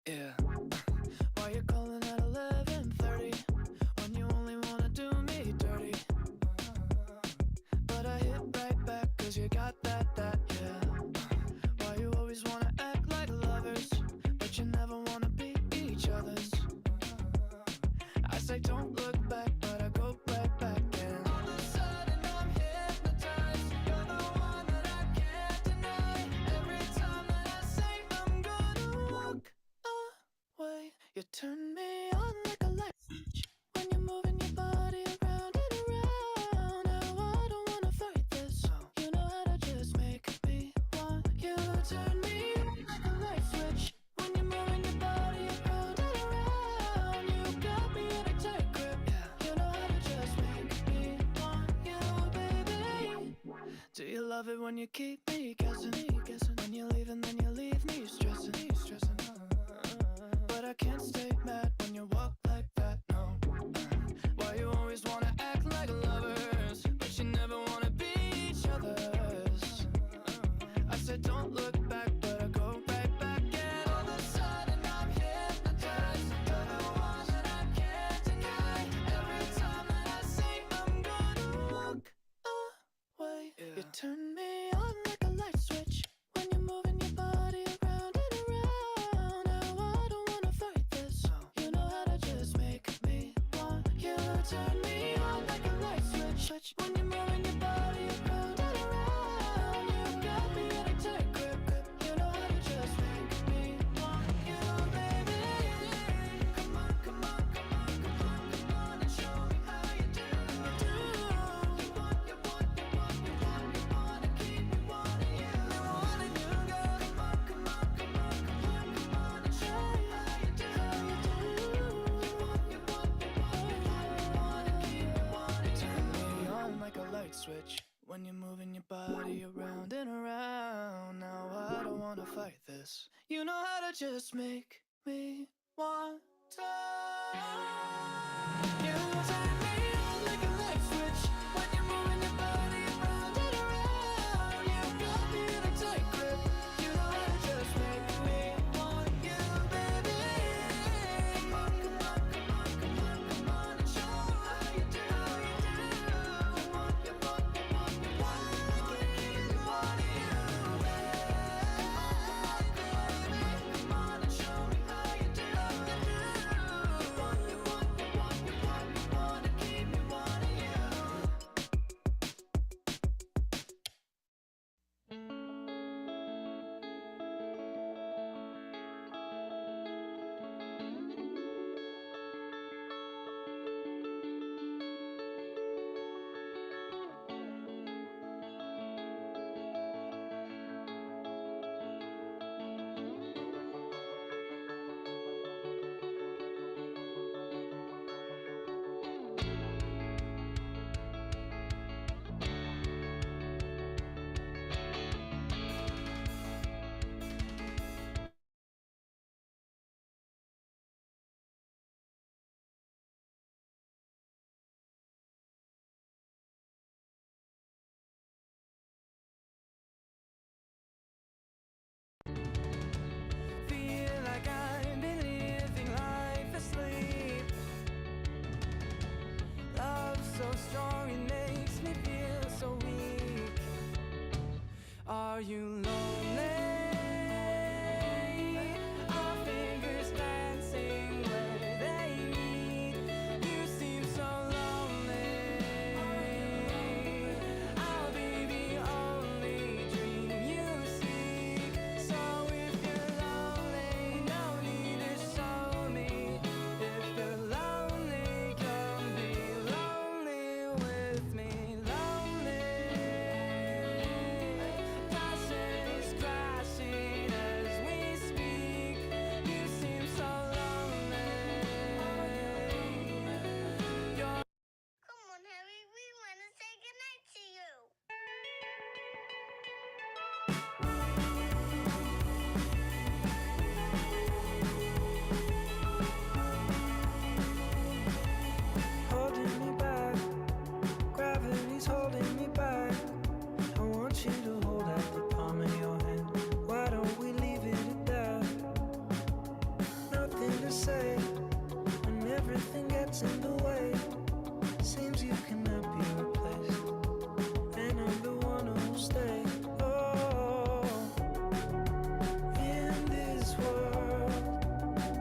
Yeah. Why you calling at 11:30 when you only wanna do me dirty? But I hit right back 'cause you got that, yeah. Why you always wanna act like lovers, but you never wanna be each other's? I say don't look back, but I go right back and all of a sudden I'm hypnotized. You're the one that I can't deny. Every time that I say I'm gonna walk away, you turn me on like a light switch when you're moving your body around and around. Now I don't wanna fight this. You know how to just make me want you. Turn me on like a light switch when you're moving your body around and around. You got me in a tight grip. You know how to just make me want you, baby. Do you love it when you keep me guessing? When you leave and then you leave me stressing. But I can't stay mad when you walk like that, no. Why you always wanna act like lovers, but you never wanna be each other's? I said don't look back, but I go right back and all of a sudden I'm hypnotized. You're the one that I can't deny. Every time that I say I'm gonna walk away, you turn me on like a light switch when you're moving your body around and around. Now I don't wanna fight this. You know how to just make me want you. Turn me on like a light switch when you're moving your body around and around. You got me in a tight grip. You know how to just make me want you, baby. Come on, come on, come on, come on, come on and show me how you do. You want, you want, you want, you want, you want to keep me wanting you. Wanting you, girl. Come on, come on, come on, come on, come on and show me how you do. You want, you want, you want, you want, you want to keep me wanting you. Turn me on like a light switch when you're moving your body around and around. Now I don't wanna fight this. You know how to just make me want to. You turn me on like a light switch when you're moving your body around and around. You got me in a tight grip. You know how to just make me want you, baby. Come on, come on, come on, come on, come on and show me how you do. You want, you want, you want, you want, you want to keep me wanting you. Come on and show me how you do. You want, you want, you want, you want, you want to keep say when everything gets in the way? Seems you cannot be replaced, and I'm the one who'll stay. Oh, in this world,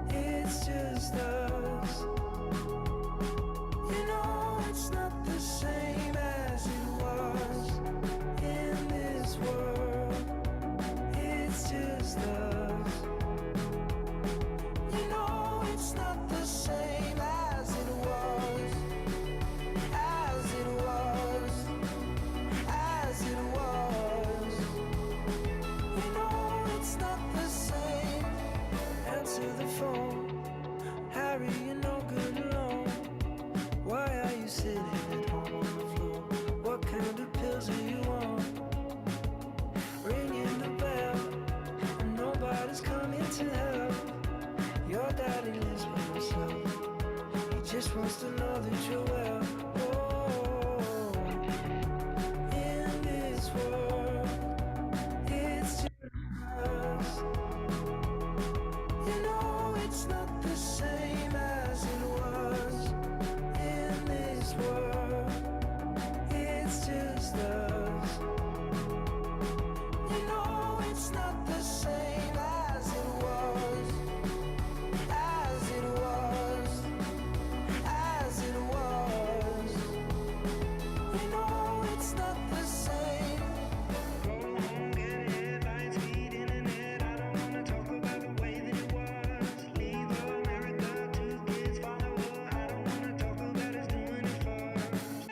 it's just us. You know it's not the same as it was. In this world, it's just us. You know it's not the same as it was. As it was. As it was. You know it's not the same. Answer the phone. Harry, you're no good alone. Why are you sitting at home on the floor? What kind of pills are you on? Ringing the bell, and nobody's coming to help. Your daddy lives by himself. He just wants to know that you're well. Oh, in this world, it's just us. You know it's not the same as it was. In this world, it's just us. You know it's not the same as it was. As it was. As it was. You know it's not the same. Go home, get headlines, feed internet. I don't wanna talk about the way that it was. Leave America, 2 kids follow her. I don't wanna talk about us doing it first.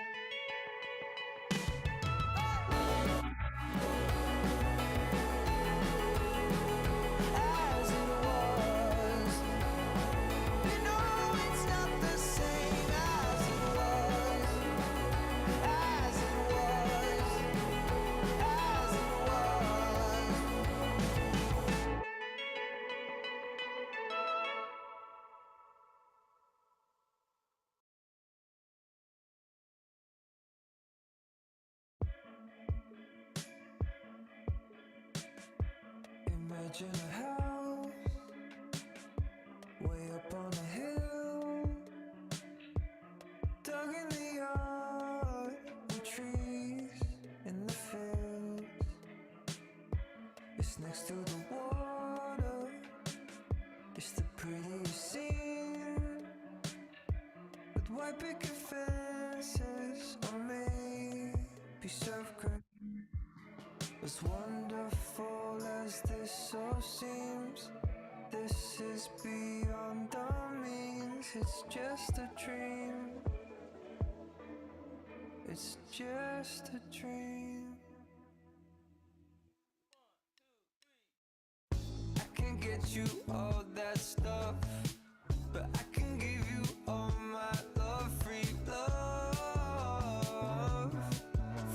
As it was. You know it's not the same as it was. As it was. As it was. Imagine a house way up on a hill, dug in the yard, and trees in the fields. It's next to the water, it's the prettiest scene, with white picket fences or maybe surf curtains. As wonderful as this all seems, this is beyond our means. It's just a dream. It's just a dream. I can get you all that stuff, but I can give you all my love. Free love.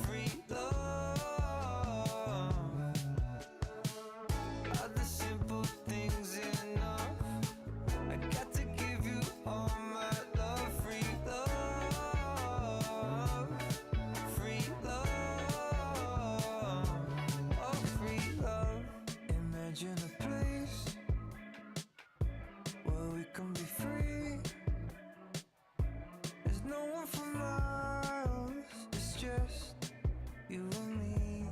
Free love. Are the simple things enough? I got to give you all my love. Free love. Free love. Oh, free love. Imagine a place where we can be free. There's no one for miles. It's just you and me.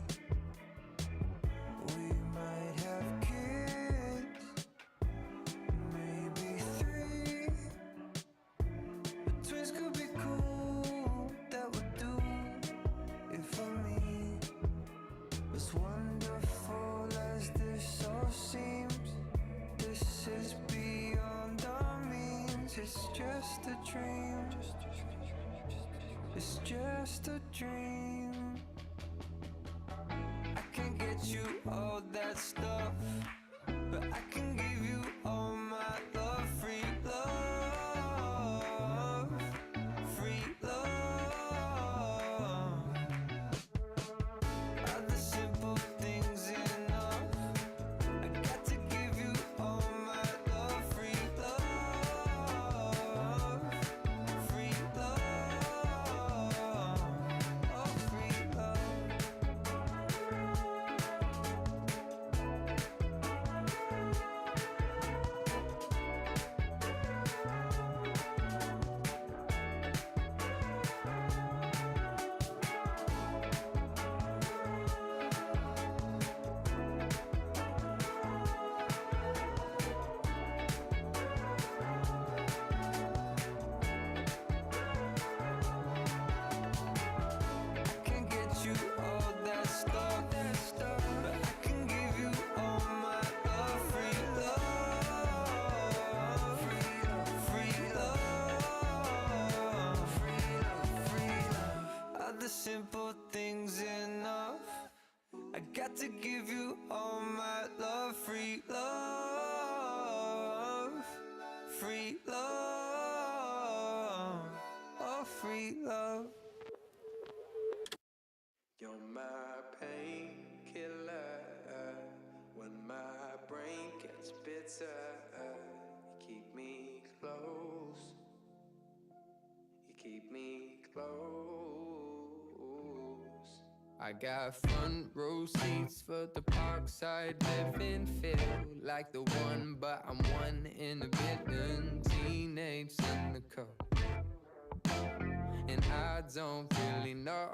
We might have kids, maybe 3, but twins could be cool. That would do it for me. As wonderful as this all seems, this is beyond our means. It's just a dream. It's just a dream. I can get you all that stuff, but I can give you all my love. Free love. Free love. Are the simple things enough? I got to give you all my love. Free love. Free love. Oh, free love. got to give you all my love. Free love, free love, oh free love. You're my painkiller when my brain gets bitter. You keep me close, you keep me close. I got front row seats for the parkside living. Feel like the one, but I'm one in a billion. Teenage cynical, and I don't really know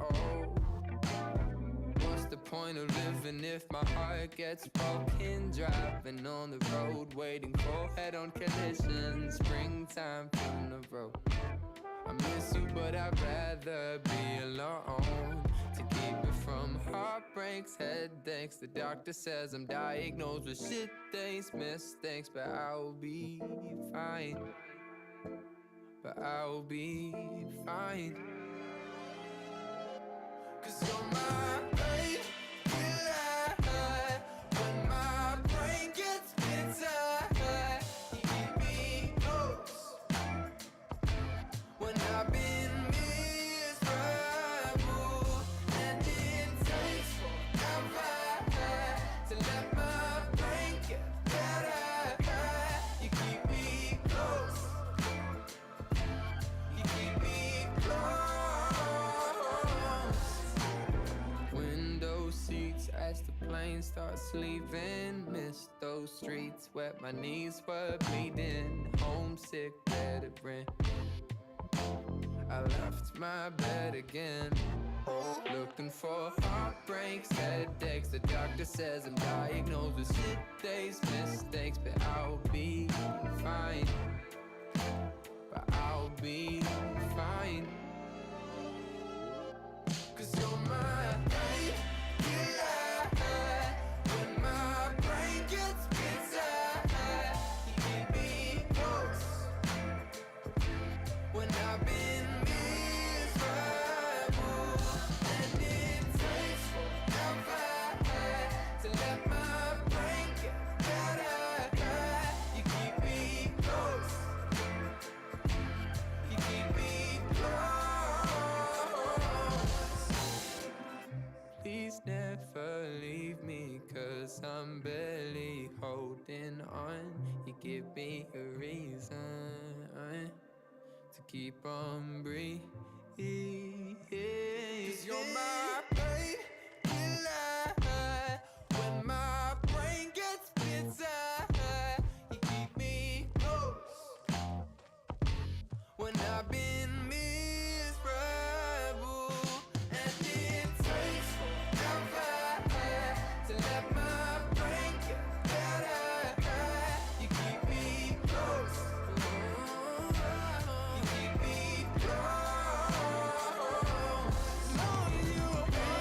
what's the point of living if my heart gets broken. Driving on the road, waiting for head-on collision. Springtime from the road. I miss you, but I'd rather be alone. To keep me from heartbreaks, headaches. The doctor says I'm diagnosed with shit days, mistakes, but I'll be fine. But I'll be fine. 'Cause you're my painkiller when my brain gets bitter. You keep me close when I've been miserable, and it takes forever to let my brain get better. You keep me close, you keep me close. Window seats as the plane starts leaving. Miss those streets where my knees were bleeding. Homesick veteran, I left my bed again, looking for heartbreaks, headaches. The doctor says I'm diagnosed with shit days, mistakes, but I'll be fine. But I'll be fine. 'Cause you're my painkiller when my brain gets bitter. You keep me close when I've been miserable, and it takes forever to let my brain get better. You keep me close, you keep me close. Please never leave me, 'cause I'm barely holding on. You give me a reason to keep on breathing. 'Cause you're my painkiller when my brain gets bitter. You keep me close when I've been miserable, and it takes forever to let my brain get better. You keep me close, you keep me close. Long as you are with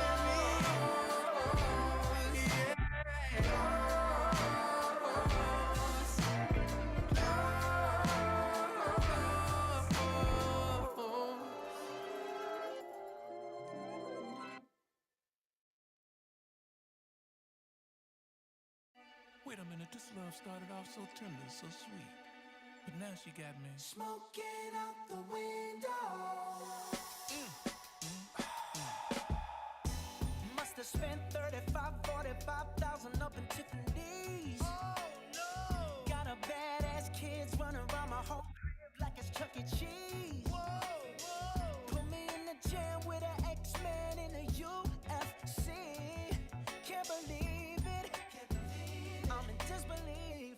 me, yeah. Wait a minute, this love started off so tender, so sweet. But now she got me smoking out the window. Must have spent 35, 45,000 up in Tiffany's. Oh no! Got a badass kids running around my whole crib like it's Chuck E. Cheese. Whoa! Put me in the jam with an X-Men in the UFC. Can't believe it. I'm in disbelief.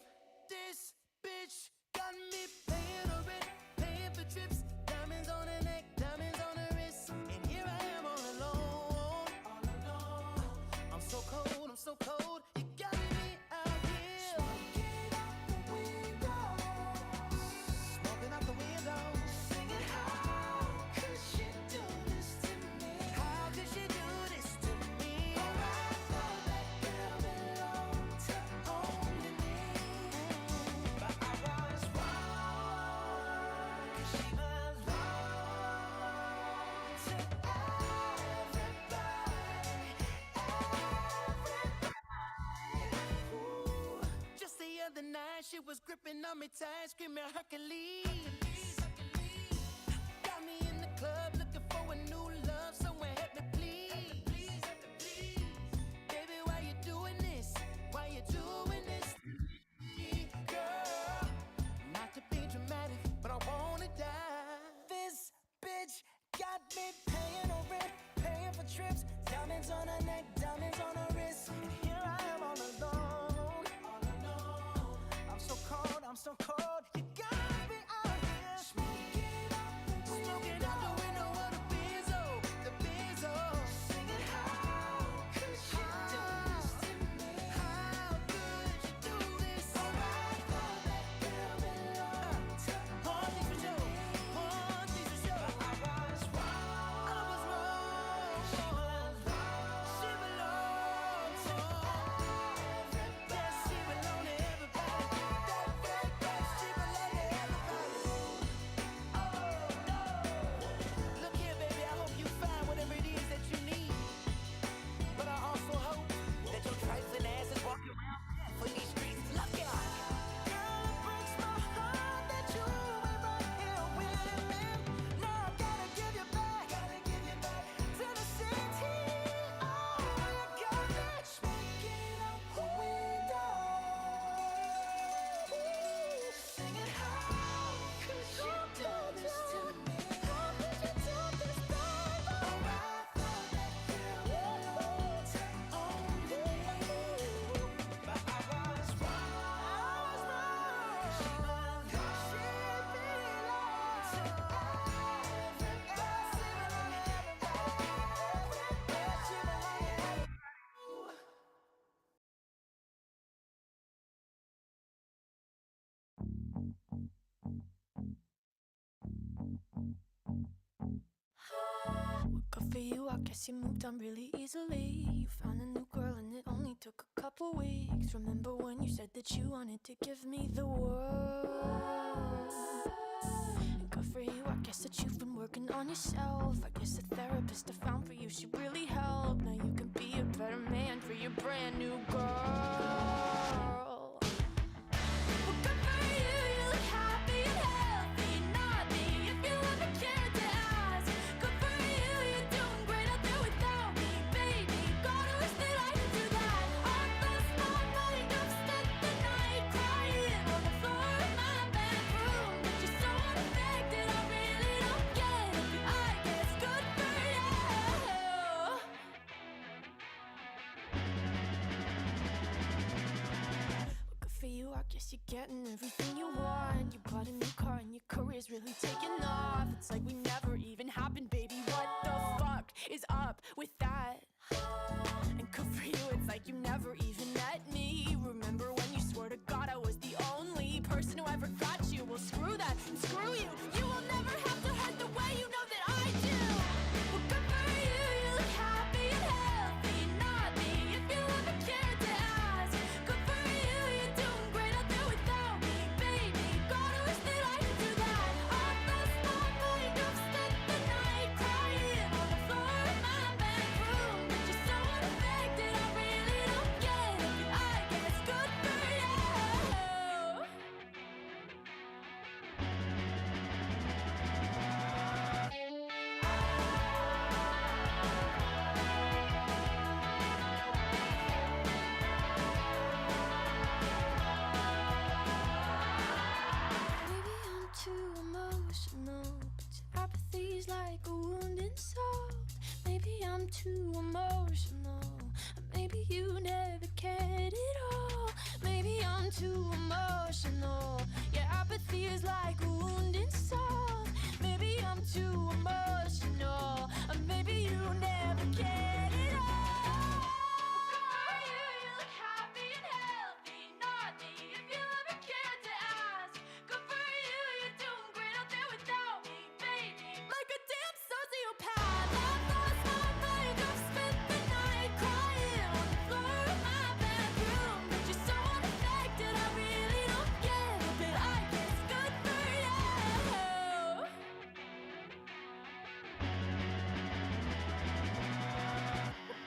This bitch got me paying her rent, paying for trips, diamonds on her neck, diamonds on her wrist, and here I am all alone. I'm so cold, I'm so cold. You got me out here. Smoking out the window. Smoking out the window. Singing, how could she do this to me? How could she do this to me? Oh, I thought that girl belonged to only me. But I was wrong. 'Cause she was wrong to everybody. was gripping on me tight, screaming Hercules. Got me in the club looking for a new love, someone help me please. Baby, why you doing this? Why you doing this? Girl, not to be dramatic, but I wanna die. This bitch got me paying her rent, paying for trips, diamonds on her neck, diamonds on her wrist. And here I am all alone, all alone. I'm so cold, I'm so cold. You got me out here smoking out the window of the Benzo, the Benzo. Singing, how could you do this to me? How could you do this? Alright, thought that girl belonged to one thing for sure, one thing for sure. I was wrong, I was wrong. She belonged to everybody. Yes, she belonged to everybody. That she belonged to everybody. Oh no. Look here, baby, I hope you find whatever it is that you need. But I also hope that your trifling ass is walking around for these streets. Love ya. Girl, it breaks my heart that you ain't right here with me. Now I gotta give you back to the city. Oh, you got me smoking out the window, singing, how could you do this to me? How could you do this, baby? Oh, I thought that girl belonged to only me. But I was wrong. She belonged to everybody. She belonged to everybody. Well, good for you, I guess you moved on really easily. You found a new girl and it only took a couple weeks. Remember when you said that you wanted to give me the world? And good for you, I guess that you've been working on yourself. I guess the therapist I found for you, she really helped. Now you can be a better man for your brand new girl. Well, good for you, you look happy and healthy, not me, if you ever cared to ask. Good for you, you're doing great out there without me, baby. God, I wish that I could do that. I've lost my mind, I've spent the night crying on the floor of my bedroom. But you're so unaffected, I really don't get it, but I guess good for you. Well, good for you, I guess you're getting everything you want. You bought a new car and your career's really taking off. It's like we never even happened, baby. What the fuck is up with that? And good for you, it's like you never even met me. Remember when you swore to God I was the only person who ever got you? Well, screw that and screw you. You will never have to hurt the way you know that I do. Well, good for you, you look happy and healthy, not me, if you ever cared to ask. Good for you, you're doing great out there without me, baby. God, I wish that I could do that. I've lost my mind, I've spent the night crying on the floor of my bedroom. But you're so unaffected, I really don't get it, but I guess good for you. Maybe I'm too emotional, but your apathy's like a wounded soul. Maybe I'm too emotional, or maybe you never cared at all. Maybe I'm too emotional, your apathy is like a wounded soul. Maybe I'm too emotional, or maybe you never cared at all. Good for you, you look happy and healthy, not me, if you ever cared to ask. Good for you, you're doing great out there without me, baby. Like a damn sociopath, I've lost my mind, I've spent the night crying on the floor of my bedroom. But you're so unaffected, I really don't get it, but I guess good for you.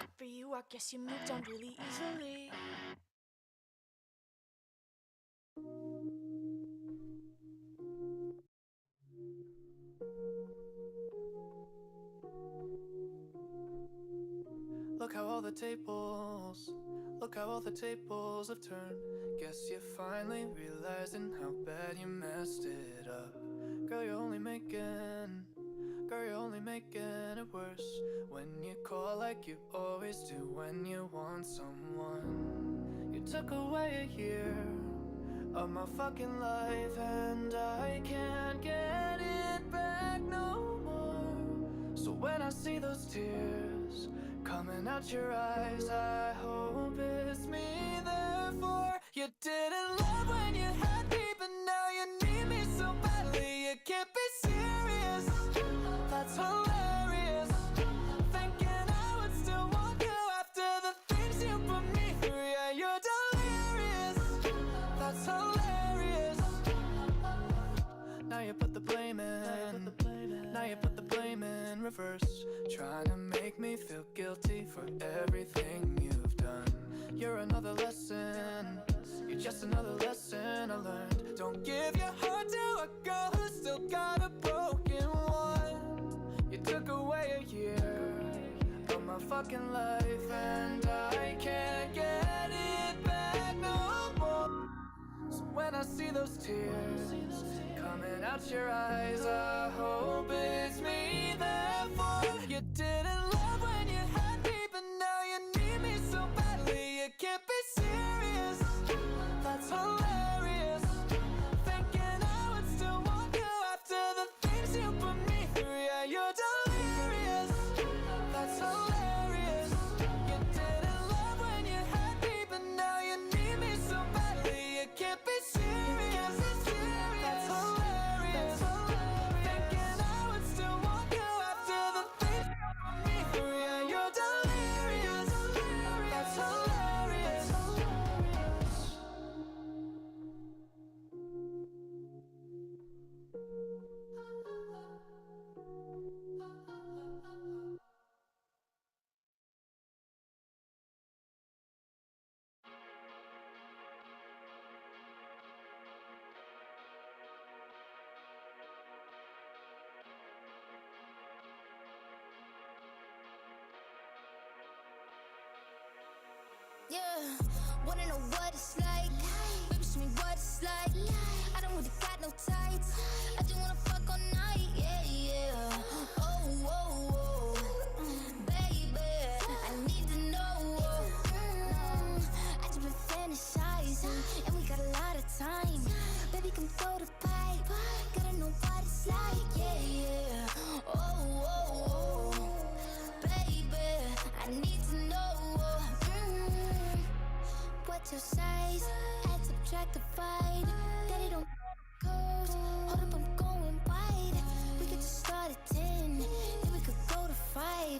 Good for you, I guess you moved on really easily. Look how all the tables have turned. Guess you're finally realizing how bad you messed it up. Girl, you're only making it worse when you call like you always do when you want someone. You took away a year of my fucking life, and I can't get it back no more. So when I see those tears coming out your eyes, I hope it's me, therefore. You didn't love when you had me, but now you need me so badly. You can't be serious, that's hilarious. Thinking I would still want you after the things you put me through. Yeah, you're delirious, that's hilarious. Now you put the blame in reverse, trying to make me feel guilty for everything you've done. You're another lesson, you're just another lesson I learned. Don't give your heart to a girl who's still got a broken one. You took away a year of my fucking life, and I can't get it back no more. So when I see those tears coming out your eyes, I hope it's me, therefore. You didn't love when you had me, but now you need me so badly. You can't be serious, that's hilarious. Thinking I would still want you after the things you put me through. Yeah, you're delirious, that's hilarious. You didn't love when you had me, but now you need me so badly. You can't be serious, that's hilarious. Thinking I would still want you after the things you put me through. Yeah, you're delirious, that's hilarious. Yeah, wanna know what it's like? Baby, show me what it's like. I don't really got no tights. I just wanna fuck all night, yeah, yeah. Oh, oh, oh, baby, I need to know. I just been fantasizing, and we got a lot of time. Baby, come throw the pipe. Gotta know what it's like, yeah, yeah. Oh, oh, oh, baby, I need to know. What's your size? Add, subtract, divide. Daddy don't code. Hold up, I'm going wide. We could just start at 10, then we could go to 5. I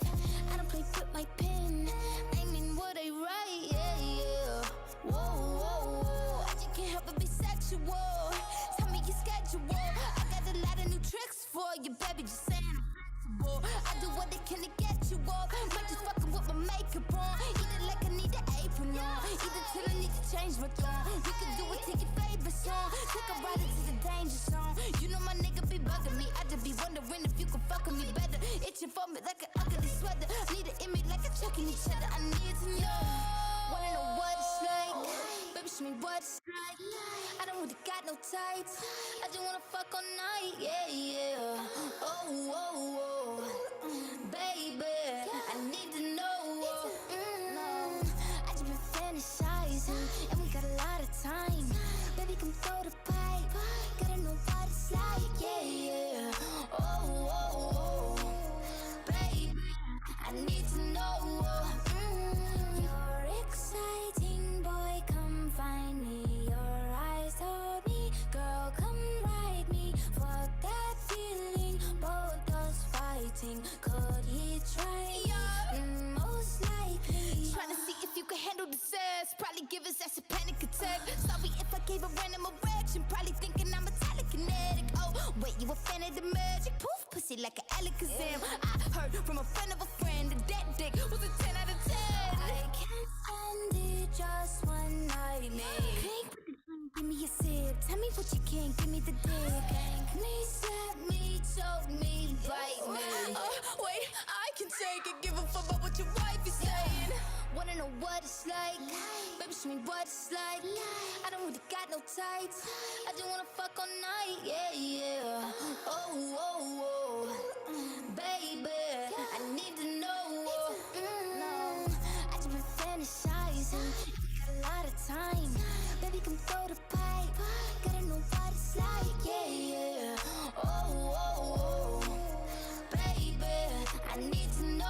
don't play with my pen. I mean what I write, yeah, yeah. Whoa, whoa, whoa. I just can't help but be sexual. Tell me your schedule. I got a lot of new tricks for you, baby. Just saying I'm flexible. I do what I can to get you off. Might just fucking with my makeup on. Eat it like I need an apron on. Either till I need to change my tone. We can do it to your favorite song. Take a ride into the danger zone. You know my nigga be bugging me. I just be wondering if you can fuck with me better. Itching for me like an ugly sweater. Need it in me like a chucking each other. I need to know. Wanna know what it's like? Baby, show me what it's like. I don't really got no tights. I just wanna fuck all night, yeah, yeah. Oh, oh, oh, baby, I need to know. I just been fantasizing, and we got a lot of time. Baby, come throw the pipe. Gotta know what it's like, yeah, yeah. Oh, oh, oh, baby, I need to know. You're exciting, boy, come find me. Your eyes told me, girl, come ride me. Fuck that feeling, both us fighting. Could he try? Most likely. Trying to see if you can handle the sass. Probably give his ass a panic attack. Sorry if I gave a random erection. Probably thinking I'm a telekinetic. Oh, wait, you a fan of the magic? Poof, pussy like an Alakazam. I heard from a friend of a friend that dick was a 10 out of 10. I can't stand it, just one night, man. Give me a sip, tell me what you can, give me the dick. Spank me, slap me, choke me, bite me. Wait, I can take it, give a fuck about what your wife is saying. wanna know what it's like. Baby, show me what it's like. I don't really got no tights. I just wanna fuck all night, yeah, yeah. Oh, oh, oh, baby, I need to know. I just been fantasizing. Got a lot of time. Baby, come throw the pipe. Gotta know what it's like, yeah, yeah. Oh, oh, oh, baby, I need to know.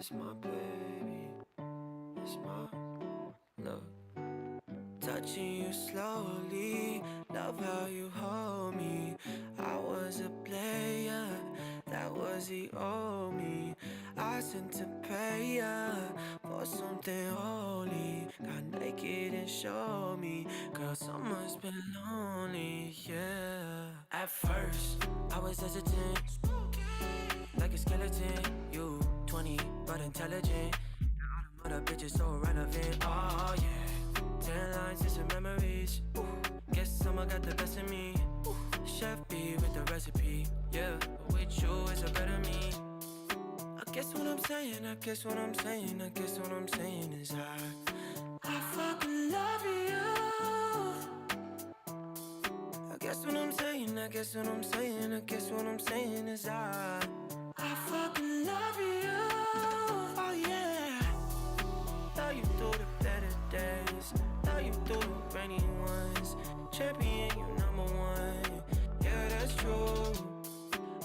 It's my baby, it's my love. Touching you slowly, love how you hold me. I was a player, that was the old me. I sent to pay ya for something holy. Got naked and showed me, girl, summer's been lonely, yeah. At first, I was hesitant, like a skeleton. You 20, but intelligent. All the bitches so relevant, oh yeah. 10 lines and some memories. Ooh, guess someone got the best of me. Ooh, Chef B with the recipe, yeah. But with you it's a better me. I guess what I'm saying, I guess what I'm saying, I guess what I'm saying is I fucking love you. I guess what I'm saying, I guess what I'm saying, I guess what I'm saying is I fucking love you. Oh yeah. Love you through the better days, love you through the rainy ones. Champion, you #1, yeah, that's true.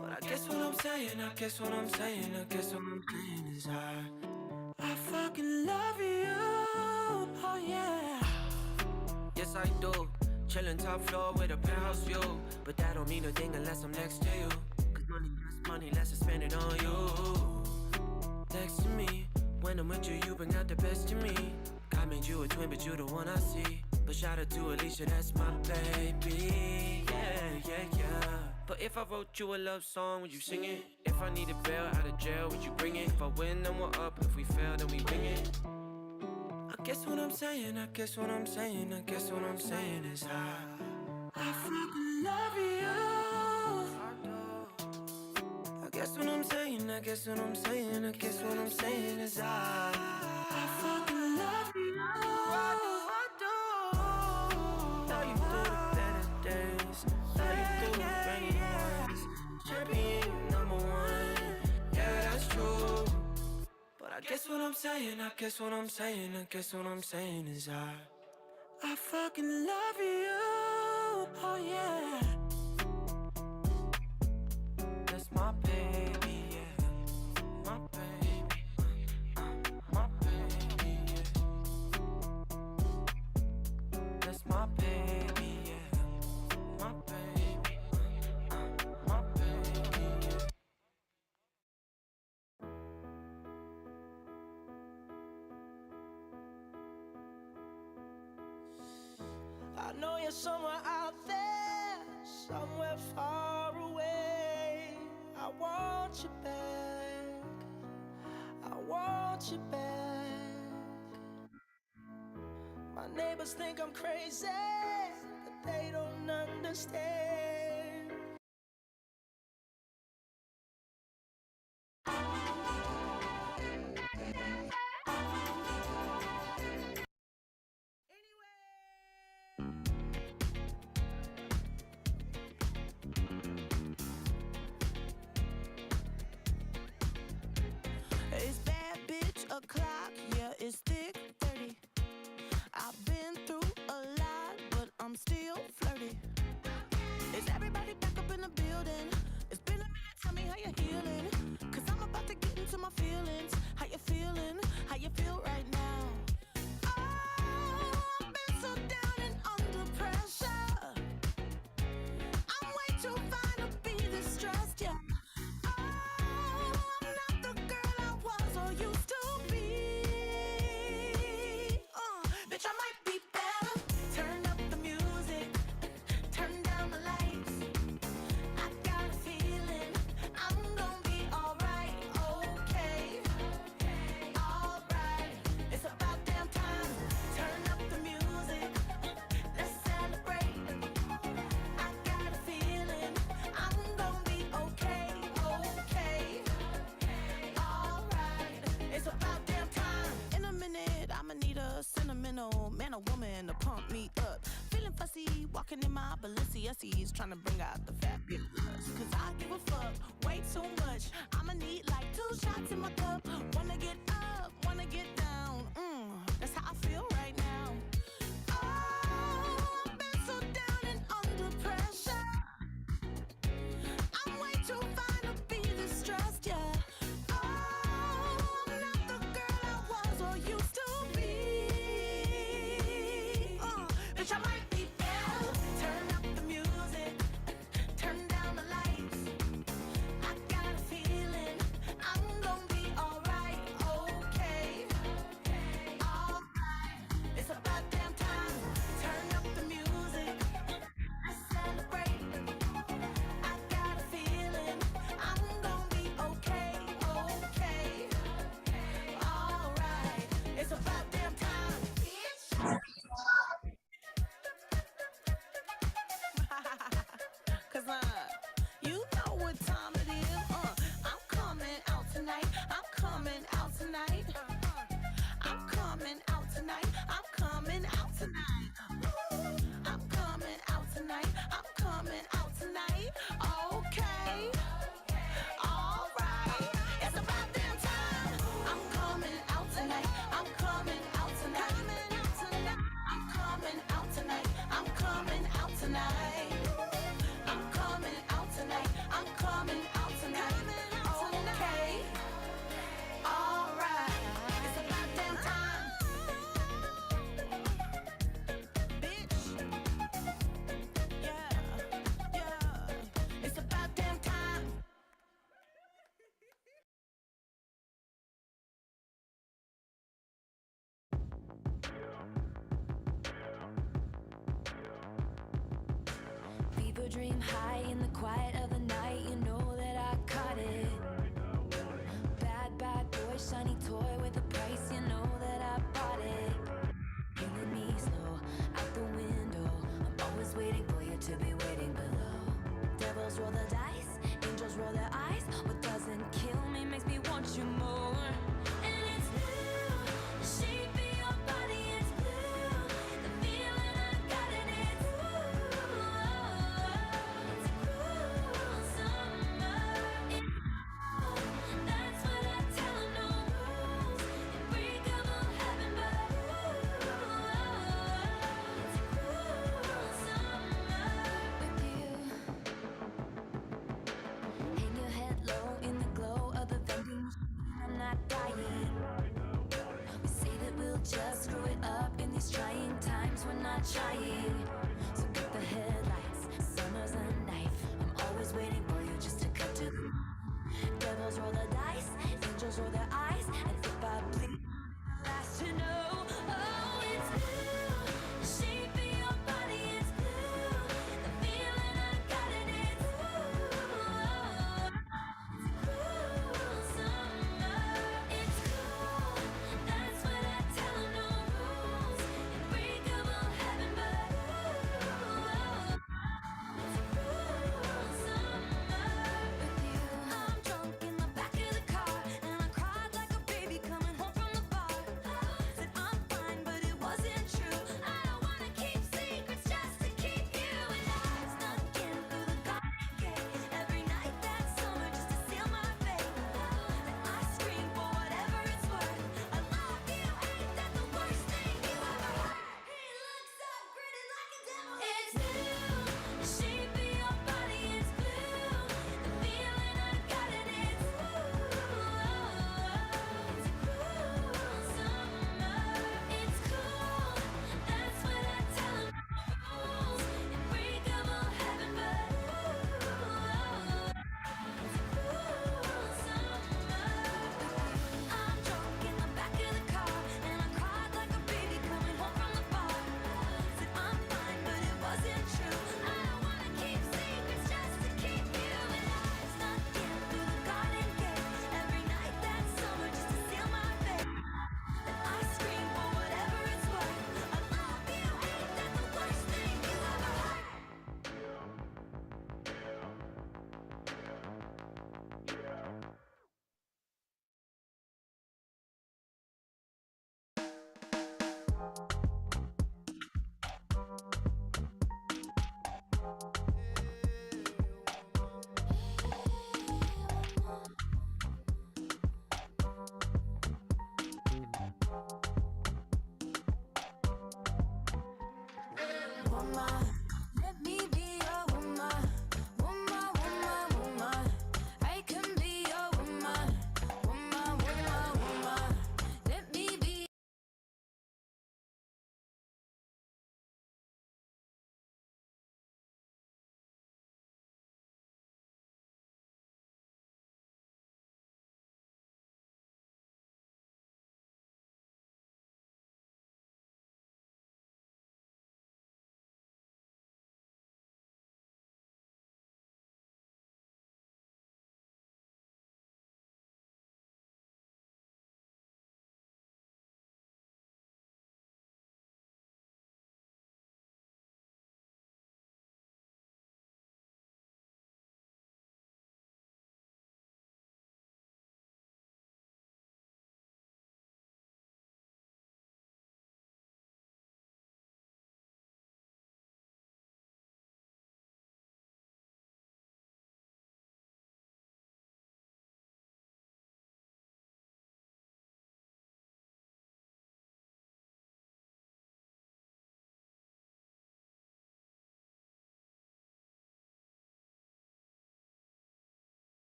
But I guess what I'm saying, I guess what I'm saying, I guess what I'm saying is I fucking love you. Oh yeah. Yes I do. Chillin' top floor with a penthouse view, but that don't mean a thing unless I'm next to you. Cause money, less I spend it on you. Next to me, when I'm with you, you bring out the best in me. God made you a twin, but you the one I see. But shout out to Alicia, that's my baby. Yeah, yeah, yeah. But if I wrote you a love song, would you sing it? If I need a bail out of jail, would you bring it? If I win, then we're up. If we fail, then we wing it. I guess what I'm saying, I guess what I'm saying, I guess what I'm saying is I fucking love you. I guess what I'm saying, I guess what I'm saying, I guess what I'm saying is I fucking love you. I do. Love you through the better days, love you through the rainy ones. Champion, #1, yeah, that's true. But I guess what I'm saying, I guess what I'm saying, I guess what I'm saying is I fucking love you. Oh yeah. That's my baby, yeah. My baby, my baby, yeah. That's my baby, yeah. My baby, my baby, yeah. I know you're somewhere out there, somewhere far away. I want you back, I want you back. My neighbors think I'm crazy, but they don't understand. It's bad bitch o'clock, yeah, it's thick 30. I've been through a lot, but I'm still flirty. Is everybody back up in the building? It's been a minute, tell me how you're healing. Cause I'm about to get into my feelings. How you feeling? How you feel right now? Oh, I've been so down and under pressure. I'm way too fine to be distressed, yeah. I'm not the girl I was or used to be. Bitch, I might be better. Turn up the music, turn down the lights. I got a feeling I'm gonna be alright, okay, alright. It's about damn time. Turn up the music, let's celebrate. I got a feeling I'm gonna be okay, alright. It's about damn time. In a minute, I'ma need a sentimental man or woman to pump me up. Feeling fussy, walking in my Balenciennes, trying to bring out the fabulous. Cause I give a fuck way too much. I'ma need like 2 shots in my cup. Wanna get up, wanna get down. That's how I feel right now. Oh, I've been so down and under pressure. I'm way too fine to be distressed, yeah. Oh, I'm not coming out tonight. I'm coming out tonight. I'm coming out tonight. I'm coming out tonight. I'm coming out tonight. Okay. Alright. It's about damn time. I'm coming out tonight. I'm coming out tonight. I'm coming out tonight. I'm coming out tonight. I'm coming out tonight. I'm coming out tonight. Okay. Alright. It's about damn time. Bitch. Yeah. Yeah. It's about damn time. Fever dream high in the quiet of the night. You know that I caught it. Bad, bad boy, shiny toy with a price. You know that I bought it. Killing me slow out the window. I'm always waiting for you to be waiting below. Devils roll the dice, angels roll their eyes. What doesn't kill me makes me want you more. And it's blue, the shape of your body is blue. The feeling I got it, it's it's cruel summer. That's what I tell 'em, no rules. Unbreakable heaven, but it's cruel summer with you. Hang your head low in the glow of the vending machine. I'm not dying. We say that we'll just screw it up in these trying times. We're not trying. So cut the headlights. Summer's a knife. I'm always waiting for you just to cut to the. Devils roll the dice, angels roll their eyes, and if I bleed, last to know. Oh, it's blue, the shape of your body is blue. The feeling I got it, it's cruel summer. It's cool, that's what I tell 'em, no rules. Unbreakable heaven, but it's cruel summer with you. I'm drunk in the back of the car, and I cried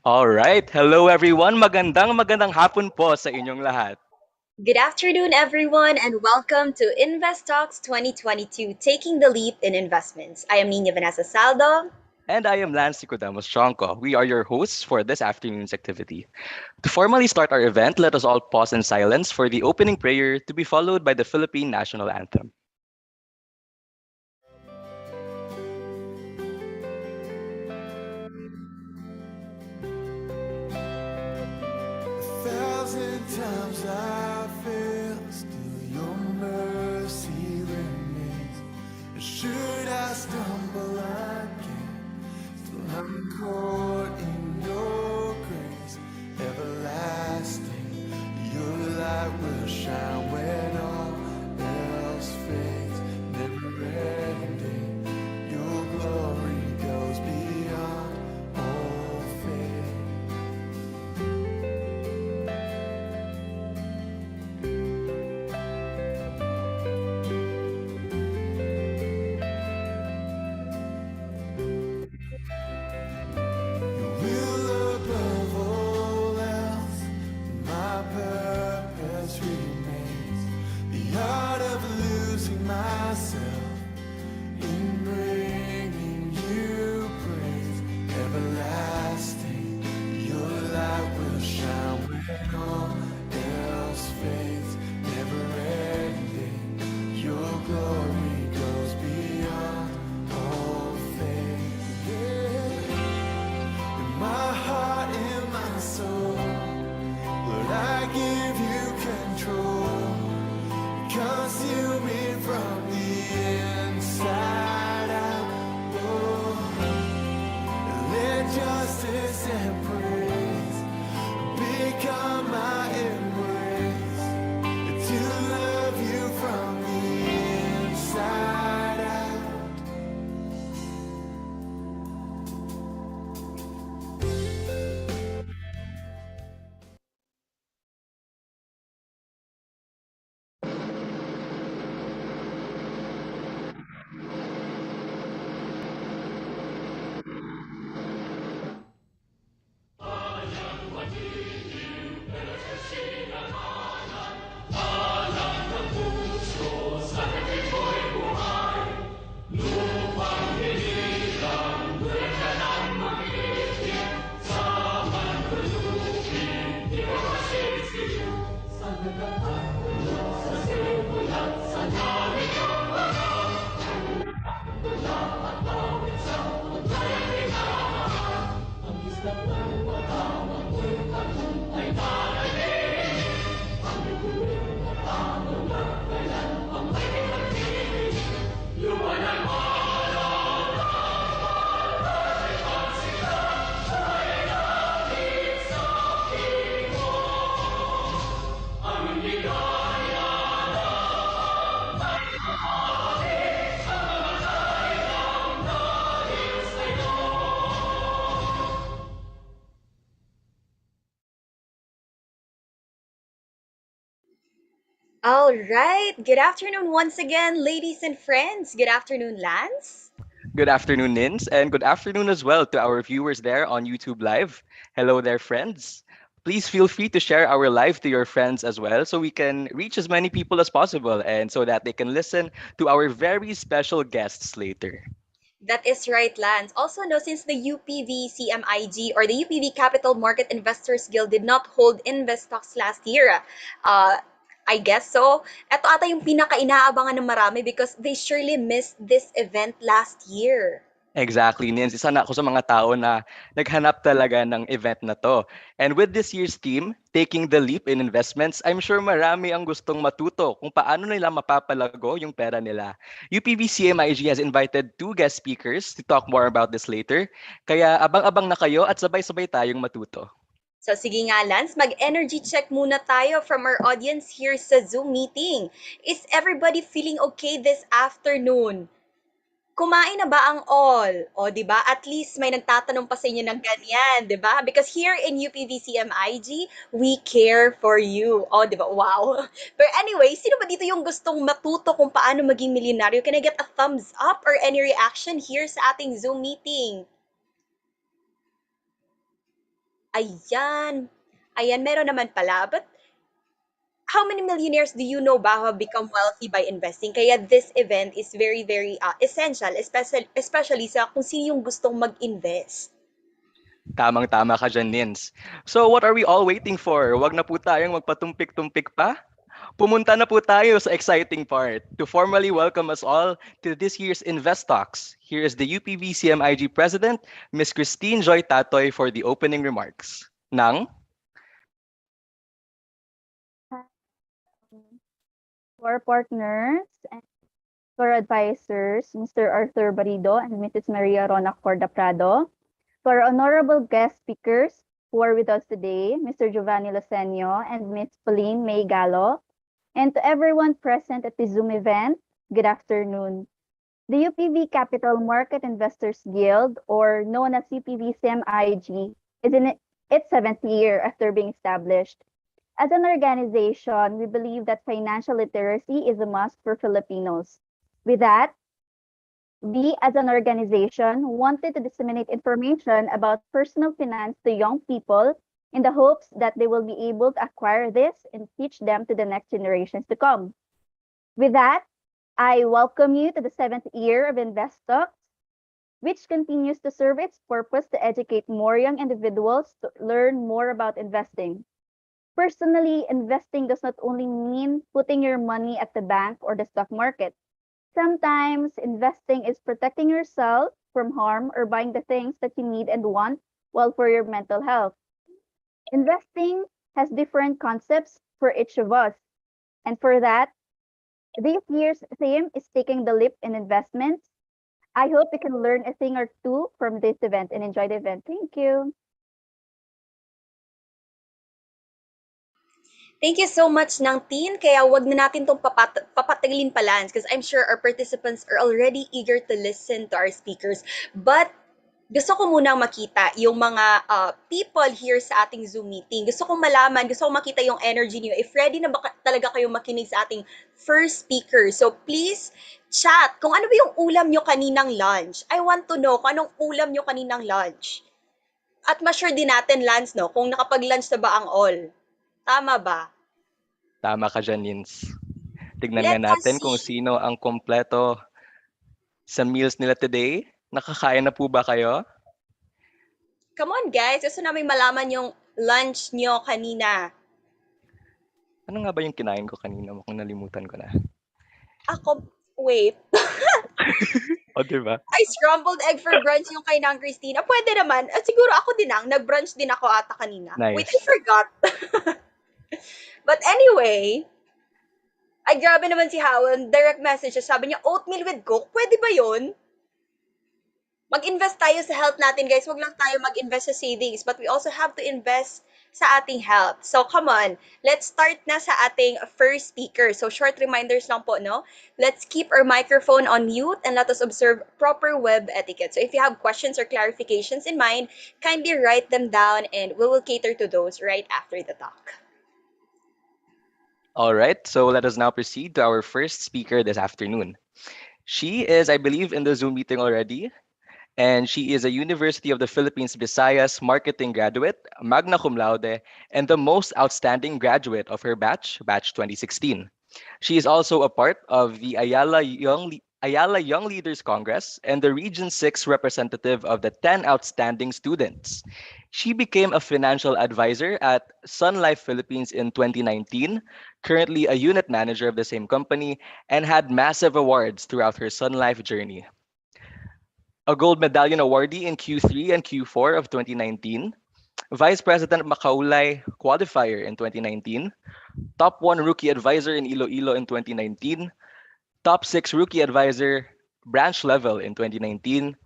All right. Hello everyone. Magandang hapon po sa inyong lahat. Good afternoon, everyone, and welcome to InvestTalks 2022 Taking the Leap in Investments. I am Nina Vanessa Saldo. And I am Lance Nicodemos Chonko. We are your hosts for this afternoon's activity. To formally start our event, let us all pause in silence for the opening prayer to be followed by the Philippine National Anthem. Thousand times I fail, still your mercy remains. Should I stumble again, still I'm caught in your grace. Everlasting, your light will shine when all else fades. Never ending, your glory goes beyond all fate. Your will above all else, my purpose remains. The art of losing myself in bringing you praise. Everlasting, your light will shine when all else fades. Never ending, your glory goes beyond all faith. In my heart, in my soul, Lord, I give you control. Consume me from the inside out. Oh, let justice and praise become my embrace. To love you from the inside out. All right. Good afternoon once again, ladies and friends. Good afternoon, Lance. Good afternoon, Nins, and good afternoon as well to our viewers there on YouTube Live. Hello there, friends. Please feel free to share our live to your friends as well so we can reach as many people as possible and so that they can listen to our very special guests later. That is right, Lance. Also, no, since the UPV CMIG or the UPV Capital Market Investors Guild did not hold InvestTalks last year, uh, I guess so. Ito ata yung pinaka-inaabangan ng marami because they surely missed this event last year. Exactly, Nins. Isa na ako sa mga tao na naghanap talaga ng event na to. And with this year's theme, Taking the Leap in Investments, I'm sure marami ang gustong matuto kung paano nila mapapalago yung pera nila. UPBCMIG has invited two guest speakers to talk more about this later. Kaya abang-abang na kayo at sabay-sabay tayong matuto. So sige nga, Lance, mag-energy check muna tayo from our audience here sa Zoom meeting. Is everybody feeling okay this afternoon? Kumain na ba ang all? O, 'di ba? At least may nagtatanong pa sa inyo ng ganyan, 'di ba? Because here in UPVCMIG, we care for you. O, 'di ba? Wow. But anyway, sino ba dito yung gustong matuto kung paano maging milyonaryo? Can I get a thumbs up or any reaction here sa ating Zoom meeting? Ayan. Ayan, meron naman pala. But how many millionaires do you know ba who have become wealthy by investing? Kaya this event is very, very essential, especially sa kung sino yung gustong mag-invest. Tamang-tama ka dyan, Nins. So what are we all waiting for? Wag na po tayong magpatumpik-tumpik pa. Pumunta na po tayo sa exciting part to formally welcome us all to this year's InvestTalks. Here is the UPV CMIG President, Ms. Christine Joy Tatoy for the opening remarks. Nang To our partners and to our advisors, Mr. Arthur Barido and Mrs. Maria Rona Corda Prado, to our honorable guest speakers who are with us today, Mr. Giovanni Losenio and Ms. Pauline May Gallo, and to everyone present at the Zoom event, good afternoon. The UPV Capital Market Investors Guild, or known as UPV CMIG, is in its seventh year after being established. As an organization, we believe that financial literacy is a must for Filipinos. With that, we as an organization wanted to disseminate information about personal finance to young people in the hopes that they will be able to acquire this and teach them to the next generations to come. With that, I welcome you to the seventh year of InvestTalks, which continues to serve its purpose to educate more young individuals to learn more about investing. Personally, investing does not only mean putting your money at the bank or the stock market. Sometimes investing is protecting yourself from harm or buying the things that you need and want well for your mental health. Investing has different concepts for each of us. And for that, this year's theme is taking the leap in investments. I hope you can learn a thing or two from this event and enjoy the event. Thank you. Thank you so much ng teen. Kaya wag na natin tong papatagalin pa, Lance, because I'm sure our participants are already eager to listen to our speakers. But gusto ko munang makita yung mga people here sa ating Zoom meeting. Gusto kong malaman, gusto kong makita yung energy niyo. If ready na ba talaga kayo makinig sa ating first speaker. So please chat kung ano ba yung ulam nyo kaninang lunch. I want to know kung anong ulam nyo kaninang lunch. At ma-sure din natin, Lance, no, kung nakapag-lunch na ba ang all. Tama ba? tama ka dyan, Nins. Tignan nga Let us natin kung see. sino ang kompleto sa meals nila today. Nakakain na po ba kayo? Come on, guys. Gusto namin malaman yung lunch nyo kanina. Ano nga ba yung kinain ko kanina? Mukhang nalimutan ko na. Ako, wait. O, diba? Ay, scrambled egg for brunch yung kay Nang Christina. Pwede naman. At siguro ako din ang nag-brunch din ako ata kanina. Wait, I Nice. forgot. But anyway, ay grabe naman si Howell. Direct message siya. Sabi niya, oatmeal with Coke. Pwede ba yun? Mag-invest tayo sa health natin, guys. Wag lang tayo mag-invest sa savings. But we also have to invest sa ating health. So, come on. Let's start na sa ating first speaker. So, short reminders lang po, no? Let's keep our microphone on mute and let us observe proper web etiquette. So, if you have questions or clarifications in mind, kindly write them down and we will cater to those right after the talk. All right, so let us now proceed to our first speaker this afternoon. She is, I believe, in the Zoom meeting already, and she is a University of the Philippines Visayas marketing graduate, magna cum laude, and the most outstanding graduate of her batch, batch 2016. She is also a part of the Ayala Young Leaders Congress and the Region 6 representative of the 10 outstanding students. She became a financial advisor at Sun Life Philippines in 2019, currently a unit manager of the same company, and had massive awards throughout her Sun Life journey. A gold medallion awardee in Q3 and Q4 of 2019, Vice President Makaulay qualifier in 2019, top 1 rookie advisor in Iloilo in 2019, top 6 rookie advisor branch level in 2019,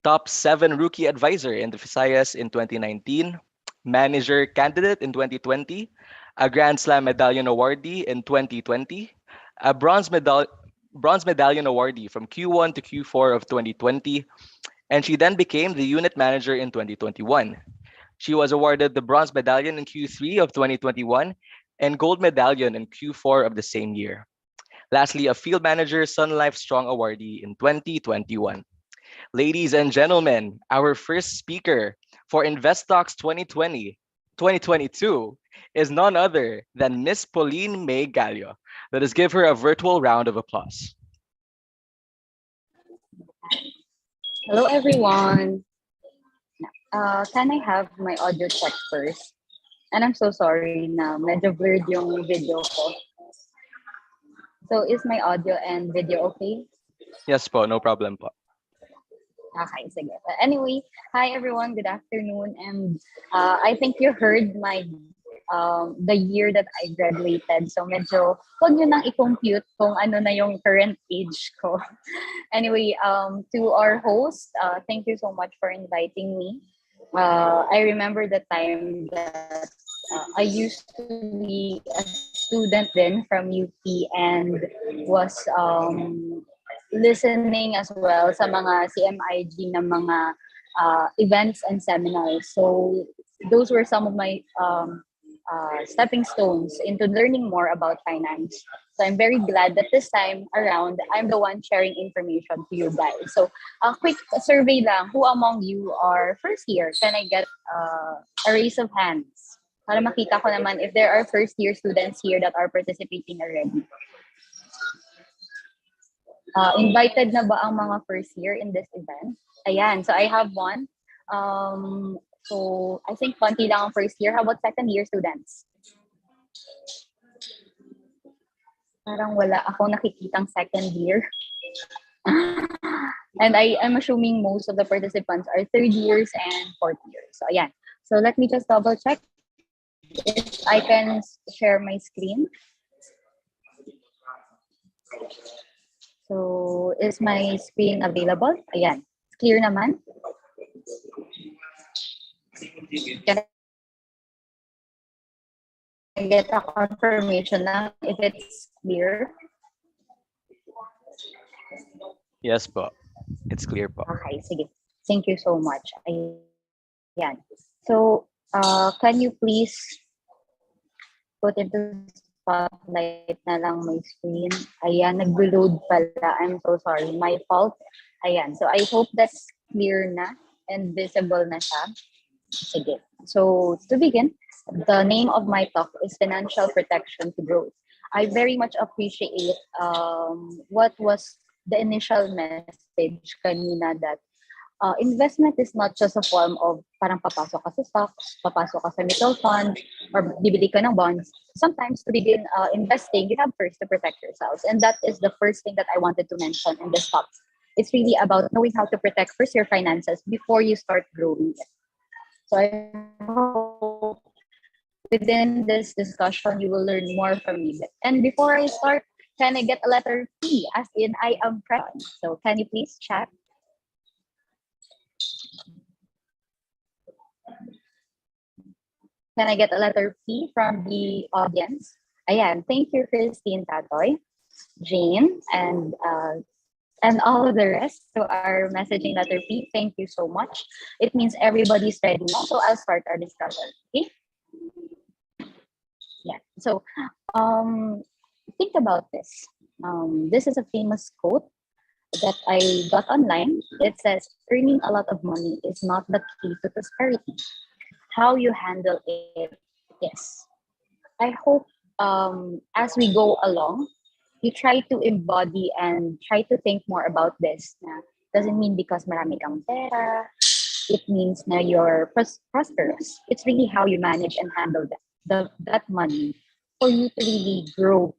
top 7 rookie advisor in the Visayas in 2019, manager candidate in 2020, a Grand Slam medallion awardee in 2020, a bronze medallion awardee from Q1 to Q4 of 2020, and she then became the unit manager in 2021. She was awarded the bronze medallion in Q3 of 2021 and gold medallion in Q4 of the same year. Lastly, a field manager Sun Life Strong awardee in 2021. Ladies and gentlemen, our first speaker for InvestTalks 2022 is none other than Miss Pauline May Gallo. Let us give her a virtual round of applause. Hello, everyone. Can I have my audio check first? And I'm so sorry na medyo blurred yung video ko. So is my audio and video okay? Yes po, no problem po. Okay, sige. But anyway, hi everyone, good afternoon. And I think you heard my the year that I graduated. So medyo huwag nyo nang i-compute kung ano na yung current age ko. Anyway, to our host, thank you so much for inviting me. I remember the time that I used to be a student then from UP and was listening as well sa mga CMIG na mga events and seminars. So those were some of my stepping stones into learning more about finance. So I'm very glad that this time around, I'm the one sharing information to you guys. So a quick survey lang, who among you are first year? Can I get a raise of hands? Para makita ko naman if there are first year students here that are participating already. Invited na ba ang mga first year in this event? Ayan, so I have one. So I think konti lang ang first year. How about second year students? Parang wala akong nakikitang second year. And I'm assuming most of the participants are third years and fourth years. So ayan. So let me just double check if I can share my screen. So is my screen available? Ayan. Clear naman? Can I get a confirmation na if it's clear? Yes po. It's clear po. Okay, sige. Thank you so much. Ayan. So, can you please put into spotlight na lang my screen? Ayan, nag-load pala. I'm so sorry. My fault. Ayan. So, I hope that's clear na and visible na siya. Sige. So, to begin, the name of my talk is Financial Protection to Growth. I very much appreciate what was the initial message kanina that investment is not just a form of parang papasok ka sa stocks, papasok ka sa mutual fund, or bibili ka ng bonds. Sometimes to begin investing, you have first to protect yourselves. And that is the first thing that I wanted to mention in this talk. It's really about knowing how to protect first your finances before you start growing it. So I hope within this discussion, you will learn more from me. And before I start, can I get a letter P, as in I am present? So can you please chat? Can I get a letter P from the audience? Ayan, thank you, Christine Tatoy, Jane, and all of the rest who are messaging letter P. Thank you so much. It means everybody's ready now, so I'll start our discussion. Okay? Yeah. So, think about this. This is a famous quote that I got online. It says, "Earning a lot of money is not the key to prosperity. How you handle it is." I hope as we go along, you try to embody and try to think more about this. Doesn't mean because marami kang pera, it means na you're prosperous. It's really how you manage and handle that money for you to really grow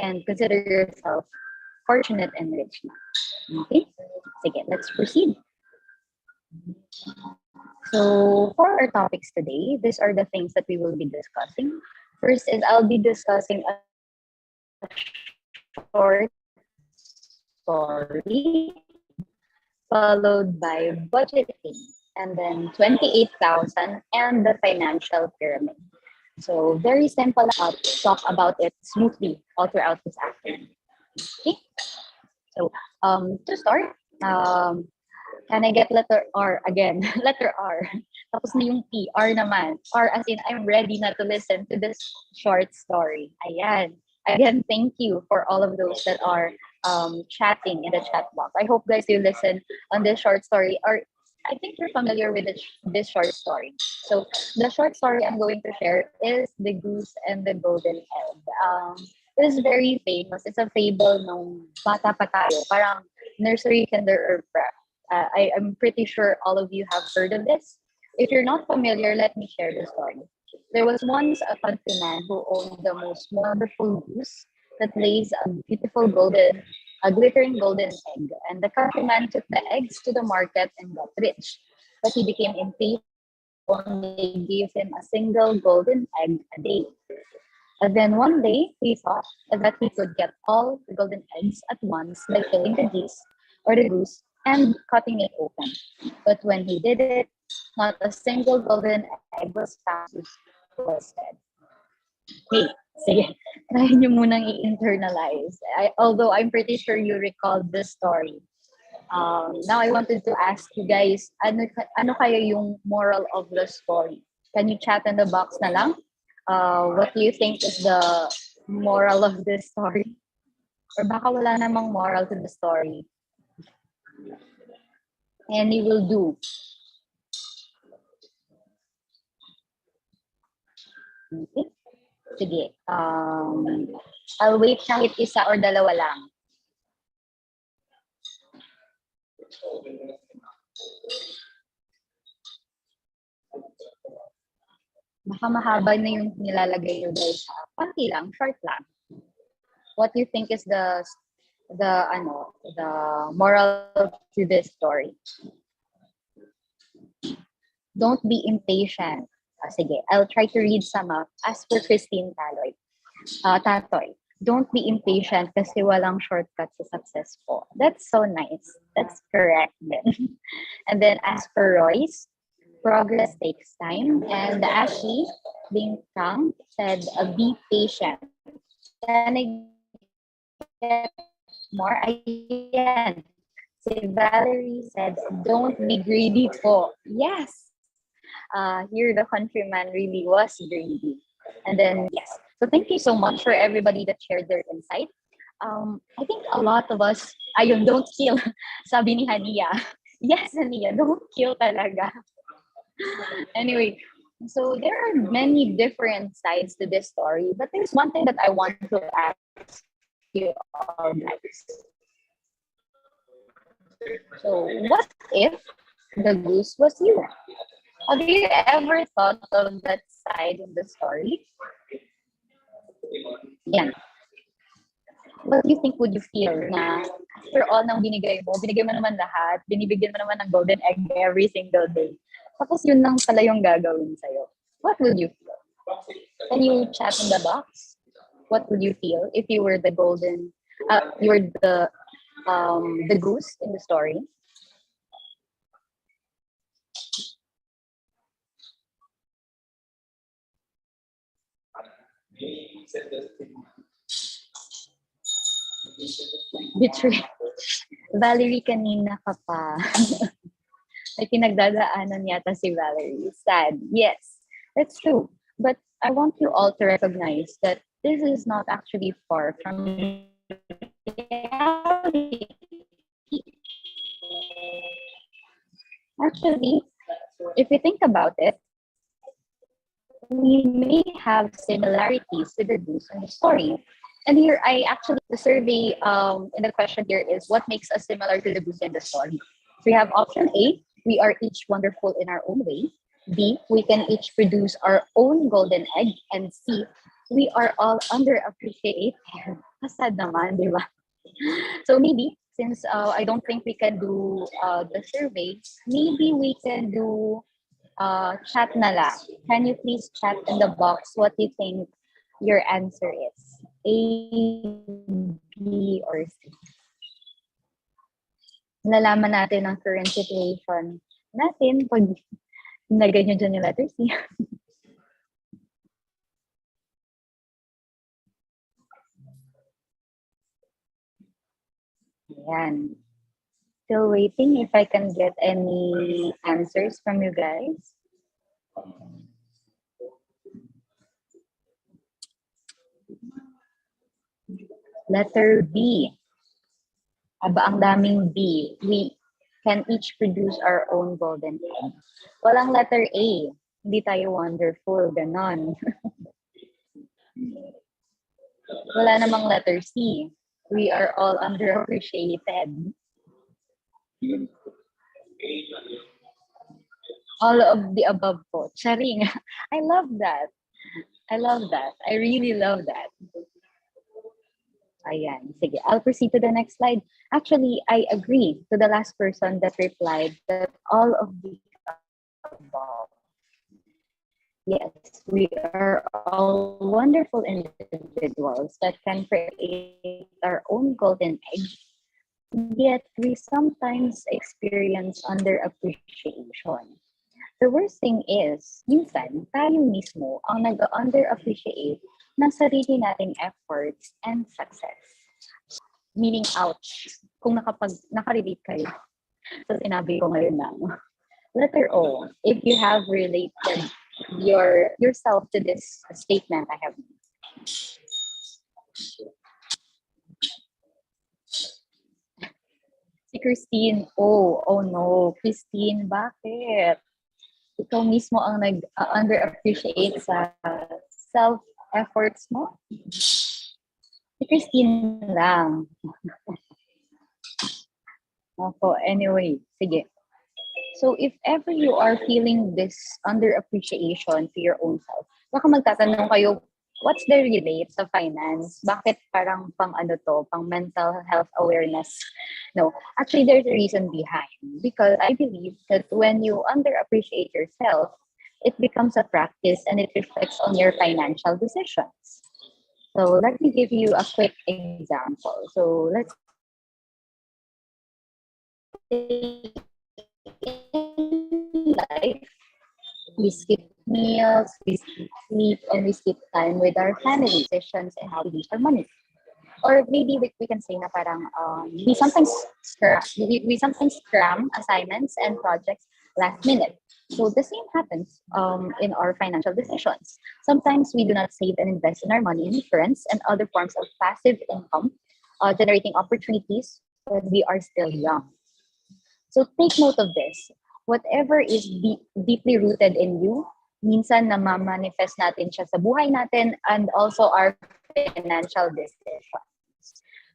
and consider yourself fortunate and rich. Okay? Sige, let's proceed. So for our topics today, these are the things that we will be discussing. First is I'll be discussing a short story followed by budgeting and then 28,000 and the financial pyramid. So very simple, talk about it smoothly all throughout this afternoon. Okay? So to start, can I get letter R again? Letter R. Tapos na yung P. R naman. R as in, I'm ready na to listen to this short story. Ayan. Again, thank you for all of those that are chatting in the chat box. I hope guys you listen on this short story, or I think you're familiar with this short story. So the short story I'm going to share is The Goose and the Golden Egg. It is very famous. It's a fable nung bata pa tayo, parang nursery, kinder, or prep. I'm pretty sure all of you have heard of this. If you're not familiar, let me share the story. There was once a countryman who owned the most wonderful goose that lays a glittering golden egg. And the countryman took the eggs to the market and got rich. But he became impatient. Only gave him a single golden egg a day. And then one day he thought that he could get all the golden eggs at once by killing the geese or the goose and cutting it open. But when he did it, not a single golden egg was found. Was dead. Hey, sige, try nyo munang i-internalize. Although I'm pretty sure you recall this story. Now I wanted to ask you guys, ano kaya yung moral of the story? Can you chat in the box na lang? What do you think is the moral of this story? Or baka wala namang moral to the story? And you will do. Okay. Sige. I'll wait kahit isa or dalawa lang. Baka mahaba na yung nilalagay nyo guys. Panti lang, short lang. What do you think is the moral to this story? Don't be impatient. Sige, I'll try to read some up. As for Christine Tatoy, don't be impatient kasi walang shortcut sa success po. That's so nice. That's correct then. And then as for Royce, progress takes time. And Ashley Bing Kang said, be patient. Can I get more? Ayan. Si Valerie said, don't be greedy po. Yes. Here the countryman really was greedy. And then, yes. So thank you so much for everybody that shared their insight. I think a lot of us, ayun, don't kill. Sabi ni Hania. Yes, Hania, don't kill talaga. Anyway, so there are many different sides to this story, but there's one thing that I want to ask you all guys. So what if the goose was you? Have you ever thought of that side of the story? Yeah. What do you think would you feel na after all ng binigay mo naman lahat, binibigyan mo naman ng golden egg every single day. Tapos yun lang pala yung gagawin sa'yo. What would you feel? Can you chat in the box? What would you feel if you were the the goose in the story? Betray. Valerie, kanina ka pa. May pinagdadaanan yata si Valerie. Sad. Yes, that's true. But I want you all to recognize that this is not actually far from reality. Actually, if you think about it, we may have similarities with the goose in the story. And here, the survey in the question here is, what makes us similar to the goose in the story? So we have option A, we are each wonderful in our own way. B, we can each produce our own golden egg. And C, we are all underappreciated. Sad naman, di ba? So maybe, since I don't think we can do the survey, maybe we can do chat na lang. Can you please chat in the box what you think your answer is? A, B, or C? Nalaman natin ang current situation natin pag nilagay nyo dyan yung letter C. Ayan. Still waiting if I can get any answers from you guys. Letter B. Aba, ang daming B. We can each produce our own golden egg. Walang letter A. Hindi tayo wonderful. Ganon. Wala namang letter C. We are all underappreciated. All of the above po. Charing. I love that. I love that. I really love that. Ayan. Sige, I'll proceed to the next slide. Actually, I agree to the last person that replied that all of the above. Yes, we are all wonderful individuals that can create our own golden egg. Yet we sometimes experience underappreciation. The worst thing is, minsan, tayo mismo ang nag-underappreciate ng sarili nating efforts and success. Meaning, ouch, kung nakarelate kayo sa sinabi ko ngayon lang. Letter O, if you have related yourself to this statement I have made. Si Christine, oh no, Christine, bakit? Ikaw mismo ang nag-underappreciate sa self-efforts mo? Si Christine lang. Ako, anyway, sige. So if ever you are feeling this underappreciation to your own self, baka magtatanong kayo, what's the relate sa finance? Bakit parang pang mental health awareness? No, actually there's a reason behind. Because I believe that when you underappreciate yourself, it becomes a practice and it reflects on your financial decisions. So let me give you a quick example. So let's say in life, we skip meals, we skip sleep, and we skip time with our family, decisions, and how we use our money. Or maybe we can say na parang we sometimes cram assignments and projects last minute. So the same happens in our financial decisions. Sometimes we do not save and invest in our money in insurance and other forms of passive income, generating opportunities when we are still young. So take note of this. Whatever is deeply rooted in you, minsan namamanifest natin siya sa buhay natin and also our financial decisions.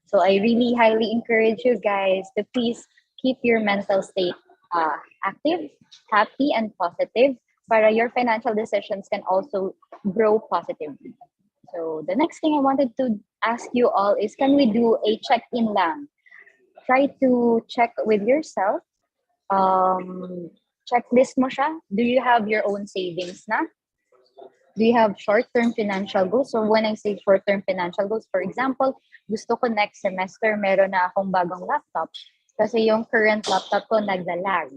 So I really highly encourage you guys to please keep your mental state active, happy, and positive para your financial decisions can also grow positively. So the next thing I wanted to ask you all is, can we do a check-in lang? Try to check with yourself. Checklist mo siya. Do you have your own savings na? Do you have short-term financial goals? So when I say short-term financial goals, for example, gusto ko next semester meron na akong bagong laptop kasi yung current laptop ko naglalag.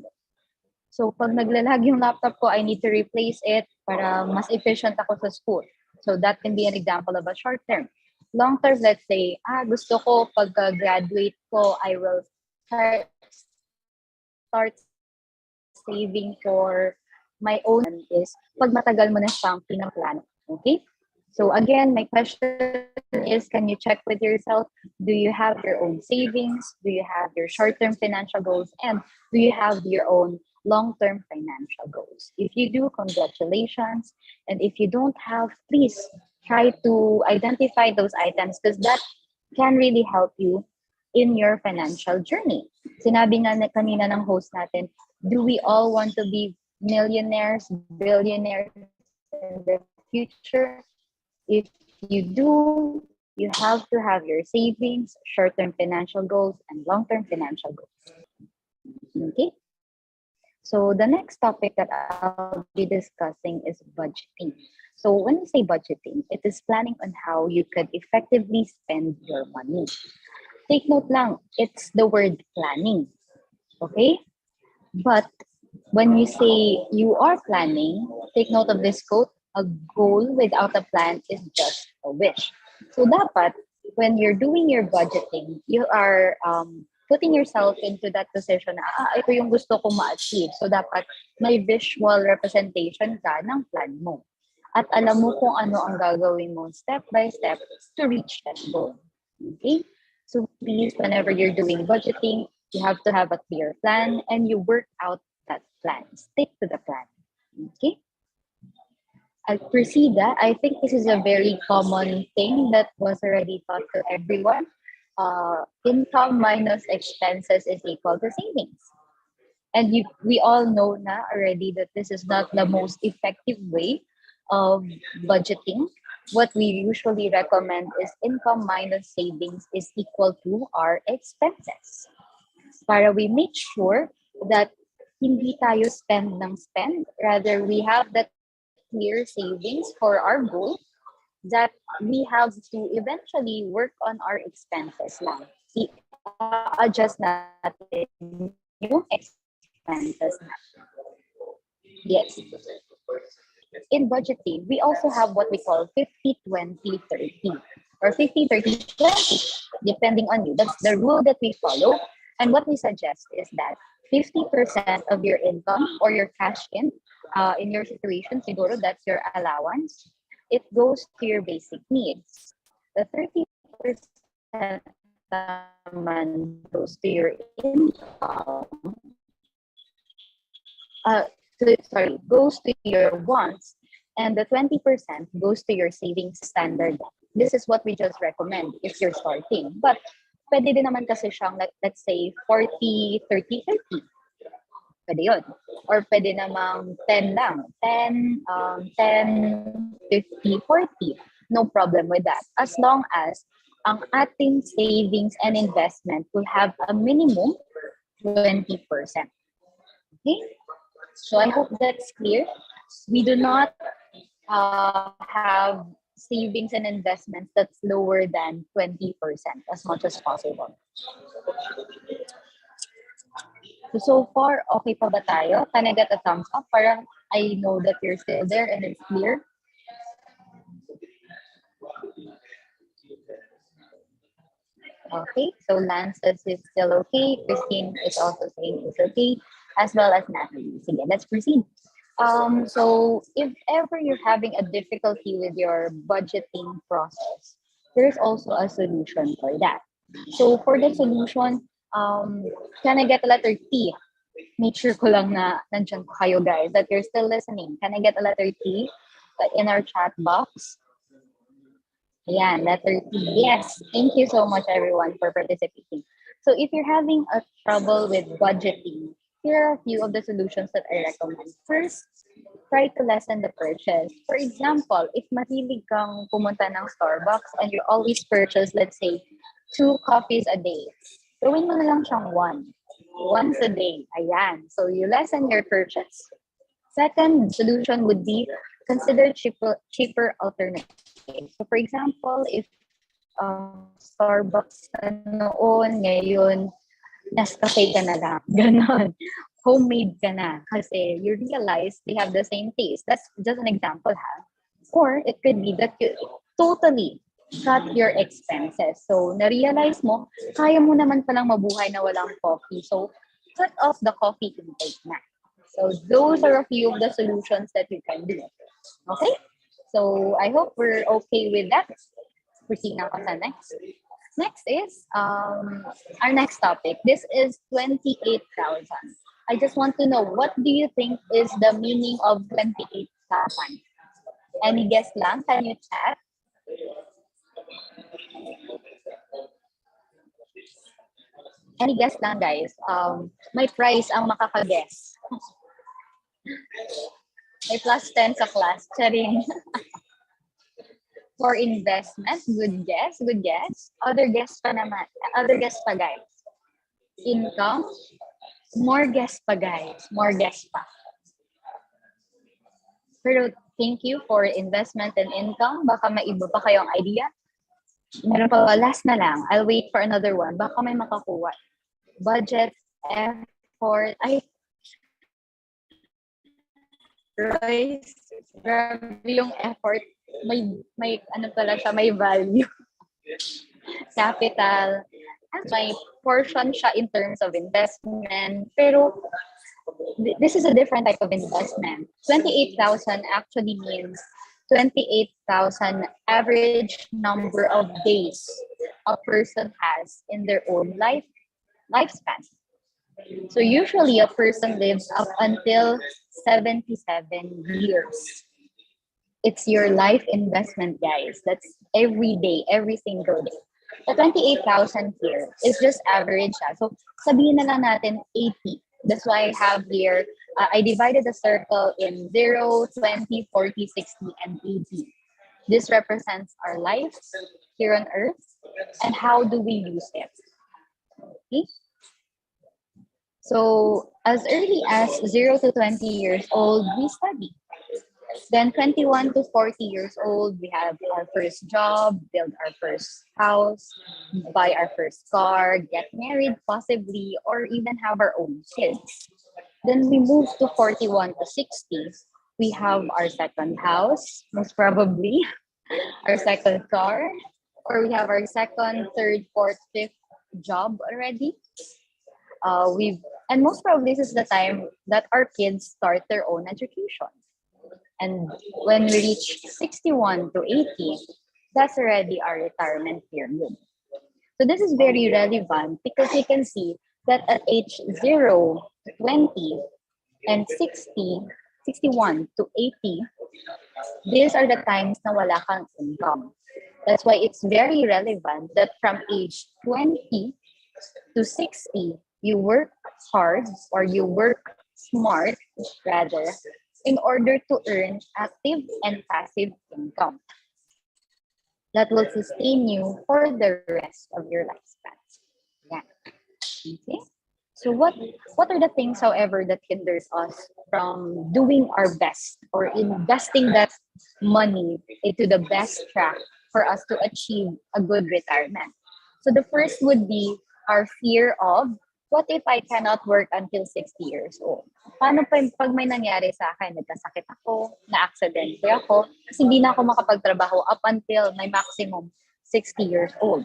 So pag naglalag yung laptop ko, I need to replace it para mas efficient ako sa school. So that can be an example of a short-term. Long-term, let's say, gusto ko pagka-graduate ko, I will start saving for my own is pag matagal mo na siyang pinaplano. Okay? So again, my question is, can you check with yourself? Do you have your own savings? Do you have your short-term financial goals? And do you have your own long-term financial goals? If you do, congratulations. And if you don't have, please try to identify those items because that can really help you in your financial journey. Sinabi nga kanina ng host natin, do we all want to be millionaires, billionaires in the future? If you do, you have to have your savings, short-term financial goals, and long-term financial goals. Okay? So the next topic that I'll be discussing is budgeting. So when we say budgeting, it is planning on how you could effectively spend your money. Take note lang, it's the word planning. Okay? But when you say you are planning, take note of this quote, a goal without a plan is just a wish. So dapat, when you're doing your budgeting, you are putting yourself into that position na, ito yung gusto ko ma-achieve. So dapat may visual representation ka ng plan mo. At alam mo kung ano ang gagawin mo step by step to reach that goal. Okay? So please, whenever you're doing budgeting, you have to have a clear plan and you work out that plan. Stick to the plan. Okay? I'll proceed. I think this is a very common thing that was already taught to everyone. Income minus expenses is equal to savings. And we all know na already that this is not the most effective way of budgeting. What we usually recommend is income minus savings is equal to our expenses. Para we make sure that hindi tayo spend ng spend. Rather, we have that clear savings for our goal that we have to eventually work on our expenses lang. I-adjust natin yung expenses natin. Yes. In budgeting, we also have what we call 50-20-30 or 50-30-20, depending on you. That's the rule that we follow. And what we suggest is that 50% of your income or your cash in your situation, siguro that's your allowance, it goes to your basic needs. The 30% naman goes to your income. Goes to your wants, and the 20% goes to your savings standard. This is what we just recommend if you're starting. But pwede din naman kasi siyang, let's say, 40-30-30. Pwede yun. Or pwede namang 10 lang. 10, 50-40. No problem with that. As long as ang ating savings and investment will have a minimum 20%. Okay? So I hope that's clear. We do not have savings and investments that's lower than 20% as much as possible. So far, okay pa ba tayo? Can I get a thumbs up? Parang I know that you're still there and it's clear. Okay, so Lance says it's still okay. Christine is also saying it's okay, as well as Natalie. So yeah, let's proceed. So if ever you're having a difficulty with your budgeting process, there's also a solution for that. So for the solution, can I get a letter T? Make sure ko lang na nandiyan ko kayo guys, that you're still listening. Can I get a letter T in our chat box? Yeah, letter T. Yes. Thank you so much, everyone, for participating. So if you're having a trouble with budgeting, here are a few of the solutions that I recommend. First, try to lessen the purchase. For example, if mahilig kang pumunta ng Starbucks and you always purchase, let's say, 2 coffees a day, gawin mo na lang siyang once a day. Ayan. So you lessen your purchase. Second solution would be consider cheaper alternatives. So for example, if Starbucks noon, ngayon, Nescafe ka na lang. Ganon. Homemade ka na. Kasi you realize they have the same taste. That's just an example, ha? Or it could be that you totally cut your expenses. So, na-realize mo, kaya mo naman palang mabuhay na walang coffee. So, cut off the coffee intake na. So, those are a few of the solutions that you can do. Okay? So, I hope we're okay with that. Proceed na ako sa next. Next is our next topic. This is 28,000. I just want to know, what do you think is the meaning of 28,000? Any guess lang? Can you chat? Any guess lang, guys? May prize ang makaka-guess. May plus 10 sa class. Charing. For investment, good guess, good guess. Other guess pa naman. Other guess pa, guys. Income. More guess pa, guys. More guess pa. Pero thank you for investment and income. Baka may iba pa kayong idea. Meron pa, last na lang. I'll wait for another one. Baka may makakuha. Budget, effort. Ay, Royce, grabe yung effort. May ano pala siya, may value. Capital. May portion siya in terms of investment. Pero this is a different type of investment. 28,000 actually means 28,000 average number of days a person has in their own lifespan. So usually a person lives up until 77 years. It's your life investment, guys. That's every day, every single day. The 28,000 here is just average. So sabihin na lang natin 80. That's why I have here, I divided the circle in 0, 20, 40, 60, and 80. This represents our life here on earth and how do we use it. Okay? So as early as 0 to 20 years old, we study. Then 21 to 40 years old, we have our first job, build our first house, buy our first car, get married possibly, or even have our own kids. Then we move to 41 to 60. We have our second house, most probably, our second car, or we have our second, third, fourth, fifth job already. We've and most probably this is the time that our kids start their own education. And when we reach 61 to 80, that's already our retirement period. So this is very relevant because you can see that at age 0 to 20 and 60, 61 to 80, these are the times na wala kang income. That's why it's very relevant that from age 20 to 60, you work hard or you work smart rather in order to earn active and passive income that will sustain you for the rest of your lifespan. Yeah. Okay. So what are the things, however, that hinders us from doing our best or investing that money into the best track for us to achieve a good retirement? So the first would be our fear of what if I cannot work until 60 years old? Paano pag may nangyari sa akin, nagkasakit ako, na-aksidente ako, kasi hindi na ako makapagtrabaho up until my maximum 60 years old.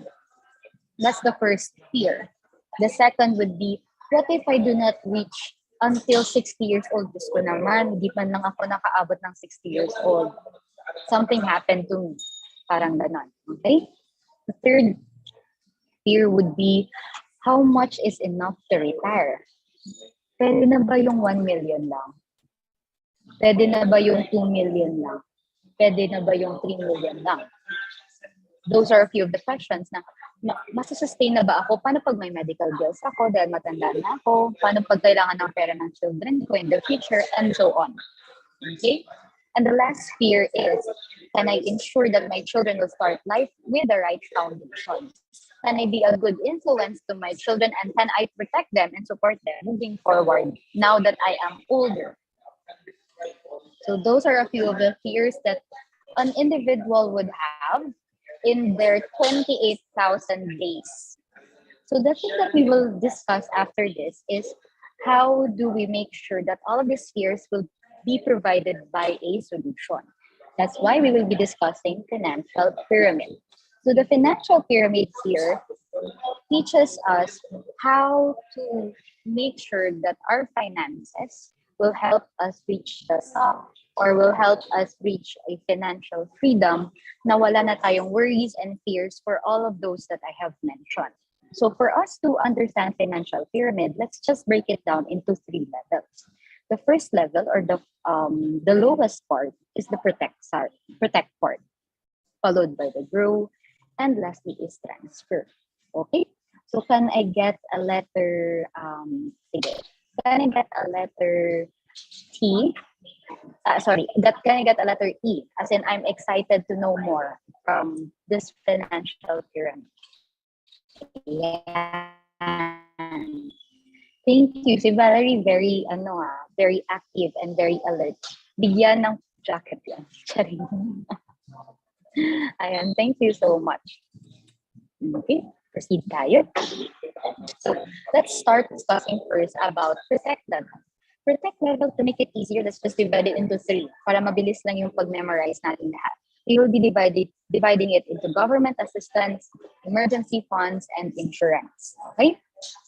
That's the first fear. The second would be, what if I do not reach until 60 years old? Diyos ko naman, hindi man lang ako nakaabot ng 60 years old. Something happened to me. Parang ganon. Okay? The third fear would be, how much is enough to retire? Pwede na ba yung 1 million lang? Pwede na ba yung 2 million lang? Pwede na ba yung 3 million lang? Those are a few of the questions na masusustain na ba ako? Paano pag may medical bills ako dahil matanda na ako? Paano pag kailangan ng pera ng children ko in the future? And so on. Okay? And the last fear is, can I ensure that my children will start life with the right foundation? Can I be a good influence to my children and can I protect them and support them moving forward now that I am older? So those are a few of the fears that an individual would have in their 28,000 days. So the thing that we will discuss after this is how do we make sure that all of these fears will be provided by a solution. That's why we will be discussing financial pyramid. So the financial pyramid here teaches us how to make sure that our finances will help us reach the top or will help us reach a financial freedom na wala na tayong worries and fears for all of those that I have mentioned. So for us to understand financial pyramid, let's just break it down into 3 levels. The first level or the lowest part is the protect part, followed by the grow, and lastly is transfer. Okay? So can I get a letter, can I get a letter T? Can I get a letter E? As in, I'm excited to know more from this financial pyramid. Yeah. Thank you. Si Valerie, very active and very alert. Bigyan ng jacket yan. Charing. Ayan, thank you so much. Okay, proceed tayo. So, let's start discussing first about protect level. Protect level, to make it easier, let's just divide it into 3 para mabilis lang yung pag-memorize natin lahat. We will be dividing it into government assistance, emergency funds, and insurance. Okay?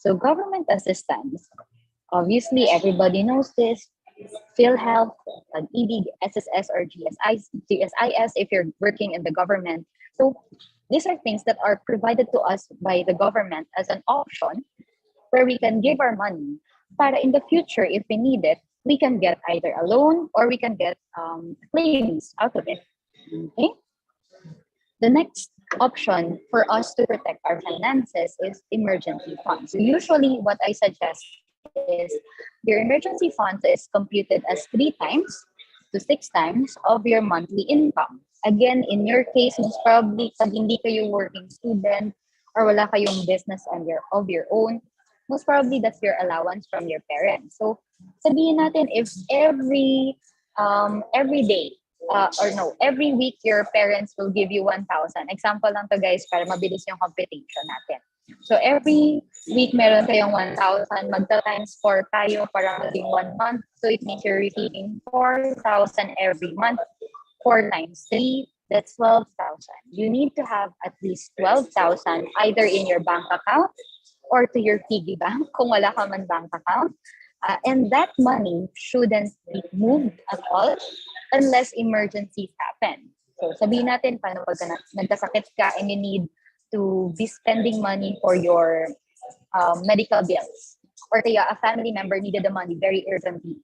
So government assistance, obviously everybody knows this. PhilHealth, PhilHealth, SSS or GSIS if you're working in the government. So These are things that are provided to us by the government as an option where we can give our money para in the future, if we need it, we can get either a loan or we can get claims out of it. Okay? The next option for us to protect our finances is emergency funds. So usually, what I suggest is your emergency funds is computed as 3 times to 6 times of your monthly income. Again, in your case, most probably, pag hindi kayo working student or wala kayong business of your own, most probably that's your allowance from your parents. So, sabihin natin if every day or no, every week your parents will give you 1,000. Example lang to guys para mabilis yung computation natin. So every week meron kayong 1,000, magta-times 4 tayo para maging 1 month. So it means you're receiving 4,000 every month. 4 times 3, that's 12,000. You need to have at least 12,000 either in your bank account or to your piggy bank kung wala ka man bank account. And that money shouldn't be moved at all unless emergencies happen. So sabihin natin, paano pag nagkasakit ka and you need to be spending money for your medical bills, or kaya a family member needed the money very urgently.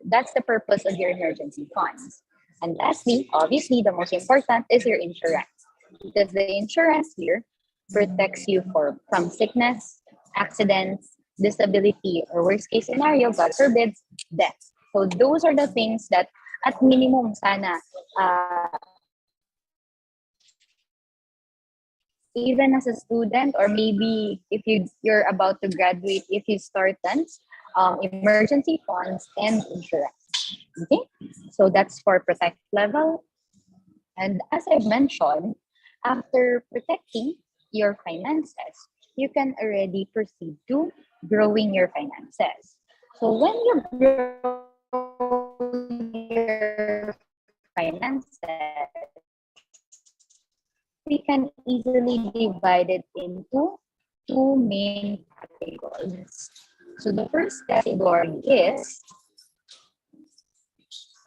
That's the purpose of your emergency funds. And lastly, obviously, the most important is your insurance, because the insurance here protects you from sickness, accidents, disability, or worst case scenario, God forbid, death. So those are the things that at minimum sana even as a student, or maybe if you're about to graduate, if you start then emergency funds and insurance. Okay, so that's for protect level. And as I've mentioned, after protecting your finances, you can already proceed to growing your finances. So when you grow your finances, we can easily divide it into 2 main categories. So the first category is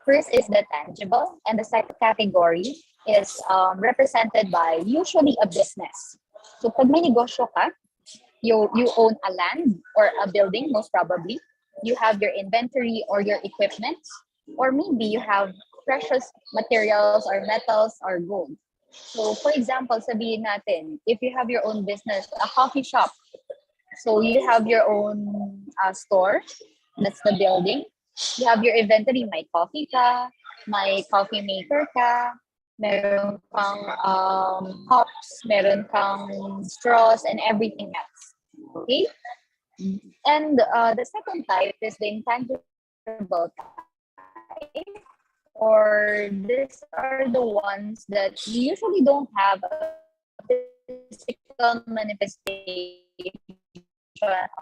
the tangible, and the second category is represented by usually a business. So pag may negosyo ka, you own a land or a building, most probably. You have your inventory or your equipment, or maybe you have precious materials or metals or gold. So for example, sabihin natin, if you have your own business, a coffee shop, so you have your own store, that's the building. You have your inventory, may coffee ka, may coffee maker ka, meron kang cups, meron kang straws, and everything else. Okay? And the second type is the intangible type, or these are the ones that you usually don't have a physical manifestation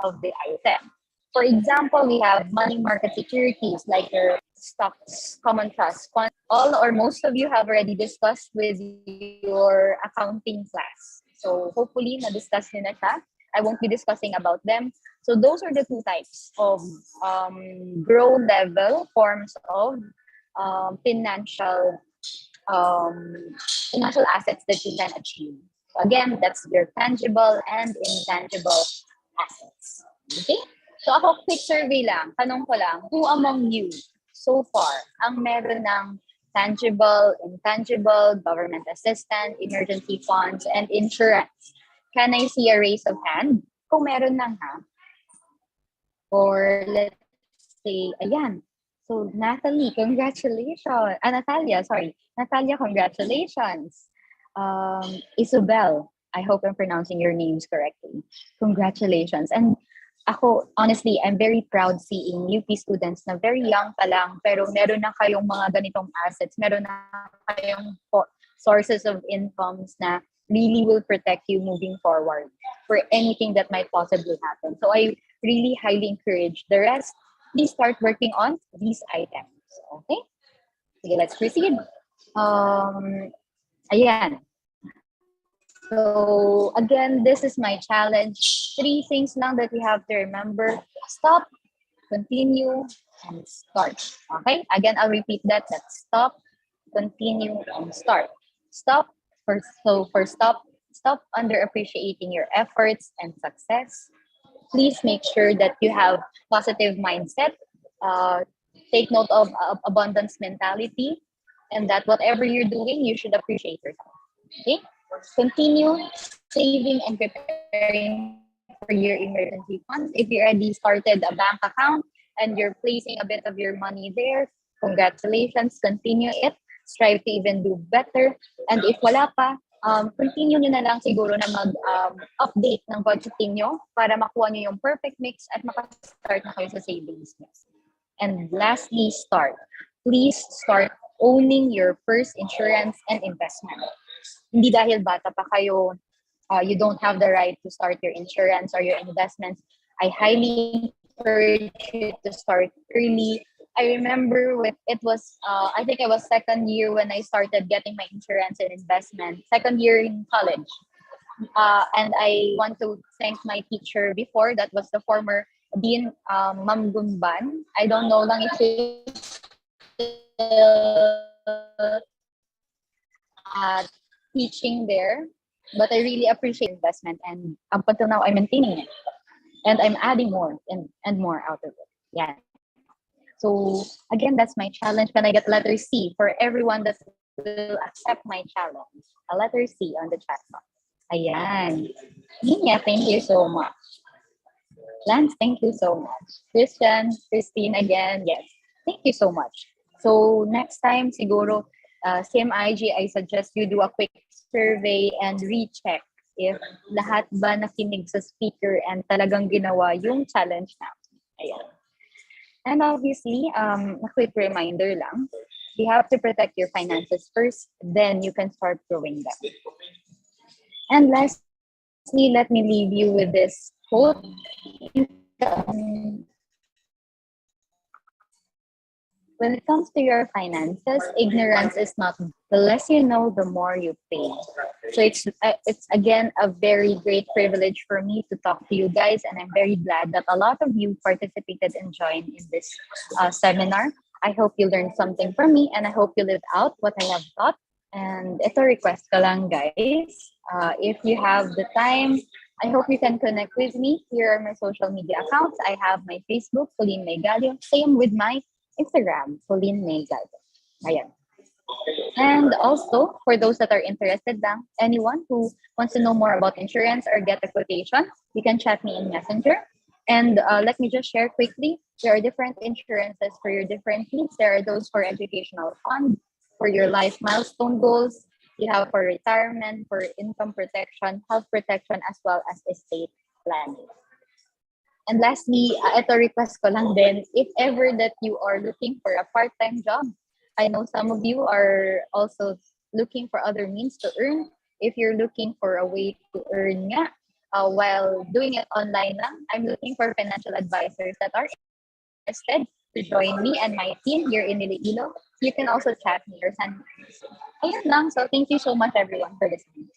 of the item. For example, we have money market securities like your stocks, common trust, all or most of you have already discussed with your accounting class. So hopefully na-discuss nyo na siya. I won't be discussing about them. So those are the 2 types of grow level forms of financial assets that you can achieve. So again, that's your tangible and intangible assets. Okay? So ako, quick survey lang, tanong ko lang, who among you so far ang meron ng tangible, intangible, government assistance, emergency funds, and insurance? Can I see a raise of hand? Kung meron lang ha. Or let's say, ayan. So Natalie, congratulations. Natalia, sorry. Natalia, congratulations. Isabel, I hope I'm pronouncing your names correctly. Congratulations. And ako, honestly, I'm very proud seeing UP students na very young pa lang, pero meron na kayong mga ganitong assets, meron na kayong sources of incomes na really will protect you moving forward for anything that might possibly happen. So I really highly encourage the rest, please start working on these items. Okay? Sige, let's proceed. Ayan. So again, this is my challenge. 3 things lang that we have to remember. Stop, continue, and start. Okay? Again, I'll repeat that. That's stop, continue, and start. Stop, For stop underappreciating your efforts and success. Please make sure that you have positive mindset. Uh, take note of abundance mentality, and that whatever you're doing, you should appreciate yourself. Okay. Continue saving and preparing for your emergency funds. If you already started a bank account and you're placing a bit of your money there, congratulations, continue it. Strive to even do better. And if wala pa, continue nyo na lang siguro na mag-update ng budgeting nyo para makuha nyo yung perfect mix at makastart na kayo sa savings nyo. And lastly, start. Please start owning your first insurance and investment. Hindi dahil bata pa kayo, you don't have the right to start your insurance or your investments. I highly encourage you to start early. I remember when it was, I think it was second year when I started getting my insurance and investment, second year in college. And I want to thank my teacher before, that was the former Dean, Ma'am Gumban. I don't know lang if she's still teaching there, but I really appreciate investment, and up until now I'm maintaining it, and I'm adding more and more out of it. Yeah. So again, that's my challenge. Can I get letter C for everyone that will accept my challenge? A letter C on the chat box. Ayan. Ninya, thank you so much. Lance, thank you so much. Christian, Christine, again, yes. Thank you so much. So next time, siguro, CMIG, I suggest you do a quick survey and recheck if lahat ba nakinig sa speaker and talagang ginawa yung challenge natin. Ayan. And obviously, a quick reminder lang, you have to protect your finances first, then you can start growing them. And lastly, let me leave you with this quote. When it comes to your finances, ignorance is not. The less you know, the more you pay. So it's again a very great privilege for me to talk to you guys, and I'm very glad that a lot of you participated and joined in this seminar. I hope you learned something from me, and I hope you live out what I have taught. And ito request ko lang, guys. If you have the time, I hope you can connect with me. Here are my social media accounts. I have my Facebook, Pauline May Gallo. Same with my Instagram, Pauline May Gallo. Ayan. And also, for those that are interested lang, anyone who wants to know more about insurance or get a quotation, you can chat me in Messenger. And let me just share quickly, there are different insurances for your different needs. There are those for educational fund, for your life milestone goals. You have for retirement, for income protection, health protection, as well as estate planning. And lastly, ito request ko lang din, if ever that you are looking for a part-time job, I know some of you are also looking for other means to earn. If you're looking for a way to earn nga, while doing it online lang, I'm looking for financial advisors that are interested to join me and my team here in Iloilo. You can also chat me or send me. Ayun lang. So thank you so much everyone for listening.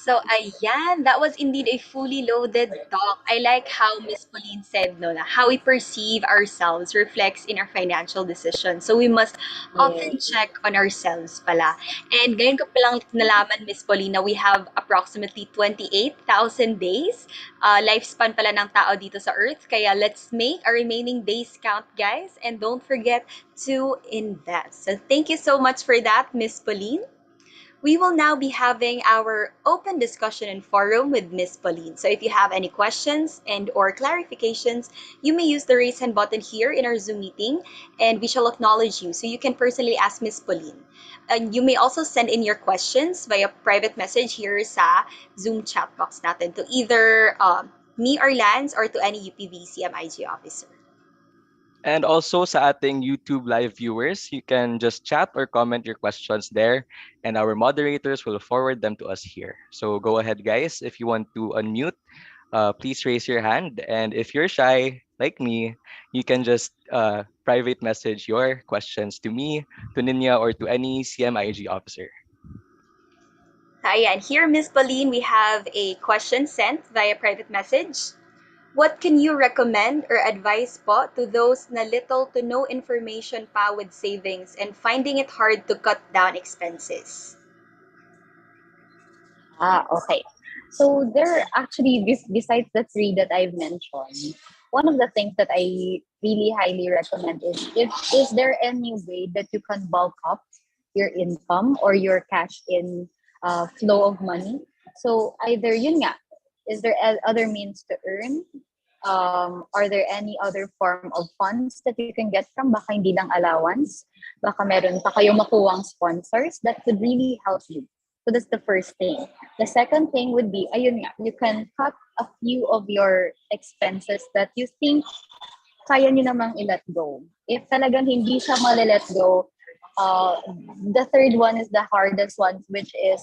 So, ayan, that was indeed a fully loaded talk. I like how Miss Pauline said, no, na how we perceive ourselves reflects in our financial decisions. So, we must often Yes. check on ourselves pala. And ngayon ko palang nalaman, Miss Pauline, na we have approximately 28,000 days lifespan pala ng tao dito sa Earth. Kaya let's make our remaining days count, guys. And don't forget to invest. So, thank you so much for that, Miss Pauline. We will now be having our open discussion and forum with Miss Pauline. So if you have any questions and or clarifications, you may use the raise hand button here in our Zoom meeting and we shall acknowledge you. So you can personally ask Miss Pauline. And you may also send in your questions via private message here sa Zoom chat box natin to either me or Lance or to any UPV CMIG officer. And also sa ating YouTube live viewers, you can just chat or comment your questions there and our moderators will forward them to us here. So go ahead guys, if you want to unmute, please raise your hand. And if you're shy, like me, you can just private message your questions to me, to Ninya, or to any CMIG officer. Ayan, here Miss Pauline, we have a question sent via private message. What can you recommend or advise po to those na little to no information pa with savings and finding it hard to cut down expenses? Okay. So there are actually, besides the three that I've mentioned, one of the things that I really highly recommend is there any way that you can bulk up your income or your cash in flow of money? So either yun nga, is there other means to earn? Are there any other form of funds that you can get from? Baka hindi lang allowance. Baka meron pa kayong makuwang sponsors that could really help you. So that's the first thing. The second thing would be, ayun nga, you can cut a few of your expenses that you think kaya nyo namang i-let go. If talagang hindi siya mali-let go, the third one is the hardest one, which is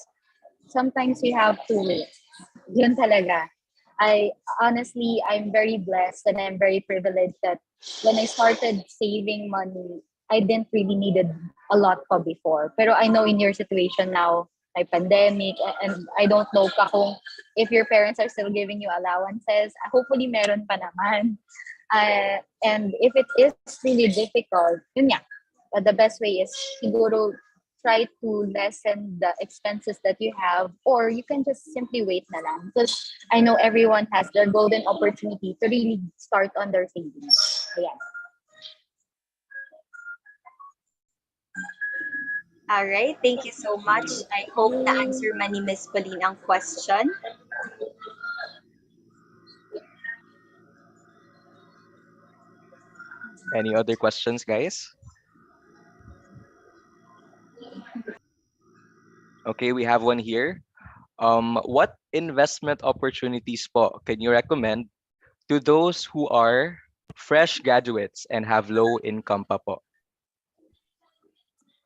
sometimes you have to wait. Yun talaga. I'm very blessed and I'm very privileged that when I started saving money, I didn't really needed a lot pa before. Pero I know in your situation now, may pandemic, and I don't know pa kung if your parents are still giving you allowances. Hopefully meron pa naman. And if it is really difficult, yun nga, the best way is siguro try to lessen the expenses that you have, or you can just simply wait na lang. Because I know everyone has their golden opportunity to really start on their savings. Ayan. All right, thank you so much. I hope na-answer man ni Miss Pauline ang question. Any other questions, guys? Okay, we have one here. What investment opportunities po can you recommend to those who are fresh graduates and have low income pa po?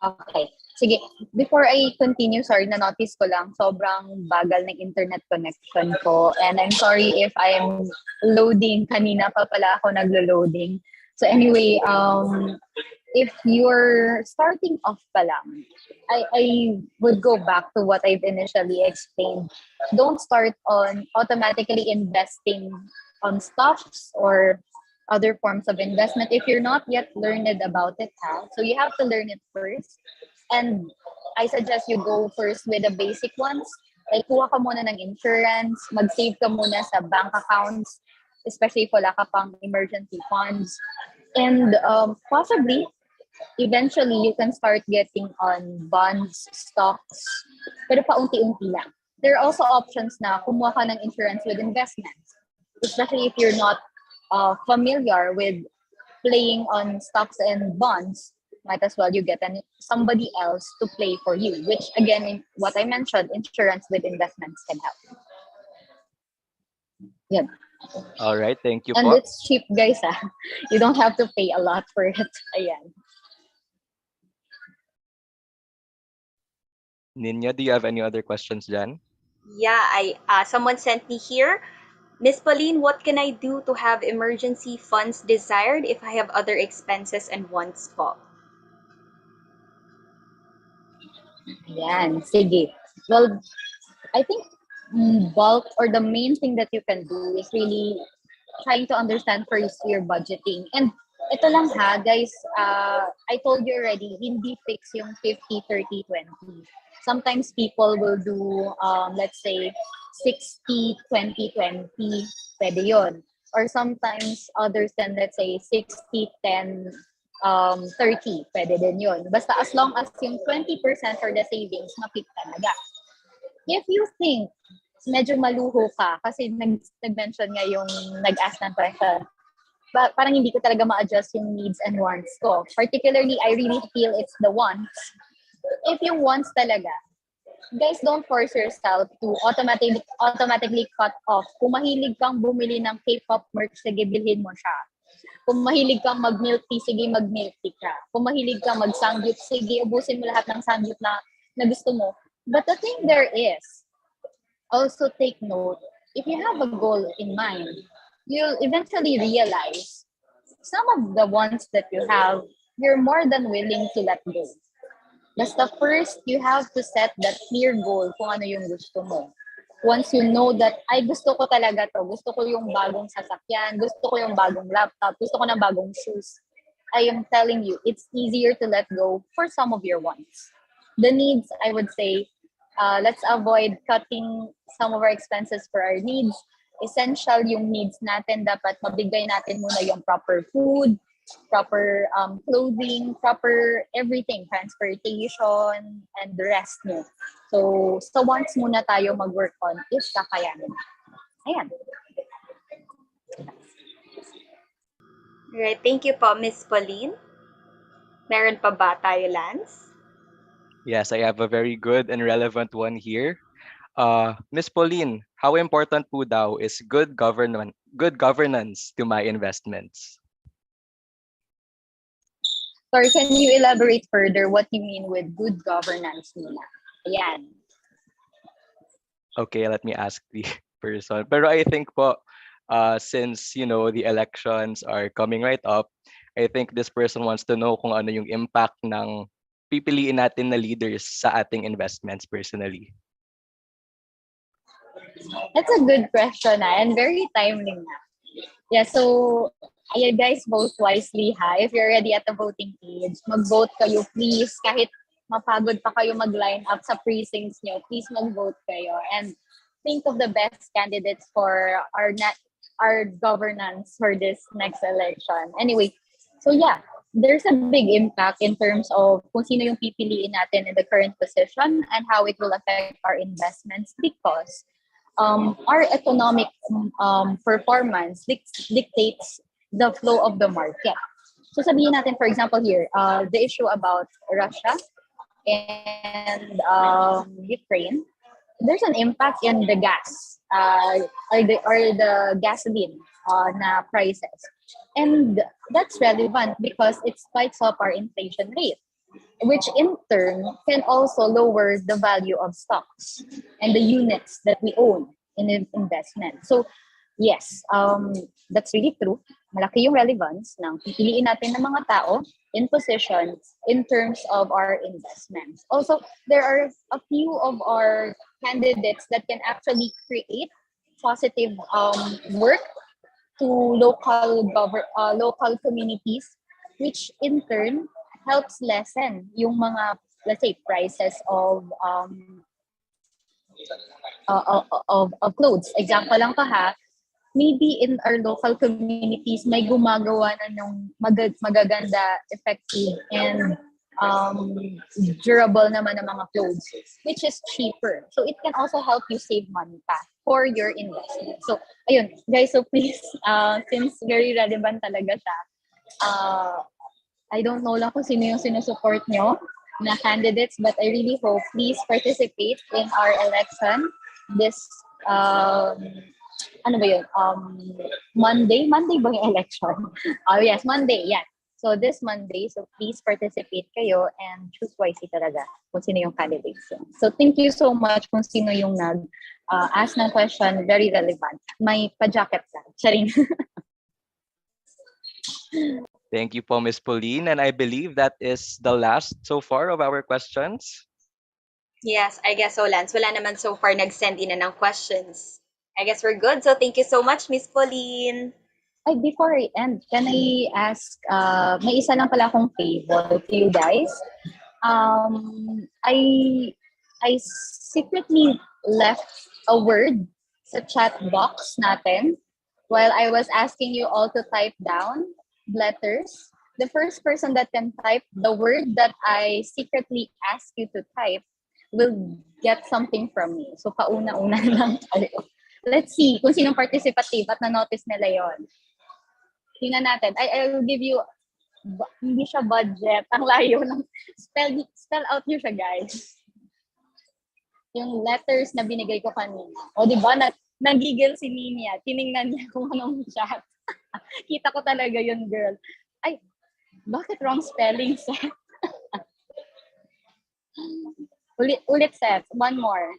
Okay. Sige, before I continue, sorry, na-notice ko lang, sobrang bagal ng internet connection ko. And I'm sorry if I'm loading. Kanina pa pala ako naglo-loading. So anyway, if you're starting off pa lang, I would go back to what I've initially explained. Don't start on automatically investing on stocks or other forms of investment if you're not yet learned about it. So you have to learn it first. And I suggest you go first with the basic ones. Like, kuha ka muna ng insurance, mag-save ka muna sa bank accounts, especially if wala ka pang emergency funds. And possibly, eventually, you can start getting on bonds, stocks, pero paunti-unti lang. There are also options na kumuha ka ng insurance with investments, especially if you're not familiar with playing on stocks and bonds. Might as well you get somebody else to play for you, which again, what I mentioned, insurance with investments can help. Yeah. All right, thank you And po. it's cheap, guys. You don't have to pay a lot for it. Ayan. Ninya, do you have any other questions dyan? Yeah, someone sent me here. Miss Pauline, what can I do to have emergency funds desired if I have other expenses and wants po? Ayan. Sige. Well, I think bulk or the main thing that you can do is really trying to understand first your budgeting. And ito lang ha, guys, I told you already, hindi fix yung 50-30-20. Sometimes people will do, let's say, 60-20-20, pwede yun. Or sometimes others can, let's say, 60-10, 30, pwede din yun. Basta as long as yung 20% for the savings, ma-pick talaga. If you think medyo maluho ka, kasi nag-mention nga yung nag-ask ng question, parang hindi ko talaga ma-adjust yung needs and wants ko. Particularly, I really feel it's the wants. If yung wants talaga, guys, don't force yourself to automatically cut off. Kung mahilig kang bumili ng K-pop merch, sige, bilhin mo siya. Kung mahilig kang mag-milk tea, sige, mag-milk tea ka. Kung mahilig kang mag-sangyup, sige, ubusin mo lahat ng sangyup na gusto mo. But the thing there is, also take note, if you have a goal in mind, you'll eventually realize some of the ones that you have, you're more than willing to let go. Basta first, you have to set that clear goal kung ano yung gusto mo. once you know that, ay, gusto ko talaga to, gusto ko yung bagong sasakyan, gusto ko yung bagong laptop, gusto ko ng bagong shoes, I am telling you, it's easier to let go for some of your wants. The needs, I would say, let's avoid cutting some of our expenses for our needs. Essential yung needs natin, dapat mabigay natin muna yung proper food, proper clothing, proper everything, transportation, and the rest mo. So, sa wants muna tayo mag-work on if kakayanin. Ayan. Right. Thank you po, Miss Pauline. Meron pa ba tayo, Lance? Yes, I have a very good and relevant one here. Miss Pauline, how important po daw is good governance to my investments? Sorry, can you elaborate further what you mean with good governance muna? Ayan. Okay, let me ask the person. Pero I think po, since the elections are coming right up, I think this person wants to know kung ano yung impact ng pipiliin natin na leaders sa ating investments personally. That's a good question and very timely na. Yeah, so ayan guys, vote wisely ha. If you're already at the voting age, mag-vote kayo please. Kahit mapagod pa kayo mag-line up sa precincts nyo, please mag-vote kayo. And think of the best candidates for our governance for this next election. Anyway, so yeah, there's a big impact in terms of kung sino yung pipiliin natin in the current position and how it will affect our investments because our economic performance dictates the flow of the market. So sabihin natin, for example here, the issue about Russia and Ukraine, there's an impact in the gas or the gasoline na prices. And that's relevant because it spikes up our inflation rate, which in turn can also lower the value of stocks and the units that we own in investment. So yes, that's really true. Malaki yung relevance ng pipiliin natin ng mga tao in positions in terms of our investments. Also, there are a few of our candidates that can actually create positive work to local communities, which in turn helps lessen yung mga, let's say, prices of clothes. Example lang pa ha, maybe in our local communities may gumagawa na ng magaganda, effective, and durable naman ng mga clothes, which is cheaper. So it can also help you save money pa for your investment. So ayun, guys, so please, since very relevant talaga siya, I don't know lang kung sino yung sinusupport nyo na candidates, but I really hope please participate in our election this ano ba yun? Monday ba yung election? Oh yes, Monday, yeah. So this Monday, so please participate kayo and choose wisely talaga kung sino yung candidates. So thank you so much kung sino yung ask ng question, very relevant. May pa-jacket ka. Charing. Thank you po, Ms. Pauline. And I believe that is the last so far of our questions. Yes, I guess so, Lance. Wala naman so far nag-send in na ng questions. I guess we're good. So thank you so much, Miss Pauline. Ay, before I end, can I ask, may isa lang pala akong favor to you guys. I secretly left a word sa chat box natin while I was asking you all to type down letters. The first person that can type the word that I secretly asked you to type will get something from me. So, pauna-una lang tayo. Let's see kung sinong participative at na-notice nila yon. Tingnan natin. I will give you, hindi siya budget. Ang layo ng, spell out nyo siya, guys. Yung letters na binigay ko kanina. O, di ba? Nagigil si Ninia. Tiningnan niya kung anong chat. Kita ko talaga yun, girl. Ay, bakit wrong spelling, Seth? ulit, Seth. One more.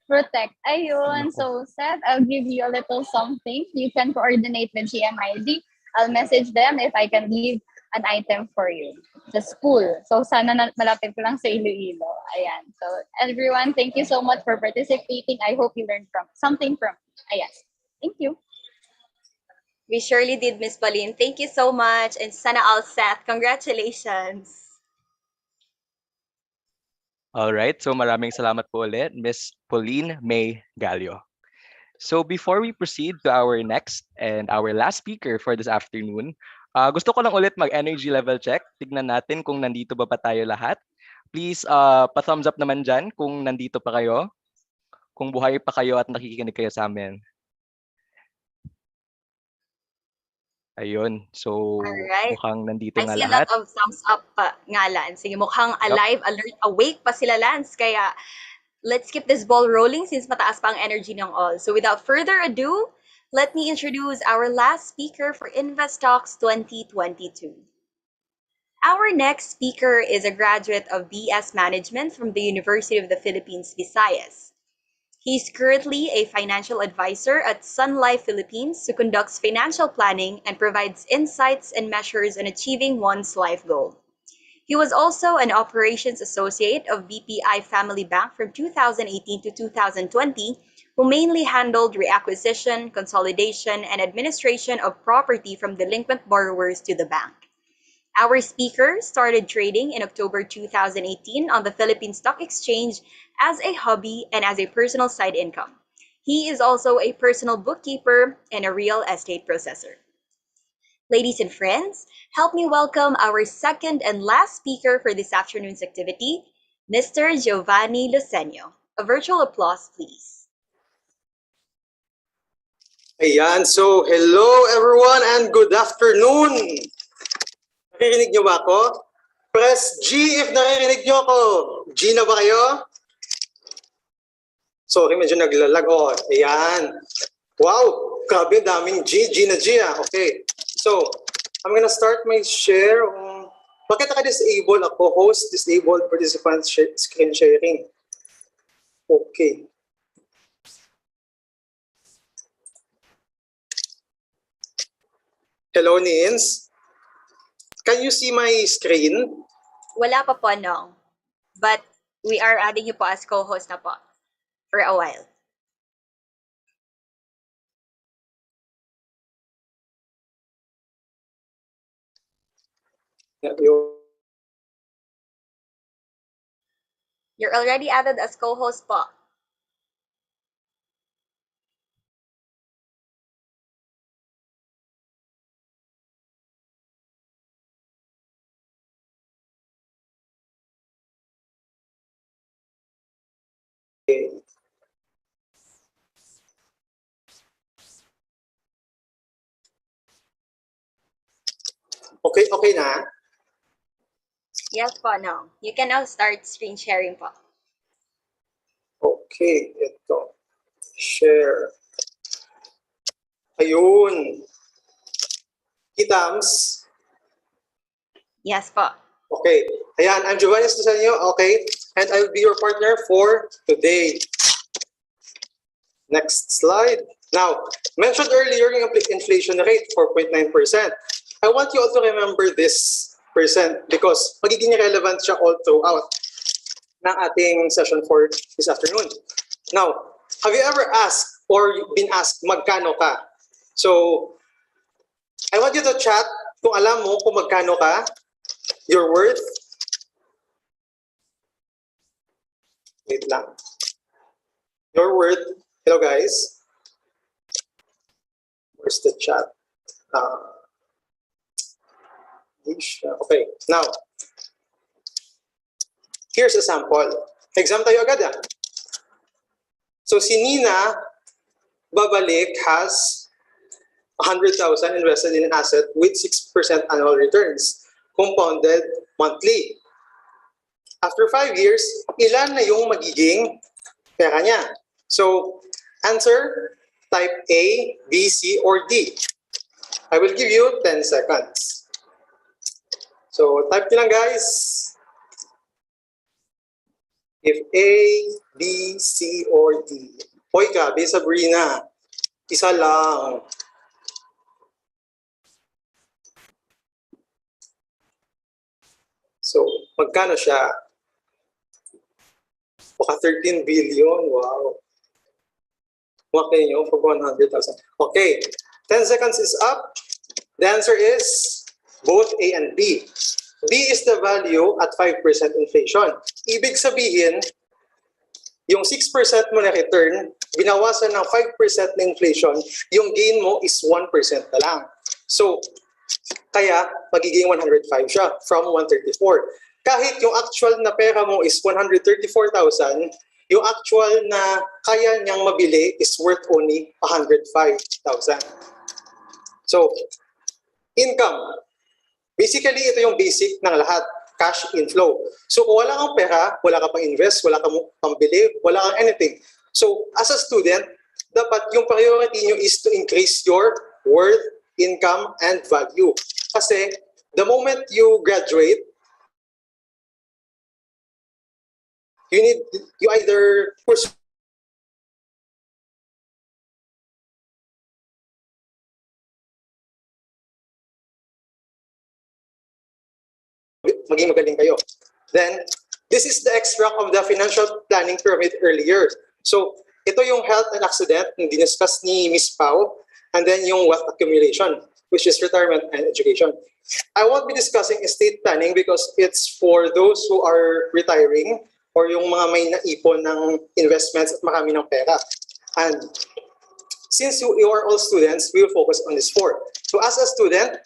Protect. Ayun. So, Seth, I'll give you a little something. You can coordinate with GMID. I'll message them if I can leave an item for you. sa school. So sana malapit ko lang sa Iloilo. Ayan. So everyone, thank you so much for participating. I hope you learned something from me. Ayan. Thank you. We surely did, Miss Pauline. Thank you so much. And sana all set. Congratulations. Alright, so maraming salamat po ulit, Miss Pauline May Gallo. So before we proceed to our next and our last speaker for this afternoon, gusto ko lang ulit mag-energy level check. Tignan natin kung nandito ba tayo lahat. Please pa-thumbs up naman dyan kung nandito pa kayo, kung buhay pa kayo at nakikinig kayo sa amin. Ayun, so Alright. mukhang nandito I nga see a lot lahat. of thumbs up pa nga, Lance. Sige, mukhang alive, alert, awake pa sila, Lance. Kaya, let's keep this ball rolling since mataas pa ang energy ng all. So without further ado, let me introduce our last speaker for InvestTalks 2022. Our next speaker is a graduate of BS Management from the University of the Philippines, Visayas. He is currently a financial advisor at Sun Life Philippines who conducts financial planning and provides insights and measures on achieving one's life goal. He was also an operations associate of BPI Family Bank from 2018 to 2020, who mainly handled reacquisition, consolidation, and administration of property from delinquent borrowers to the bank. Our speaker started trading in October 2018 on the Philippine Stock Exchange as a hobby and as a personal side income. He is also a personal bookkeeper and a real estate processor. Ladies and friends, help me welcome our second and last speaker for this afternoon's activity, Mr. Giovanni Lucenio. A virtual applause, please. Ayan, so hello everyone and good afternoon! Naririnig niyo ba ako? Press G if naririnig niyo ako. G na ba kayo? Sorry, medyo naglalag. Oh, ayan. Wow, grabe, daming G. G na G ah. Okay, so I'm gonna start my share. Bakit naka-disable ako? Host disabled participant screen sharing. Okay. Hello, Nins. Can you see my screen? Wala pa po, no. But we are adding you po as co-host na po for a while. You're already added as co-host po. Okay, okay na? Yes po, no. You can now start screen sharing po. Okay, ito. Share. Ayun. Kitams. Yes po. Okay. Ayan, I'm Giovanni Lucenio. Okay. And I will be your partner for today. Next slide. Now, mentioned earlier yung inflation rate, 4.9%. I want you all to remember this percent because magiging relevant siya all throughout ng ating session for this afternoon. Now, have you ever asked or been asked magkano ka? So, I want you to chat kung alam mo kung magkano ka, your worth. Wait lang. Your worth. Hello, guys. Where's the chat? Okay, now, here's a sample. Exam tayo agad ah. So si Nina, babalik has 100,000 invested in an asset with 6% annual returns, compounded monthly. After 5 years, ilan na yung magiging pera niya? So, answer, type A, B, C, or D. I will give you 10 seconds. So, type nyo lang guys. If A, B, C, or D. Hoy, grabe, Sabrina. Isa lang. So, magkano siya? Baka 13 billion. Wow. Okay nyo for 100,000. Okay. 10 seconds is up. The answer is both A and B. B is the value at 5% inflation. Ibig sabihin, yung 6% mo na return, binawasan ng 5% na inflation, yung gain mo is 1% na lang. So, kaya magiging 105 siya from 134. Kahit yung actual na pera mo is 134,000, yung actual na kaya niyang mabili is worth only 105,000. So, income. Basically, ito yung basic ng lahat, cash inflow. So, kung wala kang pera, wala ka pang invest, wala kang pambili, wala kang anything. So, as a student, dapat yung priority nyo is to increase your worth, income, and value. Kasi, the moment you graduate, you either pursue maging magaling kayo. Then, this is the extract of the financial planning pyramid earlier. So, ito yung health and accident na diniscuss ni Ms. Pau, and then yung wealth accumulation, which is retirement and education. I won't be discussing estate planning because it's for those who are retiring or yung mga may naipon ng investments at marami ng pera. And since you are all students, we will focus on this four. So as a student,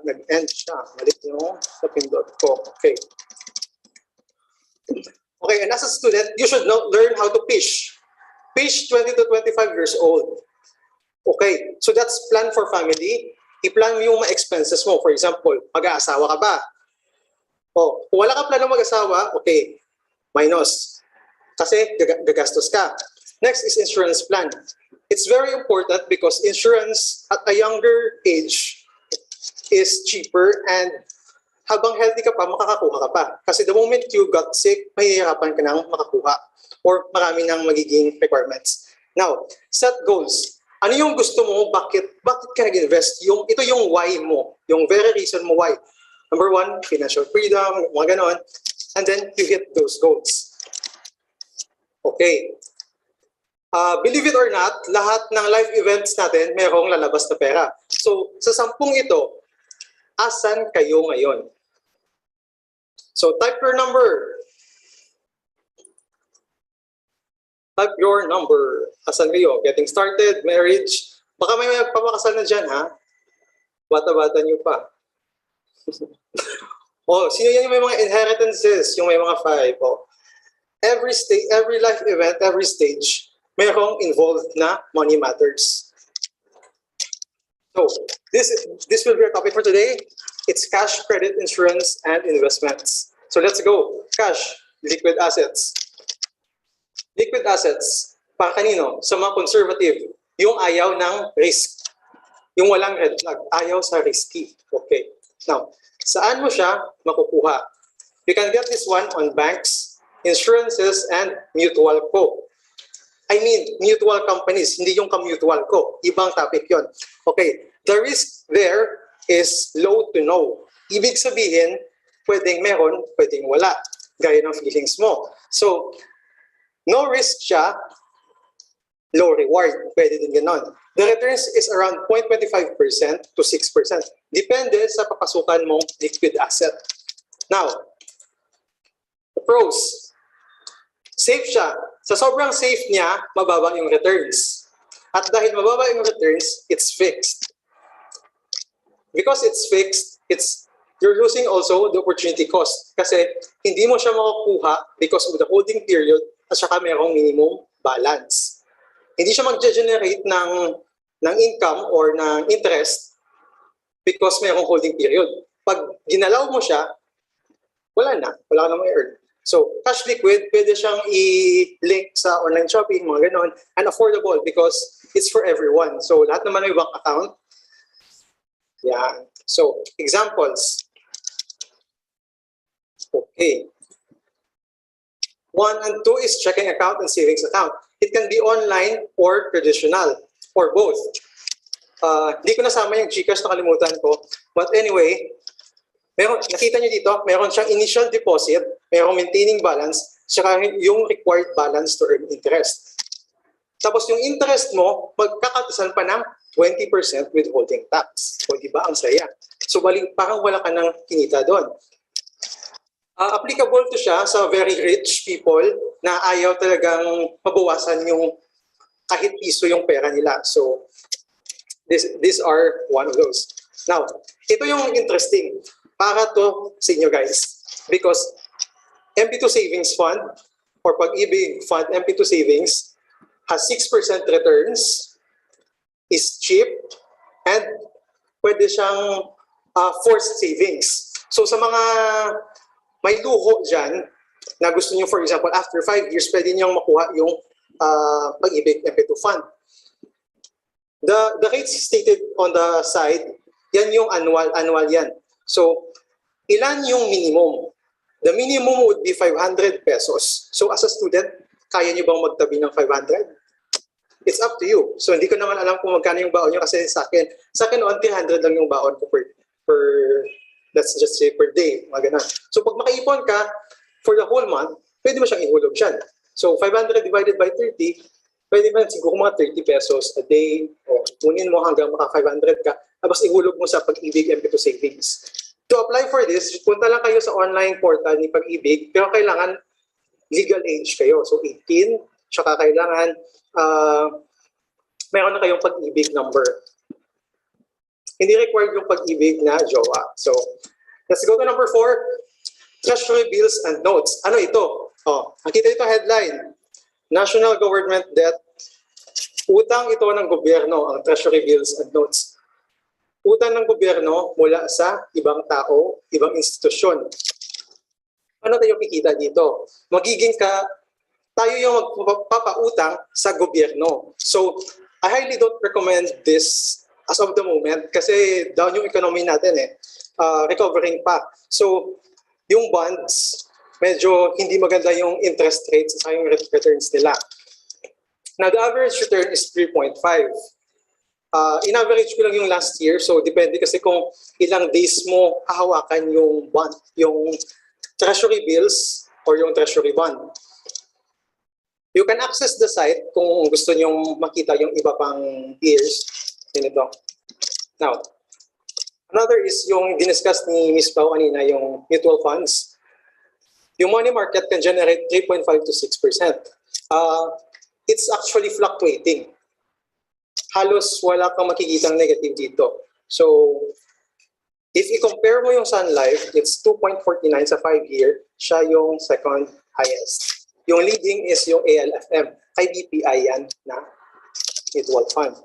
nag-end siya. Balik nyo sa pindot ko. Okay. Okay, and as a student, you should learn how to fish. Fish 20 to 25 years old. Okay, so that's plan for family. I-plan mo yung mga expenses mo. For example, mag-aasawa ka ba? O, kung wala ka plano mag-asawa, okay, minus. Kasi gagastos ka. Next is insurance plan. It's very important because insurance at a younger age is cheaper and habang healthy ka pa, makakakuha ka pa. Kasi the moment you got sick, mahihirapan ka nang makakuha or marami nang magiging requirements. Now, set goals. Ano yung gusto mo? Bakit ka nag-invest? Ito yung why mo. Yung very reason mo why. Number one, financial freedom, mga ganon. And then you hit those goals. Okay. Believe it or not, lahat ng life events natin mayroong lalabas na pera. So, sa 10 ito, asan kayo ngayon? So, type your number. Type your number. Asan kayo? Getting started, marriage. Baka may magpapakasal na dyan, ha? Bata-bata nyo pa. Oh, sino yan yung may mga inheritances? Yung may mga 5. Oh. Every life event, every stage, mayroong involved na money matters. So, this will be our topic for today. It's cash, credit, insurance, and investments. So let's go. Cash, liquid assets. Liquid assets, para kanino? Sa mga conservative, yung ayaw ng risk. Yung walang red flag, ayaw sa risky. Okay. Now, saan mo siya makukuha? You can get this one on banks, insurances, and mutual co. I mean, mutual companies, hindi yung ka-mutual co. Ibang topic yon. Okay. The risk there is low to no. Ibig sabihin, pwedeng meron, pwedeng wala. Gaya ng feelings mo. So, no risk siya, low reward. Pwede din ganon. The returns is around 0.25% to 6%. Depende sa papasukan mong liquid asset. Now, the pros. Safe siya. Sa sobrang safe niya, mababa yung returns. At dahil mababa yung returns, it's fixed. Because it's fixed, you're losing also the opportunity cost. Kasi hindi mo siya makukuha because of the holding period at saka mayroong minimum balance. Hindi siya mag-generate ng income or ng interest because mayroong holding period. Pag ginalaw mo siya, wala ka na may-earn. So, cash liquid, pwede siyang i-link sa online shopping, mga ganon, and affordable because it's for everyone. So, lahat naman may bank account. Yeah. So, examples. Okay. 1 and 2 is checking account and savings account. It can be online or traditional, or both. Hindi ko nasama yung GCash, nakalimutan ko. But anyway, Nakita nyo dito, meron siyang initial deposit, meron maintaining balance, saka yung required balance to earn interest. Tapos yung interest mo, magkakatasan pa ng 20% withholding tax. O di ba, ang saya. So parang wala ka nang kinita doon. Applicable to siya sa very rich people na ayaw talagang mabawasan yung kahit piso yung pera nila. So these are one of those. Now, ito yung interesting para to sa inyo guys. Because MP2 Savings Fund or Pag-ibig Fund MP2 Savings has 6% returns, is cheap, and pwede siyang forced savings. So sa mga may luho dyan, na gusto nyo, for example, after 5 years, pwede nyo makuha yung Pag-ibig MP2 Fund. The rates stated on the side, yan yung annual yan. So, ilan yung minimum? The minimum would be 500 pesos. So, as a student, kaya nyo bang magtabi ng 500? It's up to you. So, hindi ko naman alam kung magkano yung baon nyo kasi sa akin on 300 lang yung baon ko per let's just say per day, mga ganun. So, pag makaipon ka for the whole month, pwede mo siyang ihulog dyan. So, 500 divided by 30, pwede mo siguro mga 30 pesos a day, o kunin mo hanggang maka 500 ka, tapos ihulog mo sa Pag-ibig MP2 Savings. To apply for this, punta lang kayo sa online portal ni Pag-ibig, pero kailangan legal age kayo. So, 18, tsaka kailangan meron na kayong Pag-ibig number. Hindi required yung Pag-ibig na jowa. So, let's go to number 4, Treasury Bills and Notes. Ano ito? Nakita ito headline, National Government Debt. Utang ito ng gobyerno, ang Treasury Bills and Notes. Utang ng gobyerno mula sa ibang tao, ibang institusyon. Ano tayo kikita dito? Tayo yung magpapautang sa gobyerno. So, I highly don't recommend this as of the moment kasi down yung economy natin recovering pa. So, yung bonds, medyo hindi maganda yung interest rates sa yung returns nila. Now, the average return is 3.5. In-average ko lang yung last year, so depende kasi kung ilang days mo hahawakan yung bond, yung treasury bills or yung treasury bond. You can access the site kung gusto nyong makita yung iba pang years. Ito. Now, another is yung diniscuss ni Ms. Pao kanina, yung mutual funds. Yung money market can generate 3.5 to 6%. It's actually fluctuating. Halos wala kang makikitang negative dito. So, if i-compare mo yung Sun Life, it's 2.49 sa 5-year. Siya yung second highest. Yung leading is yung ALFM. Kay BPI yan na mutual fund.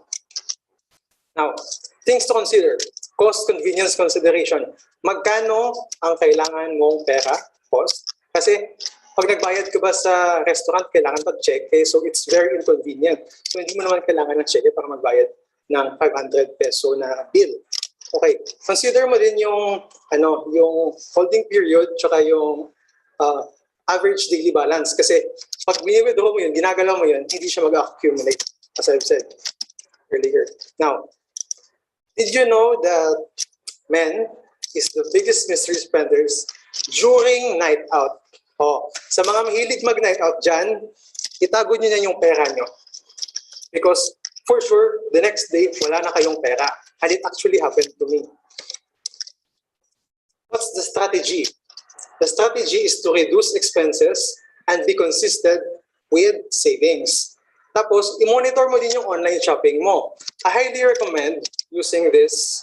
Now, things to consider. Cost, convenience, consideration. Magkano ang kailangan mong pera? Cost. Kasi pag nagbayad ka ba sa restaurant, kailangan mag-check. So it's very inconvenient. So hindi mo naman kailangan ng check para magbayad ng 500 peso na bill. Okay. Consider mo din yung yung holding period tsaka yung average daily balance. Kasi pag withdraw mo yun, ginagalaw mo yun, hindi siya mag-accumulate, as I've said earlier. Now, did you know that men is the biggest mystery spenders during night out? Sa mga mahilig mag-night out dyan, itago nyo na yung pera nyo. Because for sure, the next day, wala na kayong pera. And it actually happened to me. What's the strategy? The strategy is to reduce expenses and be consistent with savings. Tapos, i-monitor mo din yung online shopping mo. I highly recommend using this.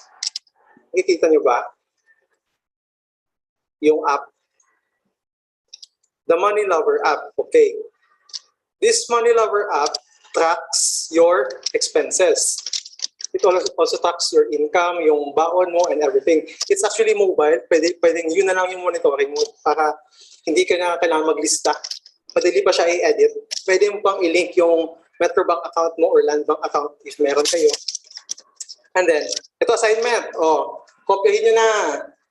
Nakikita nyo ba? Yung app. The Money Lover app. Okay. This Money Lover app tracks your expenses. It also tracks your income, yung baon mo, and everything. It's actually mobile. Pwedeng yun na lang yung monitoring mo para hindi ka na kailangan maglista. Madali pa siya i-edit. Pwede mo pang i-link yung Metrobank account mo or Land Bank account if meron kayo. And then, ito assignment. Kopyahin nyo na.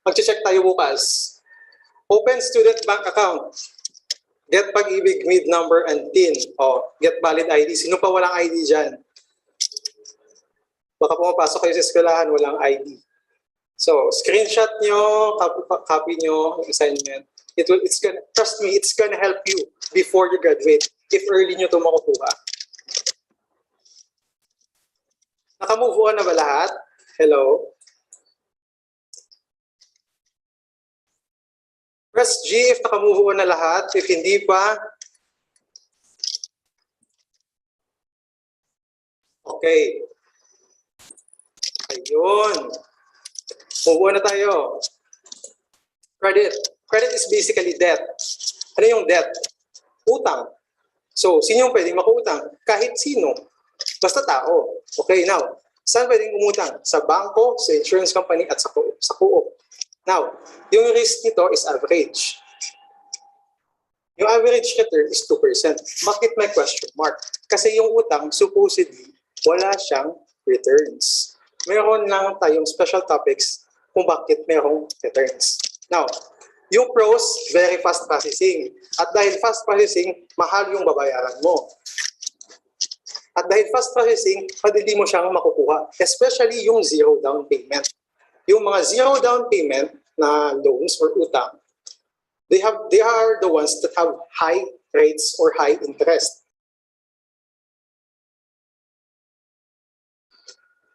Mag-check tayo bukas. Open student bank account. Get Pag-ibig mid number and TIN. Get valid ID. Sino pa walang ID dyan? Baka pumapasok kayo sa eskwelahan, walang ID. So, screenshot nyo, copy nyo yung assignment. It's gonna, trust me, it's gonna help you before you graduate if early nyo ito makukuha. Naka-move on na ba lahat? Hello? Press G if naka-move on na lahat. If hindi pa, okay. Ayun. Move on na tayo. Credit. Credit is basically debt. Ano yung debt? Utang. So, sino yung pwedeng makuutang? Kahit sino. Basta tao. Okay, now, saan pwedeng umutang? Sa bangko, sa insurance company, at sa co-op. Now, yung risk nito is average. Yung average return is 2%. Bakit may question mark? Kasi yung utang, supposedly, wala siyang returns. Meron lang tayong special topics kung bakit merong returns. Now, yung pros, very fast processing. At dahil fast processing, mahal yung babayaran mo. At dahil fast processing, madali mo siyang makukuha. Especially yung zero down payment. Yung mga zero down payment na loans or utang, they are the ones that have high rates or high interest.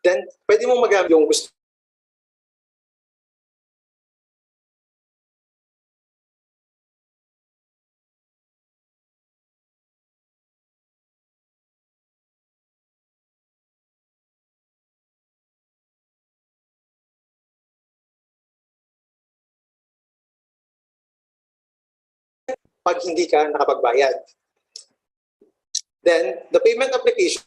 Then, pwede mong magamit yung gusto. Pag hindi ka nakapagbayad. Then, the payment application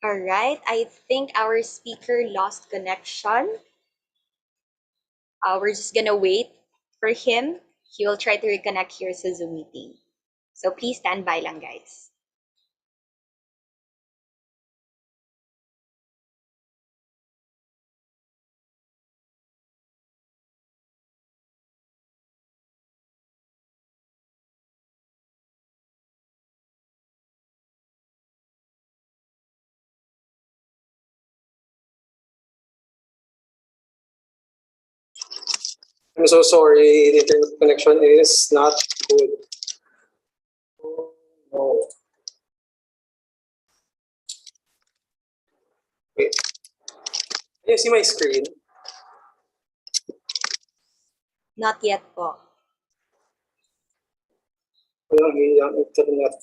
All right, I think our speaker lost connection. We're just gonna wait for him. He will try to reconnect here sa Zoom meeting. So please stand by lang, guys. I'm so sorry, the internet connection is not good. Oh, no. Wait. Can you see my screen? Not yet po. Walang hiyang internet.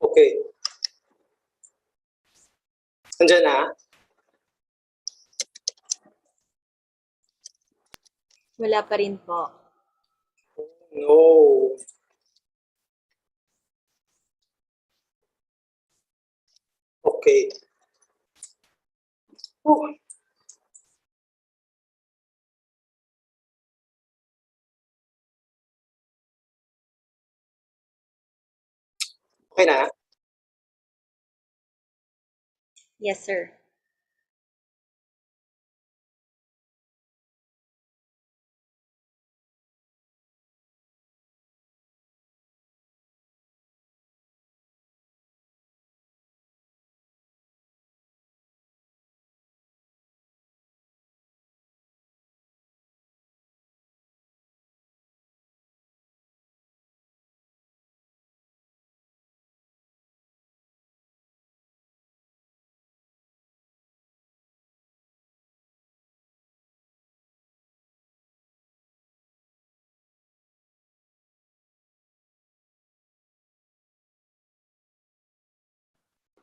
Okay. Andiyan na? Wala pa rin po. No. Okay. Oh. Okay na? Yes, sir.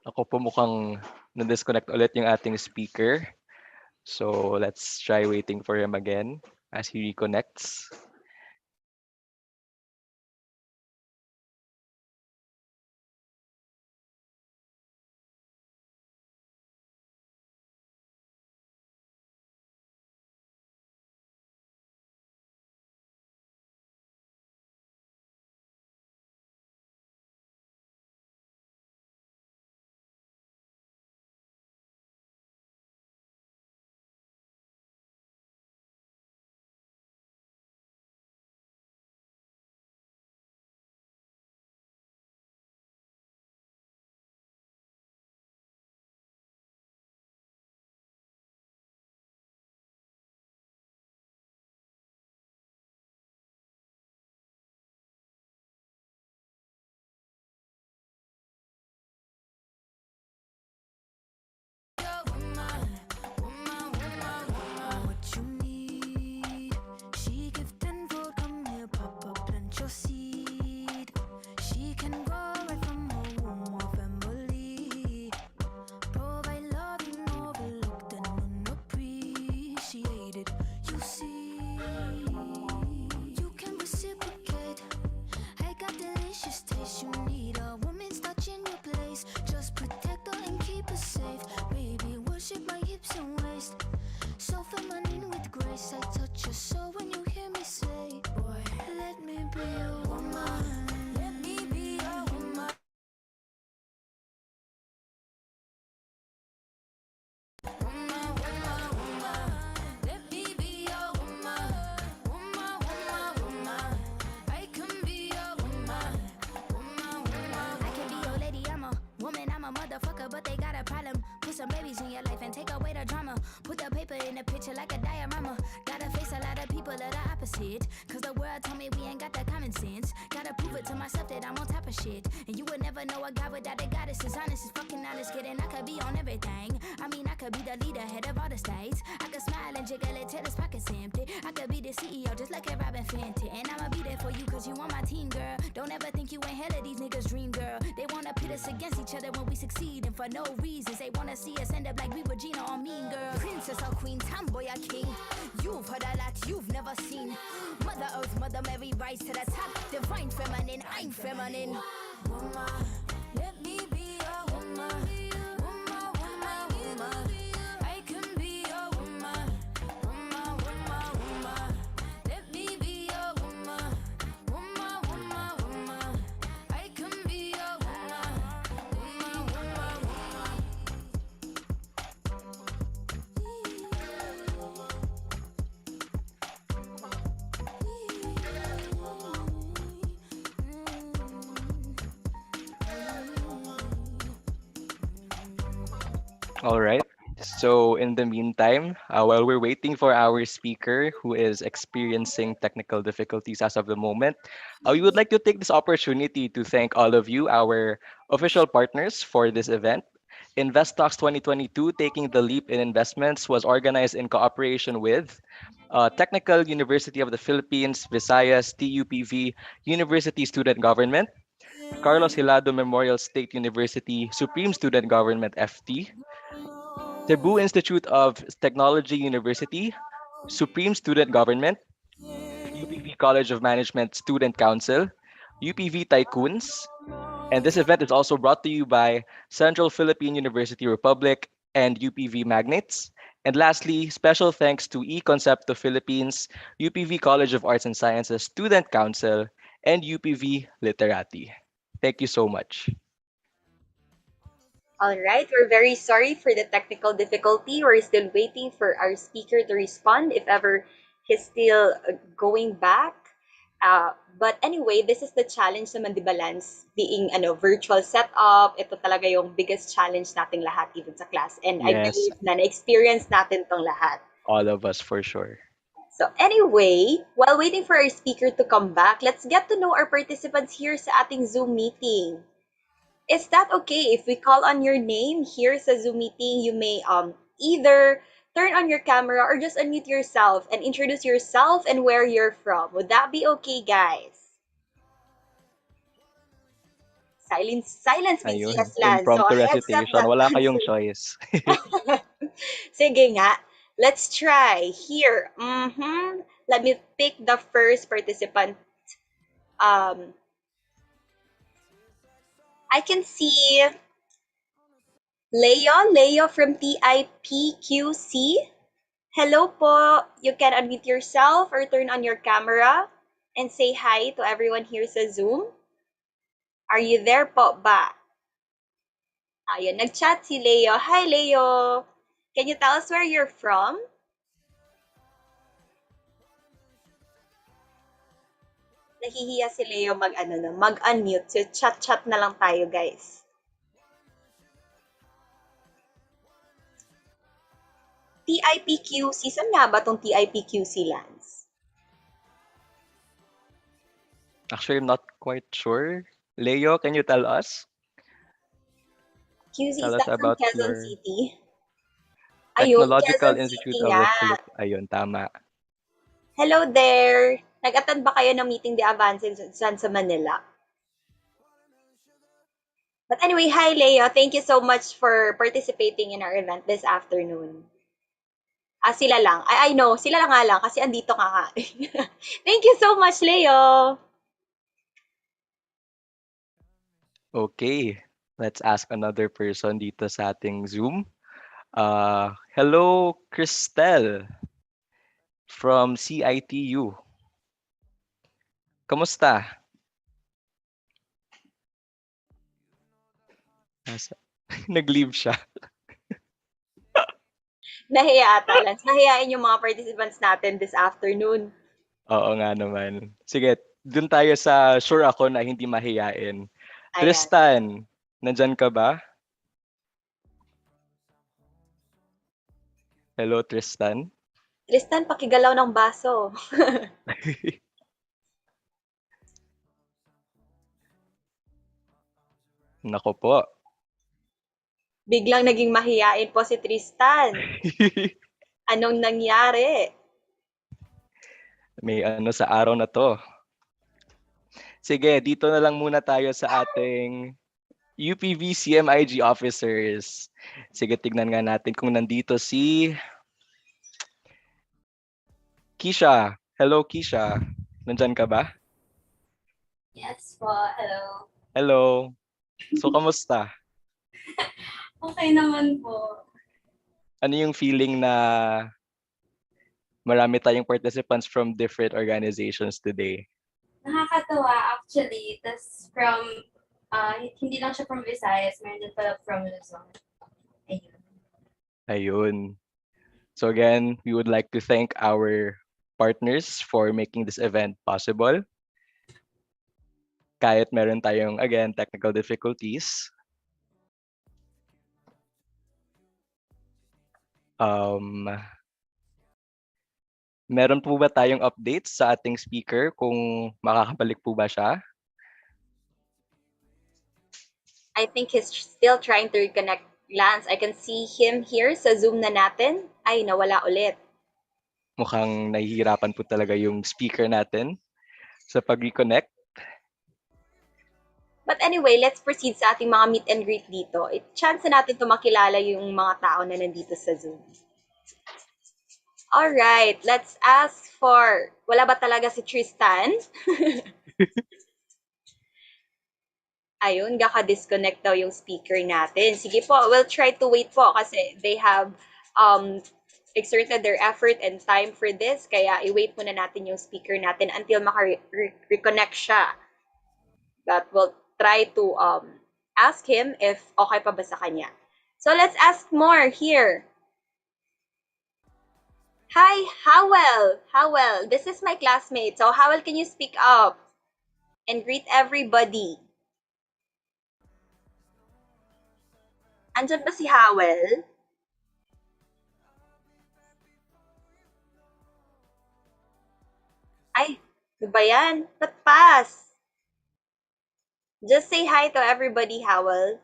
Ako po mukhang na-disconnect ulit yung ating speaker. So let's try waiting for him again as he reconnects. I can be your lady, I'm a woman, I'm a motherfucker, but they got a problem. Put some babies in your life and take away the drama. Put the paper in the picture like a diorama. Gotta face a lot of people that are opposite. Cause the world told me we ain't got that common sense. Gotta prove it to myself that I'm on top of shit. And you would never know a guy without a goddess. Is honest, is fucking honest, kidding. I could be on everything. I mean, I could be the leader, head of all the states. I could smile and jiggle it till his pockets empty. I could be the CEO, just like a Robin Fenty. And I'ma be there for you, cause you on my team, girl. Don't ever think you ain't hell of these niggas' dream, girl. They wanna pit us against each other when we succeed, and for no reasons. They wanna see us end up like we Regina or Mean Girl. Princess or queen, tomboy or king. You've heard a lot you've never seen. Mother Earth, Mother Mary, rise to the top. Divine feminine, I'm feminine. Woman, let me be a woman. Woman, woman, woman. I can be a woman. Woman, woman, woman. Let me be a woman. Woman, woman, woman. I can be a woman. Woman, woman, woman. All right. So, in the meantime, while we're waiting for our speaker who is experiencing technical difficulties as of the moment, we would like to take this opportunity to thank all of you, our official partners for this event. InvestTalks 2022, Taking the Leap in Investments, was organized in cooperation with Technical University of the Philippines, Visayas, TUPV, University Student Government, Carlos Hilado Memorial State University, Supreme Student Government FT, Cebu Institute of Technology University, Supreme Student Government, UPV College of Management Student Council, UPV Tycoons, and this event is also brought to you by Central Philippine University Republic and UPV Magnates. And lastly, special thanks to eConcepto Philippines, UPV College of Arts and Sciences Student Council, and UPV Literati. Thank you so much. All right, we're very sorry for the technical difficulty. We're still waiting for our speaker to respond if ever he's still going back. But anyway, this is the challenge naman, di ba, Lance? Being virtual setup, ito talaga yung biggest challenge nating lahat even sa class. And I Yes, believe na na-experience natin tong lahat. all of us for sure. So anyway, while waiting for our speaker to come back, let's get to know our participants here sa ating Zoom meeting. Is that okay if we call on your name here sa Zoom meeting? You may either turn on your camera or just unmute yourself and introduce yourself and where you're from. Would that be okay, guys? Silence means Ayun, yes, Lan. So impromptu I accept recitation. that Wala kayong answer. choice. Sige nga. Let's try. Here. Let me pick the first participant. Um, I can see Leo from TIPQC. Hello po. You can unmute yourself or turn on your camera and say hi to everyone here sa Zoom. Are you there po ba? Ayun, nag-chat si Leo. Hi, Leo. Can you tell us where you're from? Nahihiya si Leo mag-unmute. So, chat-chat na lang tayo, guys. TIPQC. Saan nga ba tong TIPQC, Lance? Actually, I'm not quite sure. Leo, can you tell us? QC, Tell is us that from about Quezon your City? Ayun, Technological Quezon Institute City of nga. the Philippines. Ayun, tama. Hello there! Nag-attend ba kayo ng meeting de avance dyan sa Manila? But anyway, hi Leo. Thank you so much for participating in our event this afternoon. Sila lang. I know, sila lang nga lang kasi andito ka nga. Thank you so much, Leo. Okay, let's ask another person dito sa ating Zoom. Hello, Christelle from CITU. Kamusta? Nasa nag-leave siya. Nahiya ata, Lance. Mahiyain yung mga participants natin this afternoon. Oo nga naman. Sige, dun tayo sa sure ako na hindi mahiyain. Ayan. Tristan, nandyan ka ba? Hello, Tristan? Tristan, pakigalaw ng baso. Nako po. Biglang naging mahiyain po si Tristan. Anong nangyari? May ano sa araw na to. Sige, dito na lang muna tayo sa ating UPV CMIG officers. Sige, tignan nga natin kung nandito si Kisha. Hello, Kisha. Nandyan ka ba? Yes po, hello. Hello. So, kamusta? Okay naman po. Ano yung feeling na marami tayong participants from different organizations today? Nakakatawa actually. Tas from, hindi lang siya from Visayas, meron din pala from Luzon. Ayun. Ayun. So again, we would like to thank our partners for making this event possible. Kahit meron tayong, again, technical difficulties. Meron po ba tayong updates sa ating speaker kung makakabalik po ba siya? I think he's still trying to reconnect. Lance, I can see him here sa Zoom na natin. Ay, nawala ulit. Mukhang nahihirapan po talaga yung speaker natin sa pag-reconnect. But anyway, let's proceed sa ating mga meet and greet dito. Chance na natin to makilala yung mga tao na nandito sa Zoom. Alright, let's ask for... Wala ba talaga si Tristan? Ayun, gaka-disconnect daw yung speaker natin. Sige po, we'll try to wait po kasi they have exerted their effort and time for this. Kaya i-wait muna natin yung speaker natin until maka-reconnect siya. But we'll try to ask him if okay pa ba sa kanya. So let's ask more here. Hi, Howell. Howell, this is my classmate. So Howell, can you speak up and greet everybody? Andyan ba si Howell? Ay, ano ba yan? Ba't pass? Just say hi to everybody, Howell.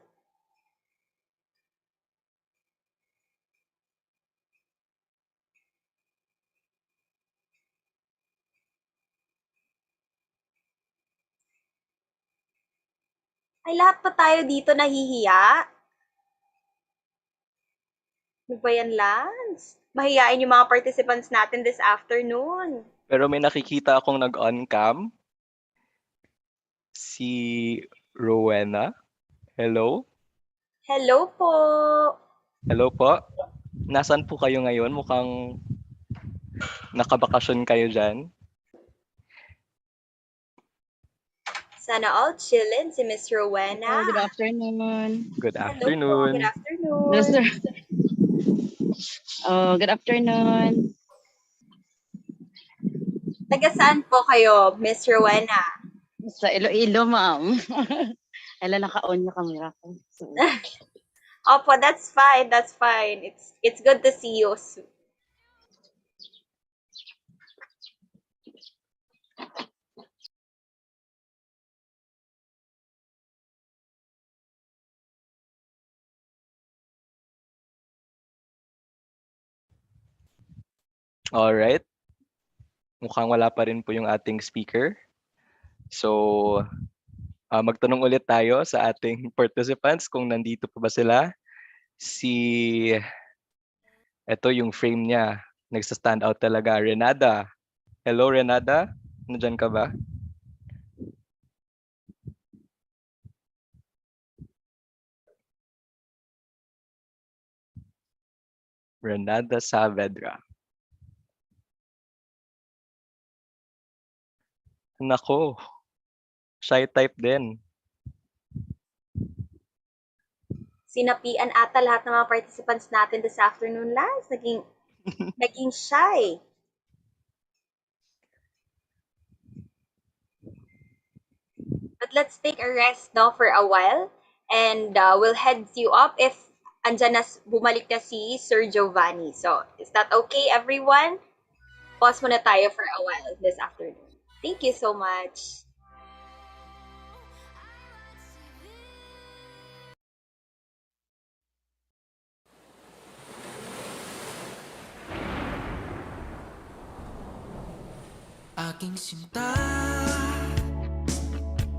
Ay, lahat pa tayo dito nahihiya? Ano ba yan, Lance? Mahiyain yung mga participants natin this afternoon. Pero may nakikita akong nag-on cam. Si Rowena. Hello? Hello po. Hello po. Nasaan po kayo ngayon? Mukhang nakabakasyon kayo dyan. Sana all chillin si Miss Rowena. Oh, good afternoon. Good Hello po. afternoon. Good afternoon. Yes, sir. Oh, good afternoon. Taga saan po kayo, Miss Rowena? Sa Iloilo, ma'am. Ala, naka-on yung camera ko. So, Opo, that's fine. That's fine. It's good to see you. Alright. Mukhang wala pa rin po yung ating speaker. So, magtanong ulit tayo sa ating participants kung nandito pa ba sila. Ito yung frame niya. Nagsa-stand out talaga. Renada. Hello, Renada. Nandiyan ka ba? Renada Saavedra. Nako, shy type din. Sinapian ata lahat ng mga participants natin this afternoon, Lance. Naging shy. But let's take a rest now for a while. And we'll head you up if andyan na, bumalik na si Sir Giovanni. So, is that okay, everyone? Pause muna tayo for a while this afternoon. Thank you so much. Aking sinta,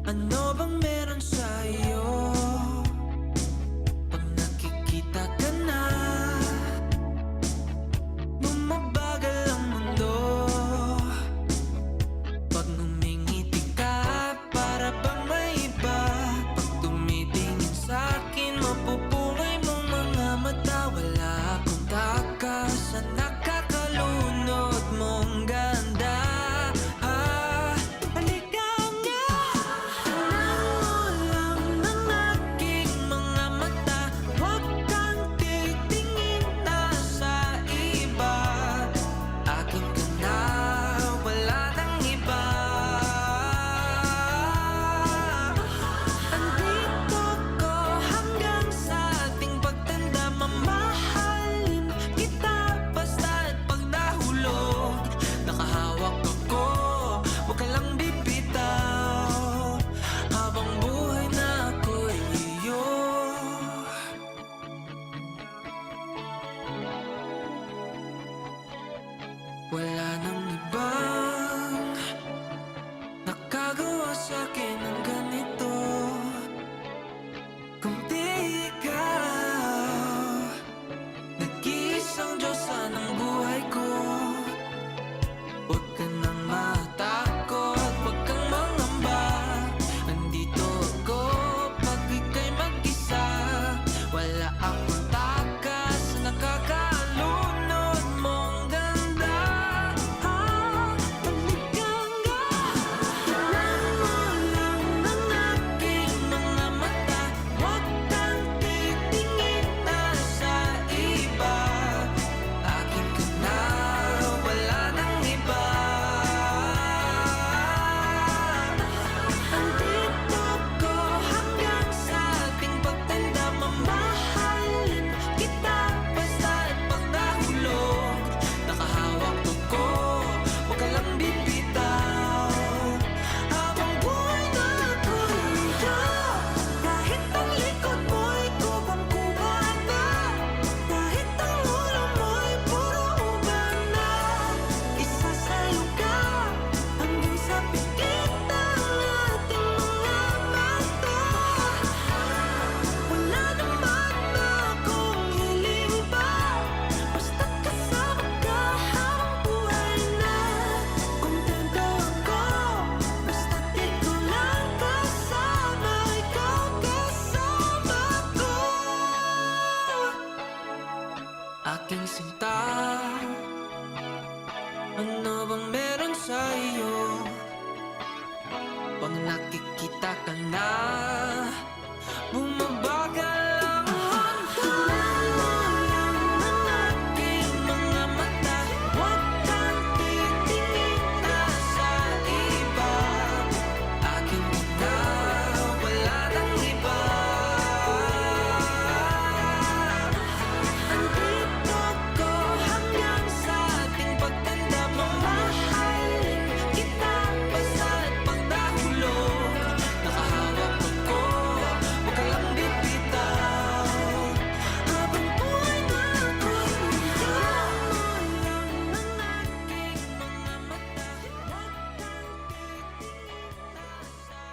ano bang meron sa'yo? Pag nakikita ka na, bumabagal ang mundo. Pag ngumingiti ka, para bang may iba. Pag tumitingin sa'kin, mapupungay mong mga mata. Wala akong takas sa nakakalunod mong ganda. Wala nang ibang nakagawa sa'kin ng ganito. Kung di ikaw, nag-iisang Diyosa ng buhay ko. Huwag ka nang matakot, huwag kang mangamba. Nandito ako pag ika'y mag-isa. Wala akong takas na nakakalunod mong ganda. Aking sinta, ano bang meron sa'yo? Pag nakikita ka na, bumabagal ang mundo. Ang aking mga mata, huwag kang titingin na sa iba. Aking ina, wala nang iba. Andito ko hanggang sa ating pagtanda, mamahalin kita basta't pagdahulog. Nakahawak ako, huwag ka lang bibitaw. Habang buhay na ako'y ikaw lang ang aking mga mata. Huwag kang titingin na sa iba.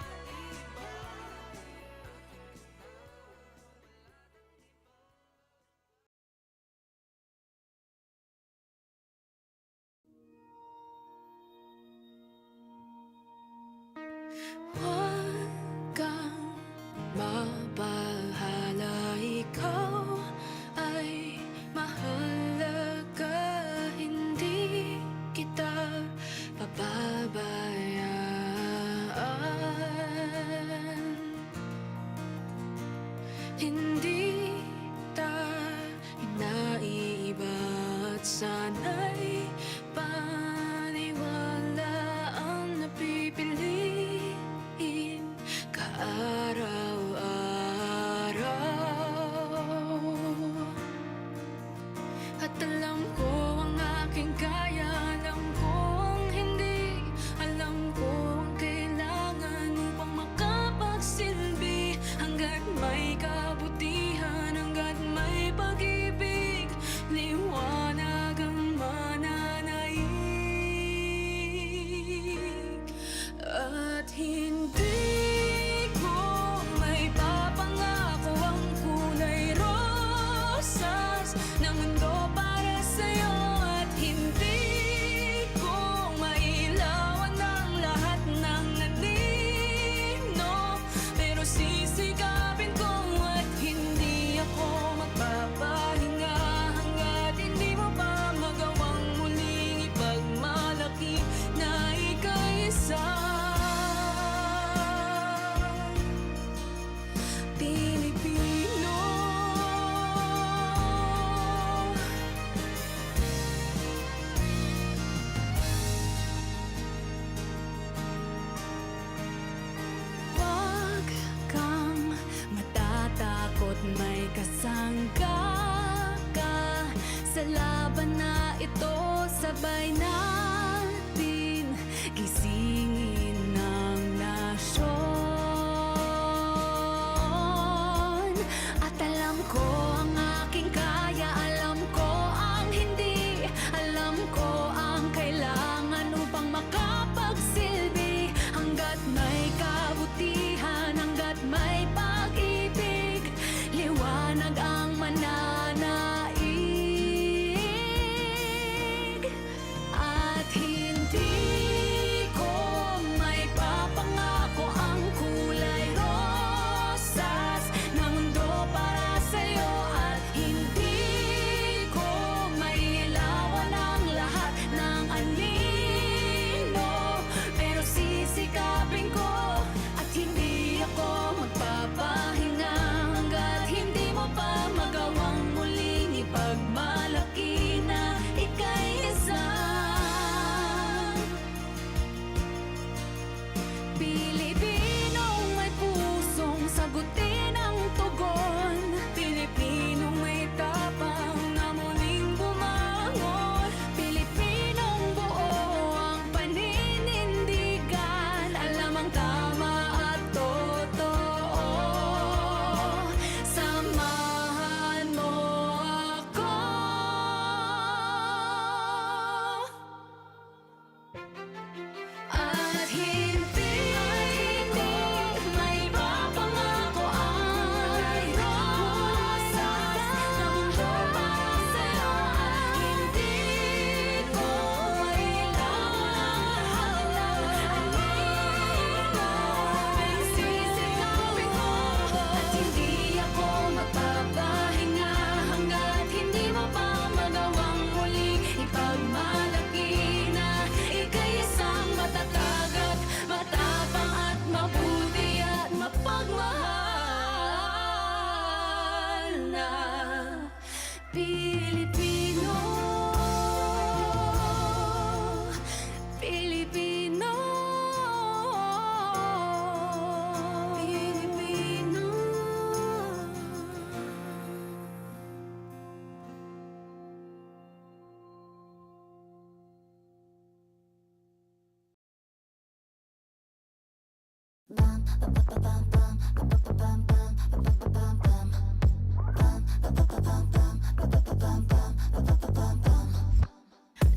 Huwag kang mabahala, ikaw ay mahalaga. Hindi kita pababayaan.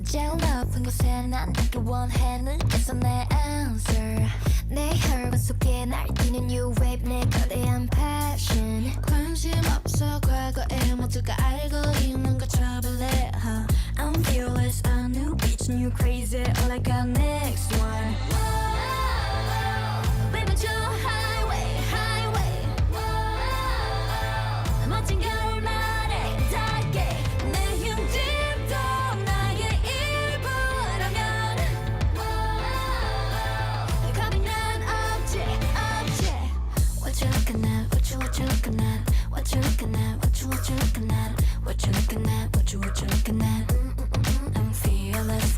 제일 높은 곳에 난 닿길 원해 느껴서 내 answer 내 혈관 속에 날뛰는 new wave 내 거대한 passion 관심 없어 과거에 모두가 알고 있는 거 trouble I'm fearless a new bitch new crazy all I got next one Baby 저 highway highway 멋진 결말에 닿게 내 흉집도 나의 일부라면 겁이 난 없지 없지 What you looking at what you looking at what you looking at what you looking at what you looking at what you looking at I'm fearless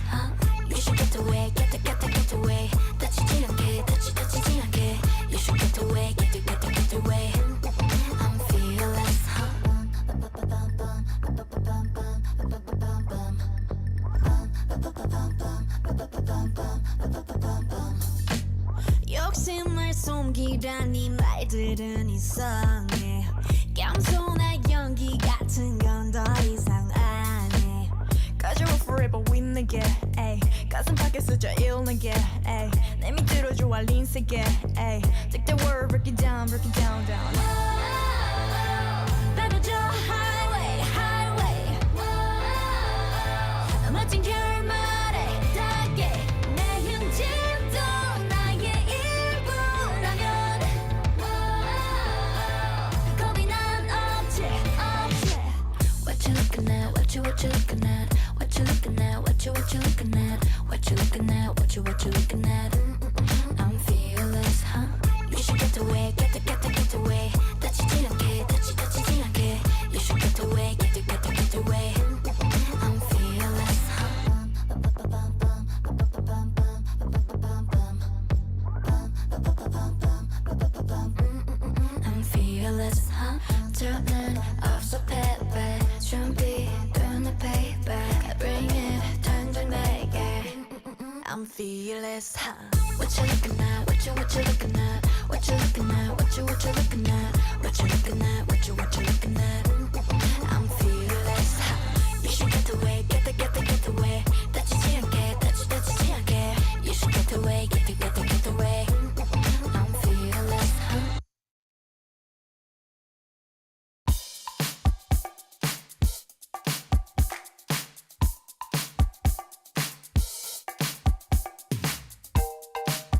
You should get away get away 다치지 않게 다치지 않게 You should get away get away I'm fearless 욕심을 숨기라니 말들은 이상해 겸손한 연기 같은 건 더 이상 안 해 Cause you're forever with 내게 에이 가슴 밖에서 저 일내게 에이 내 밑으로 좋아 린세게 에이 Take the world break it down down Baby 저 highway highway 멋진 결말에 닿게 내 흉집도 나의 일부라면 겁이 난 없지 없지 What you looking at what you looking at what you looking at what you looking at what you looking at what you looking at I'm fearless You should get away get away 다치지 않게 다치지 않게 You should get away get away I'm fearless I'm fearless turning off the paper 준비된 내 paper bring it 당장 내게 I'm fearless What you looking at what you looking at what you looking at what you looking at what you looking at what you looking at I'm fearless You should get away get away 다치지 않게 다치지 않게 You should get away get away I'm fearless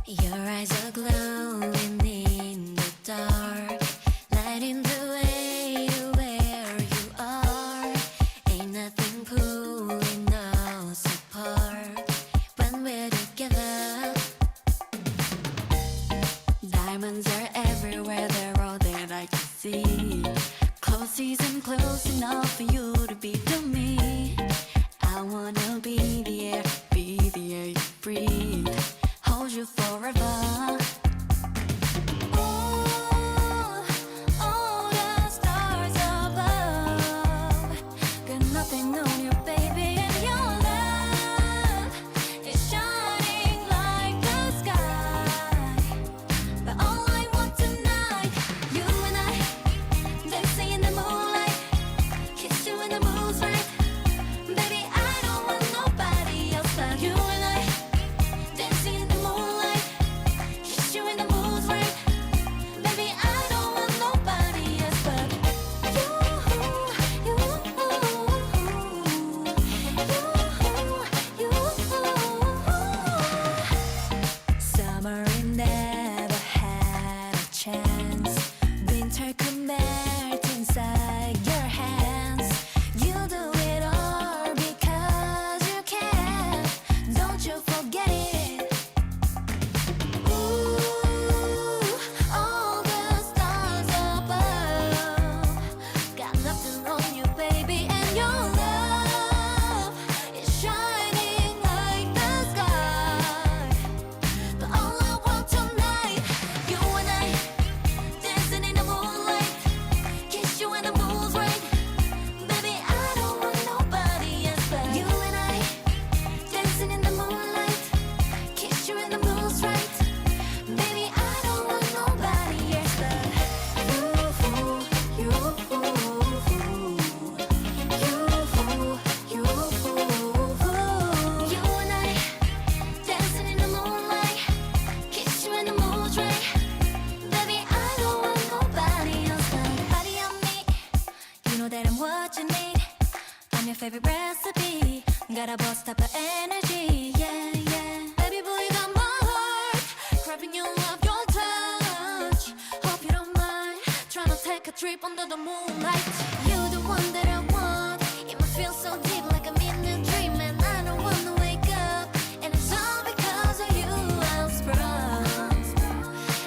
Your eyes are glowing in the dark lighting the way to where you are ain't nothing pulling us apart when we're together Diamonds are everywhere they're all that I can see Close isn't close enough for you to be to me I wanna be the air you breathe Hold you forever all the stars above got nothing on you baby and your love is shining like the sky But all I want tonight you and I dancing in the moonlight kiss you when the moon's right Baby I don't want nobody else but you and I dancing in the moonlight I'm your favorite recipe. Got a boss type of energy. Yeah, yeah. Baby boy, you got my heart. Craving you love, your touch. Hope you don't mind. Trying to take a trip under the moonlight. You're the one that I want. It must feel so deep, like I'm in a dream, and I don't wanna wake up. And it's all because of you I'm sprung.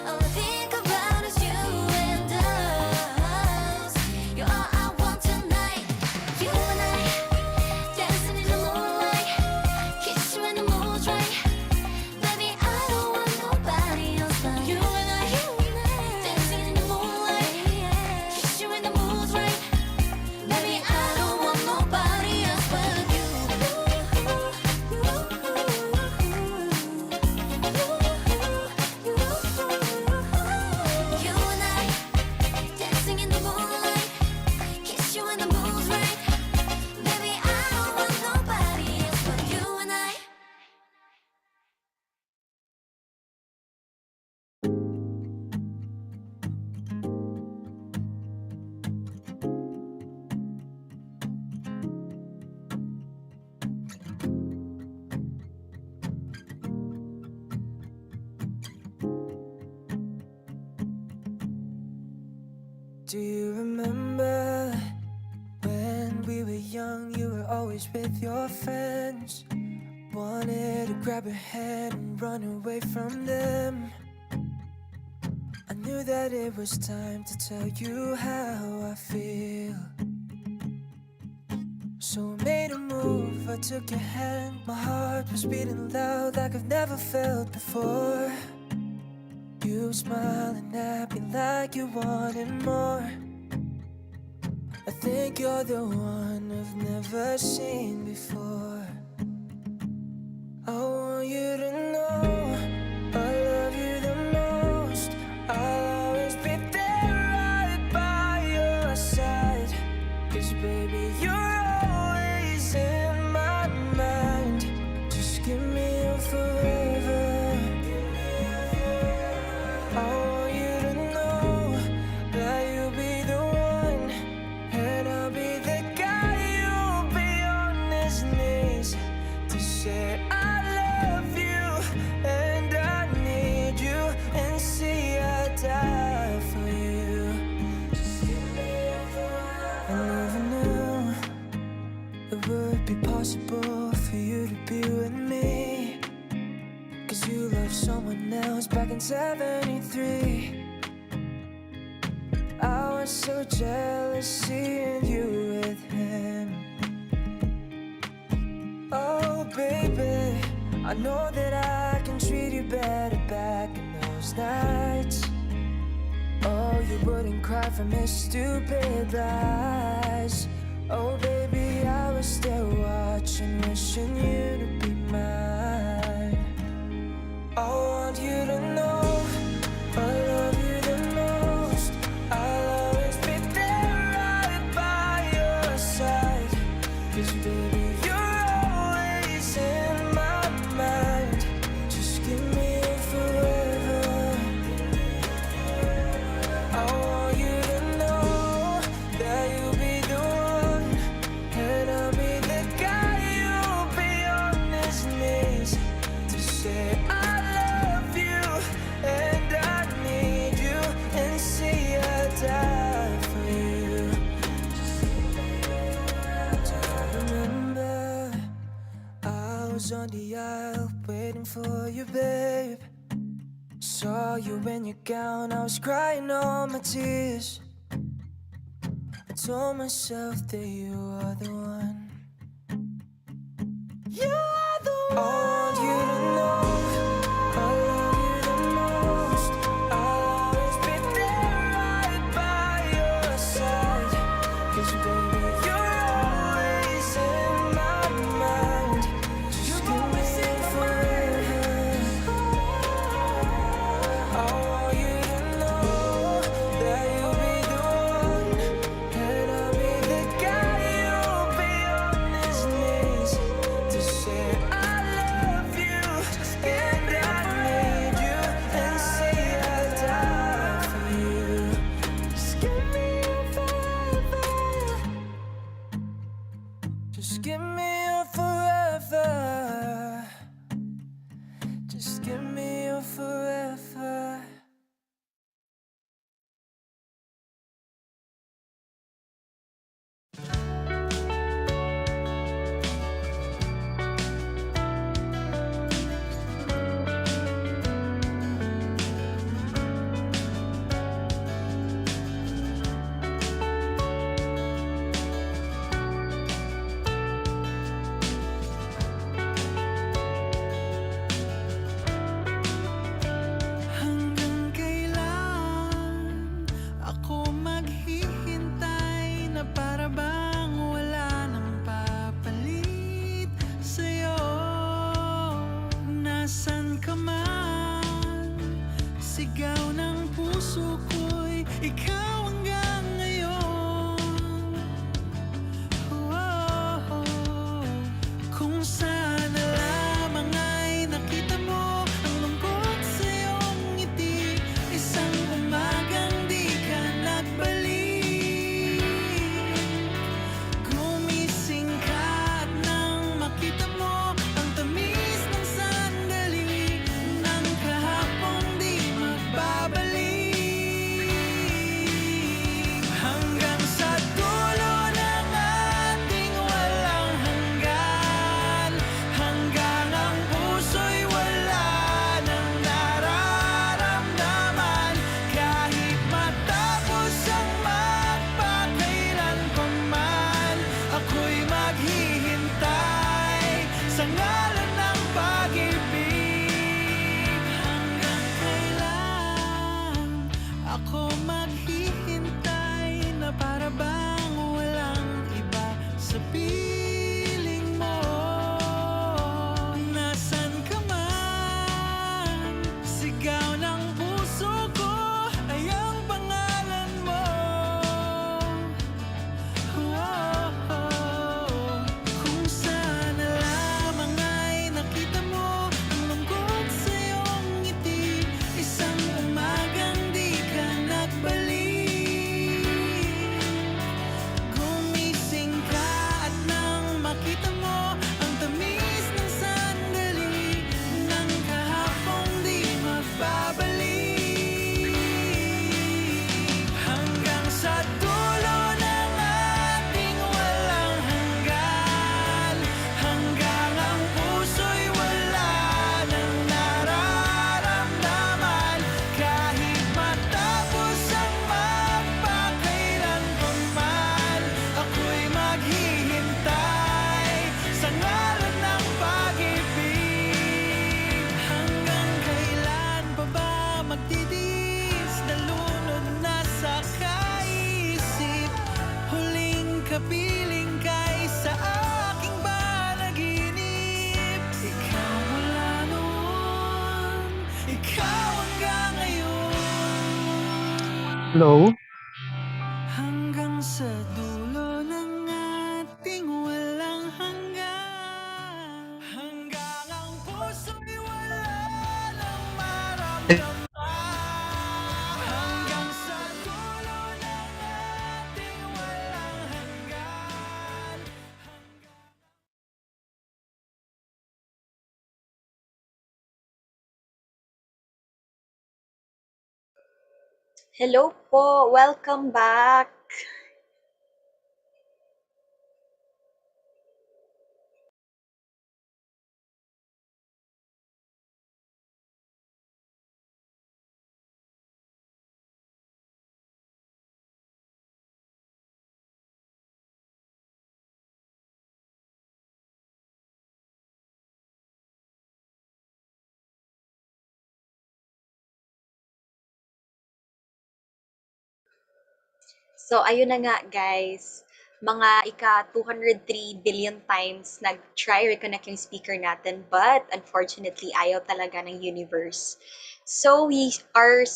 All I think about is you and us. You're all I want tonight. You and I, dancing in the moonlight. Kiss you when the mood's right. Baby, I don't want nobody else but you and I. Dancing in the moonlight. Kiss you when the mood's right. Baby, I don't want nobody else but you. You and I, dancing in the moonlight. Kiss you when the mood's right. Baby, I don't want nobody else but you and I. Do you remember when we were young? You were always with your friends. Wanted to grab your hand and run away from them. I knew that it was time to tell you how I feel. So I made a move, I took your hand. My heart was beating loud like I've never felt before. You smiling at me like you wanted more. I think you're the one I've never seen before. I want you to know I love you the most. I'll always be there right by your side. 'Cause baby, you're always in my mind. Just give me your forever. I want you to know that you'll be the one, and I'll be the guy. You'll be on his knees to say I love you and I need you, and see I die for you. I never knew it would be possible for you to be with me. 'Cause you loved someone else back in '73. I was so jealous seeing you with him. Oh baby, I know that I can treat you better back in those nights. Oh, you wouldn't cry from his stupid lies. Oh baby, I was there watching, wishing you to be mine. I want you to know I love you the most. I'll always be there right by your side. 'Cause baby, you're always in my mind. Just give me forever. I want you to know that you'll be the one, and I'll be the guy. You'll be on his knees to say I love you and I need you, and see I die for you. Do you remember I was on the aisle waiting for you, babe? Saw you in your gown, I was crying all my tears. I told myself that you are the one. You are the one. I want you to know I love you the most. I'll always be there right by your side. 'Cause baby, you're always in my mind. Just give me forever. I want you to know that you'll be the one, and I'll be the guy. You'll be on his knees to say I love ikaw hanggang ngayon. Oh, kung sana lamang ay nakita mo ang lungkot sa iyong ngiti, isang umagang di ka nagbalik. Gumising ka at nang makita mo ang tamis ng sandali ng kahapong di magbabalik. Hanggang sa dulo ng ating walang hanggan, hanggang ang puso'y wala nang nararamdaman. Kahit matapos ang magpakailan pa man, ako'y maghihintay sa ngalan ng pag-ibig. Hanggang kailan ako maghihintay na para bang walang iba sa piling mo? Nasaan ka man, sigaw ng puso ko ay ang pangalan mo. Kung sana lamang ay nakita mo ang lungkot sa iyong ngiti, isang umagang di ka nagbalik. Gumising ka at nang makita mo ang tamis ng sandali ng kahapong di magbabalik. Hanggang sa dulo ng ating walang hanggan, hanggang ang puso'y wala nang nararamdaman. Kahit matapos ang magpakailan pa man, ako'y maghihintay sa ngalan ng pag-ibig. Hanggang kailan pa ba magtitiis na lunod na sa kaisip? Huling kapiling kay sa aking panaginip. Ikaw mula noon, ikaw hanggang ngayon. Hello? Hanggang sa dulo ng ating walang hanggan, hanggang ang puso'y wala nang maramdaman. Hanggang sa dulo ng ating walang hanggan. Hello po, welcome back. So, ayun na nga guys, mga ika 203 billion times nag-try reconnect yung speaker natin, but unfortunately, ayaw talaga ng universe. So, we are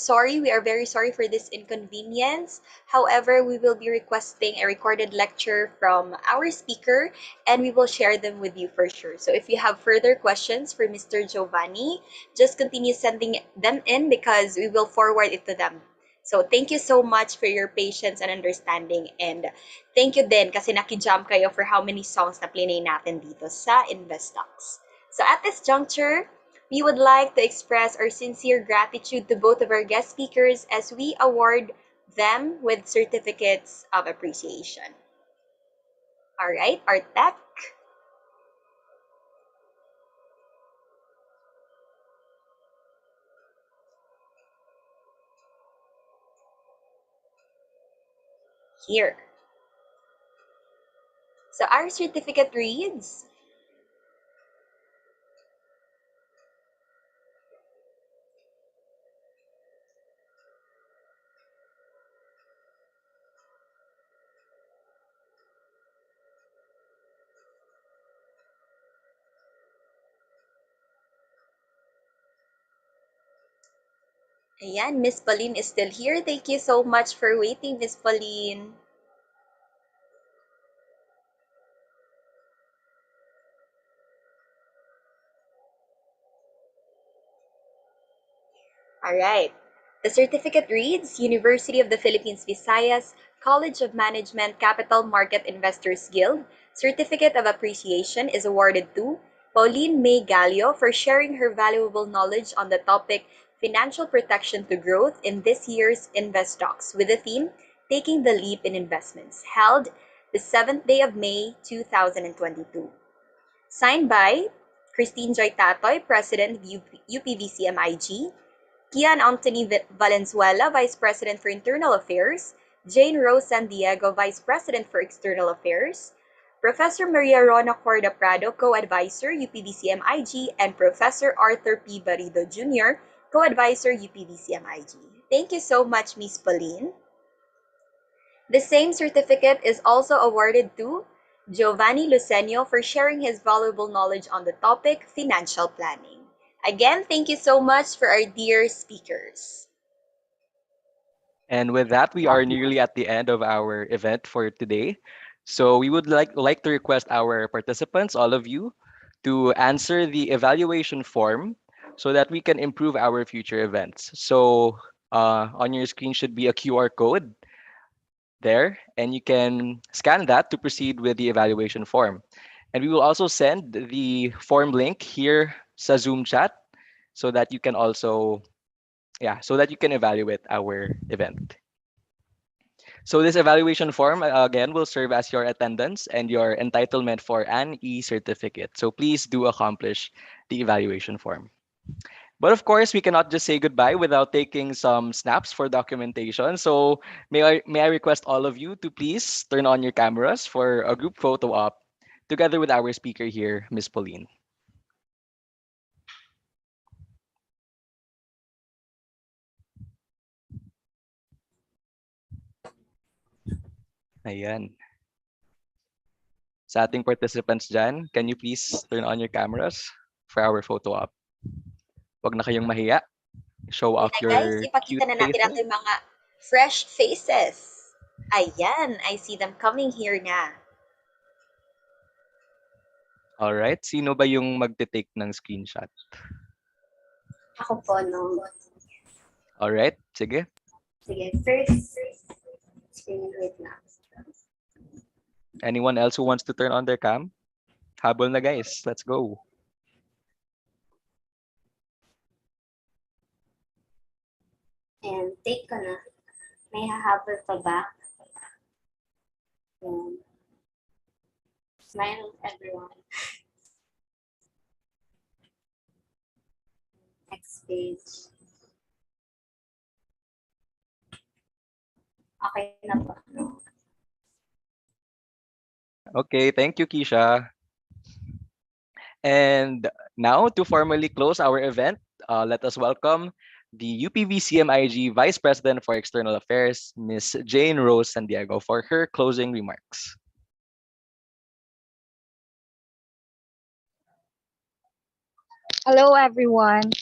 very sorry for this inconvenience. However, we will be requesting a recorded lecture from our speaker and we will share them with you for sure. So, if you have further questions for Mr. Giovanni, just continue sending them in because we will forward it to them. So, thank you so much for your patience and understanding. And thank you din kasi nakijump kayo for how many songs na plinay natin dito sa InvestOx. So, at this juncture, we would like to express our sincere gratitude to both of our guest speakers as we award them with certificates of appreciation. All right, our tech. Here. So, our certificate reads, Ayan, Miss Pauline is still here. Thank you so much for waiting, Miss Pauline. All right. The certificate reads University of the Philippines Visayas, College of Management Capital Market Investors Guild. Certificate of Appreciation is awarded to Pauline May Gallio for sharing her valuable knowledge on the topic Financial Protection to Growth in this year's InvestTalks with the theme Taking the Leap in Investments, held the 7th day of May 2022. Signed by Christine Joy Tatoy, President of UPVCMIG, Kian Anthony Valenzuela, Vice President for Internal Affairs, Jane Rose San Diego, Vice President for External Affairs, Professor Maria Rona Corda Prado, Co-Advisor, UPVCMIG, and Professor Arthur P. Barido Jr., Co-Advisor, UPVCMIG. Thank you so much, Miss Pauline. The same certificate is also awarded to Giovanni Lucenio for sharing his valuable knowledge on the topic financial planning. Again, thank you so much for our dear speakers. And with that, we are nearly at the end of our event for today. So we would like to request our participants, all of you, to answer the evaluation form so that we can improve our future events. So on your screen should be a QR code there, and you can scan that to proceed with the evaluation form. And we will also send the form link here sa Zoom chat so that you can also, yeah, so that you can evaluate our event. So this evaluation form, again, will serve as your attendance and your entitlement for an e-certificate. So please do accomplish the evaluation form. But of course, we cannot just say goodbye without taking some snaps for documentation. So may I request all of you to please turn on your cameras for a group photo op together with our speaker here, Miss Pauline. Ayan. Sa ating participants dyan, can you please turn on your cameras for our photo op? Huwag na kayong mahiya. Show Ayan off na guys, your ipakita cute na natin faces. ating mga fresh faces. Ayan, I see them coming here na. Alright, sino ba yung magte-take ng screenshot? Ako po, no. Alright, sige. Sige, first screen, wait na. Anyone else who wants to turn on their cam? Habol na guys, let's go. And take ko na. May hahabol pa ba? And smile everyone. Next page. Okay na po. Okay, thank you, Keisha. And now to formally close our event, let us welcome the UPVCMIG Vice President for External Affairs, Ms. Jane Rose San Diego, for her closing remarks. Hello, everyone.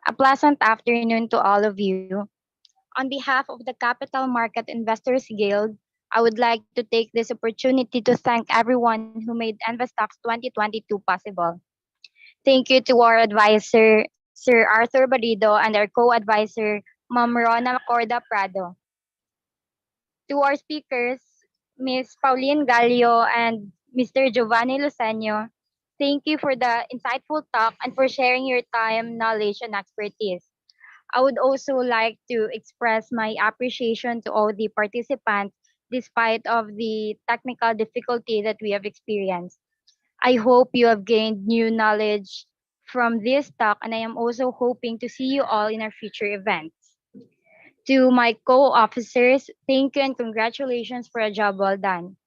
A pleasant afternoon to all of you. On behalf of the Capital Market Investors Guild, I would like to take this opportunity to thank everyone who made InvestOcks 2022 possible. Thank you to our advisor, Sir Arthur Barido, and our co-advisor, Ma'am Rona Corda Prado. To our speakers, Ms. Pauline Gallio and Mr. Giovanni Lucenio, thank you for the insightful talk and for sharing your time, knowledge, and expertise. I would also like to express my appreciation to all the participants despite of the technical difficulty that we have experienced. I hope you have gained new knowledge from this talk, and I am also hoping to see you all in our future events. To my co-officers, thank you and congratulations for a job well done.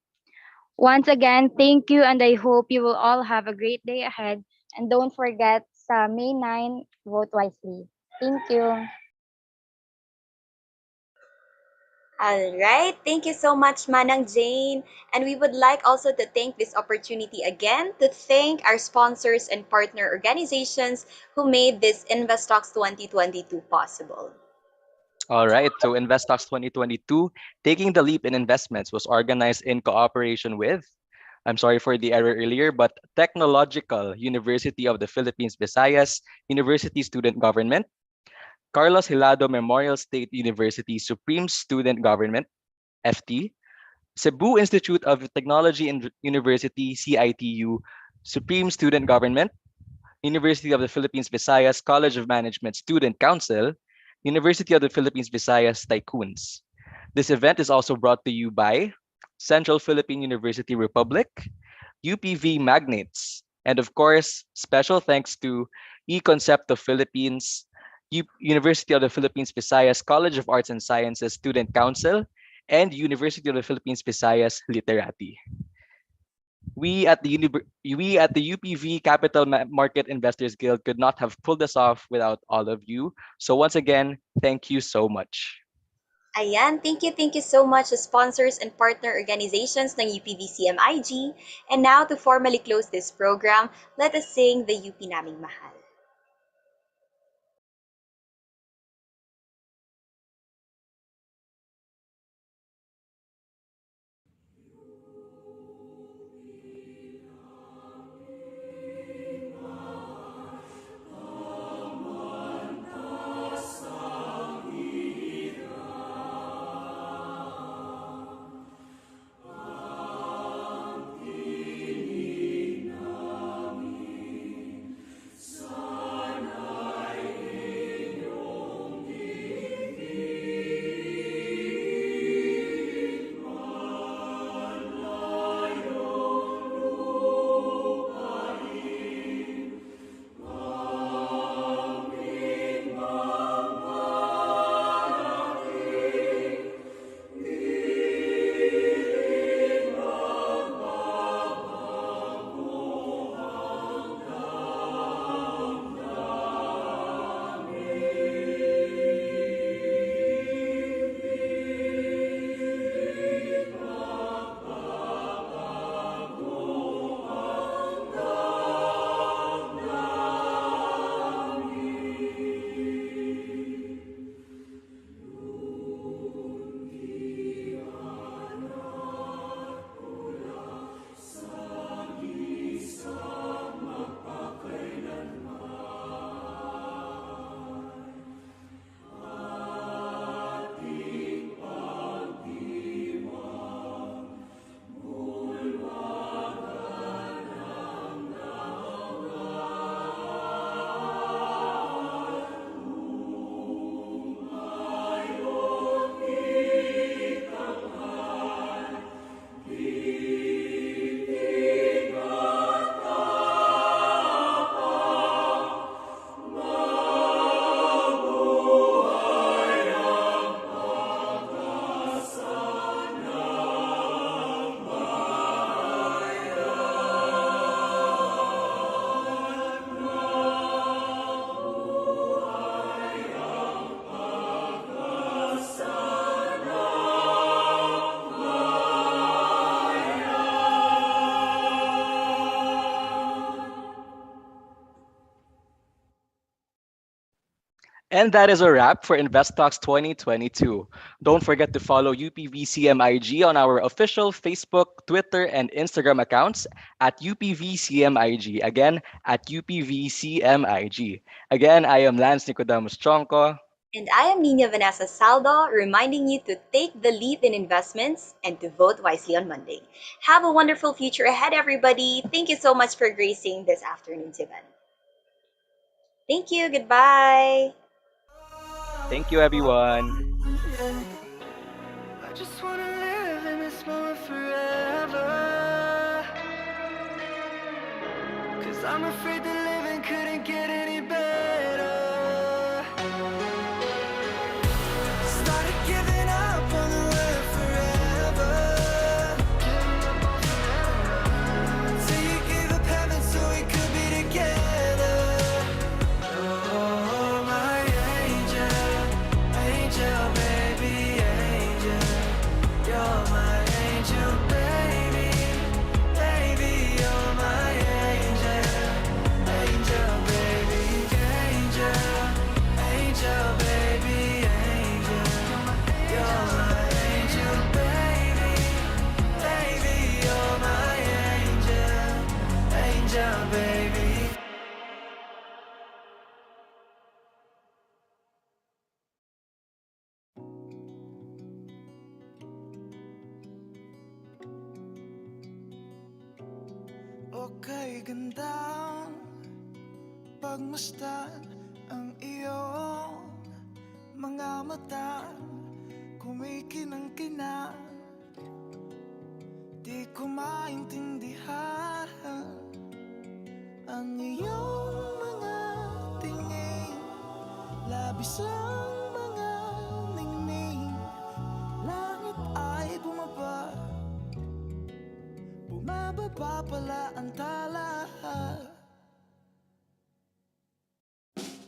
Once again, thank you, and I hope you will all have a great day ahead. And don't forget, sa May 9, vote wisely. Thank you. All right. Thank you so much, Manang Jane. And we would like also to take this opportunity again to thank our sponsors and partner organizations who made this InvestTalks 2022 possible. All right, so InvestTalks 2022, Taking the Leap in Investments, was organized in cooperation with, I'm sorry for the error earlier, but Technological University of the Philippines Visayas, University Student Government, Carlos Hilado Memorial State University Supreme Student Government, FT, Cebu Institute of Technology and University, CITU, Supreme Student Government, University of the Philippines Visayas College of Management Student Council, University of the Philippines Visayas Tycoons. This event is also brought to you by Central Philippine University Republic, UPV Magnates, and of course, special thanks to E-Concept of Philippines, University of the Philippines Visayas College of Arts and Sciences Student Council, and University of the Philippines Visayas Literati. We at the UPV Market Investors Guild could not have pulled this off without all of you. So once again, thank you so much. Ayan, thank you so much to sponsors and partner organizations ng UPVCMIG. And now to formally close this program, let us sing the UP Naming Mahal. And that is a wrap for InvestTalks 2022. Don't forget to follow UPVCMIG on our official Facebook, Twitter, and Instagram accounts at UPVCMIG. Again, at UPVCMIG. Again, I am Lance Nicodemus Chonko. And I am Nina Vanessa Saldo, reminding you to take the leap in investments and to vote wisely on Monday. Have a wonderful future ahead, everybody. Thank you so much for gracing this afternoon's event. Thank you. Goodbye. Thank you, everyone. I just wanna live in this moment forever. Cause I'm afraid that living couldn't get any better. Started giving up on the word forever. Giving up on forever. Till you gave up heaven so we could be together. Oh, my angel, angel, baby, angel. kay gandang pagmasdan ang iyong mga mata, kumikinang-kinang. Di ko maintindihan ang iyong mga tingin, labis ang mga ningning. Langit ay bumaba, bumababa pala ang tala.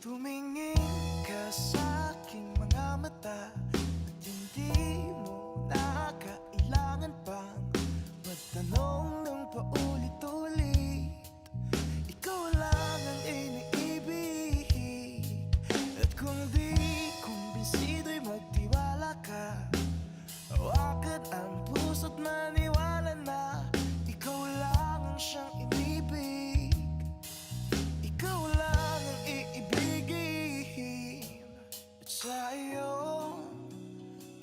Tumingin ka sa aking mga mata at hindi mo na kailangan pang magtanong ng paulit-ulit. Ikaw lang ang iniibig, at kung di kumbinsido'y magtiwala ka. Hawakan ang puso't maniwala na ikaw lang ang siyang inibig. Ikaw lang ang iibigin. At sa iyong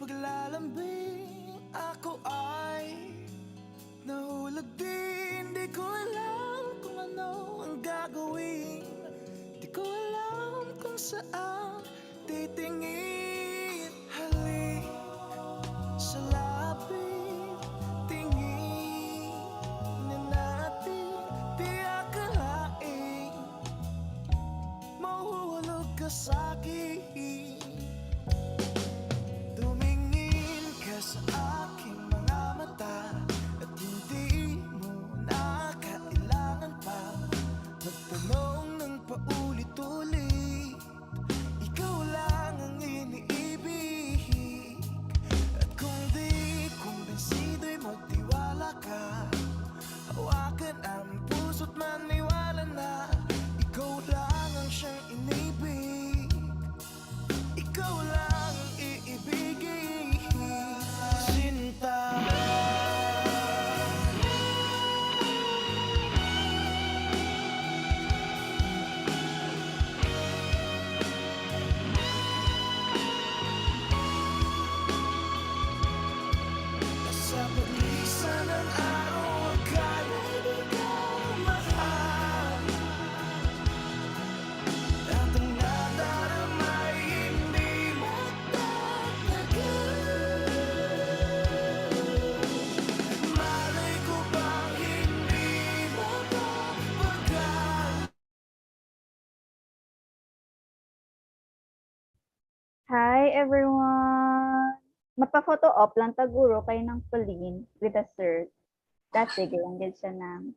paglalambing ako ay nahulog din. Di ko alam kung ano ang gagawin, di ko alam kung saan titingin. Halik sa lapit, tingin na natin, di akalain mahuhulog ka sa'kin. Tumingin ka sa aking mga mata at hindi mo na kailangan pa magtanong ng paulit-ulit. Ikaw lang ang iniibig, at kung di kumbinsido'y magtiwala ka. Hawakan ang puso't maniwala na ikaw lang ang siyang inibig. Ikaw lang ang iibigin, sinta. Sa paglisan ng araw, akala di ka mahal, at ang nadarama'y hindi magtatagal. Malay ko bang hindi mapapagal. Hi everyone! Magpa-photo op lang taguro kay ng Pauline with a shirt. Dati, ganyan din siya ng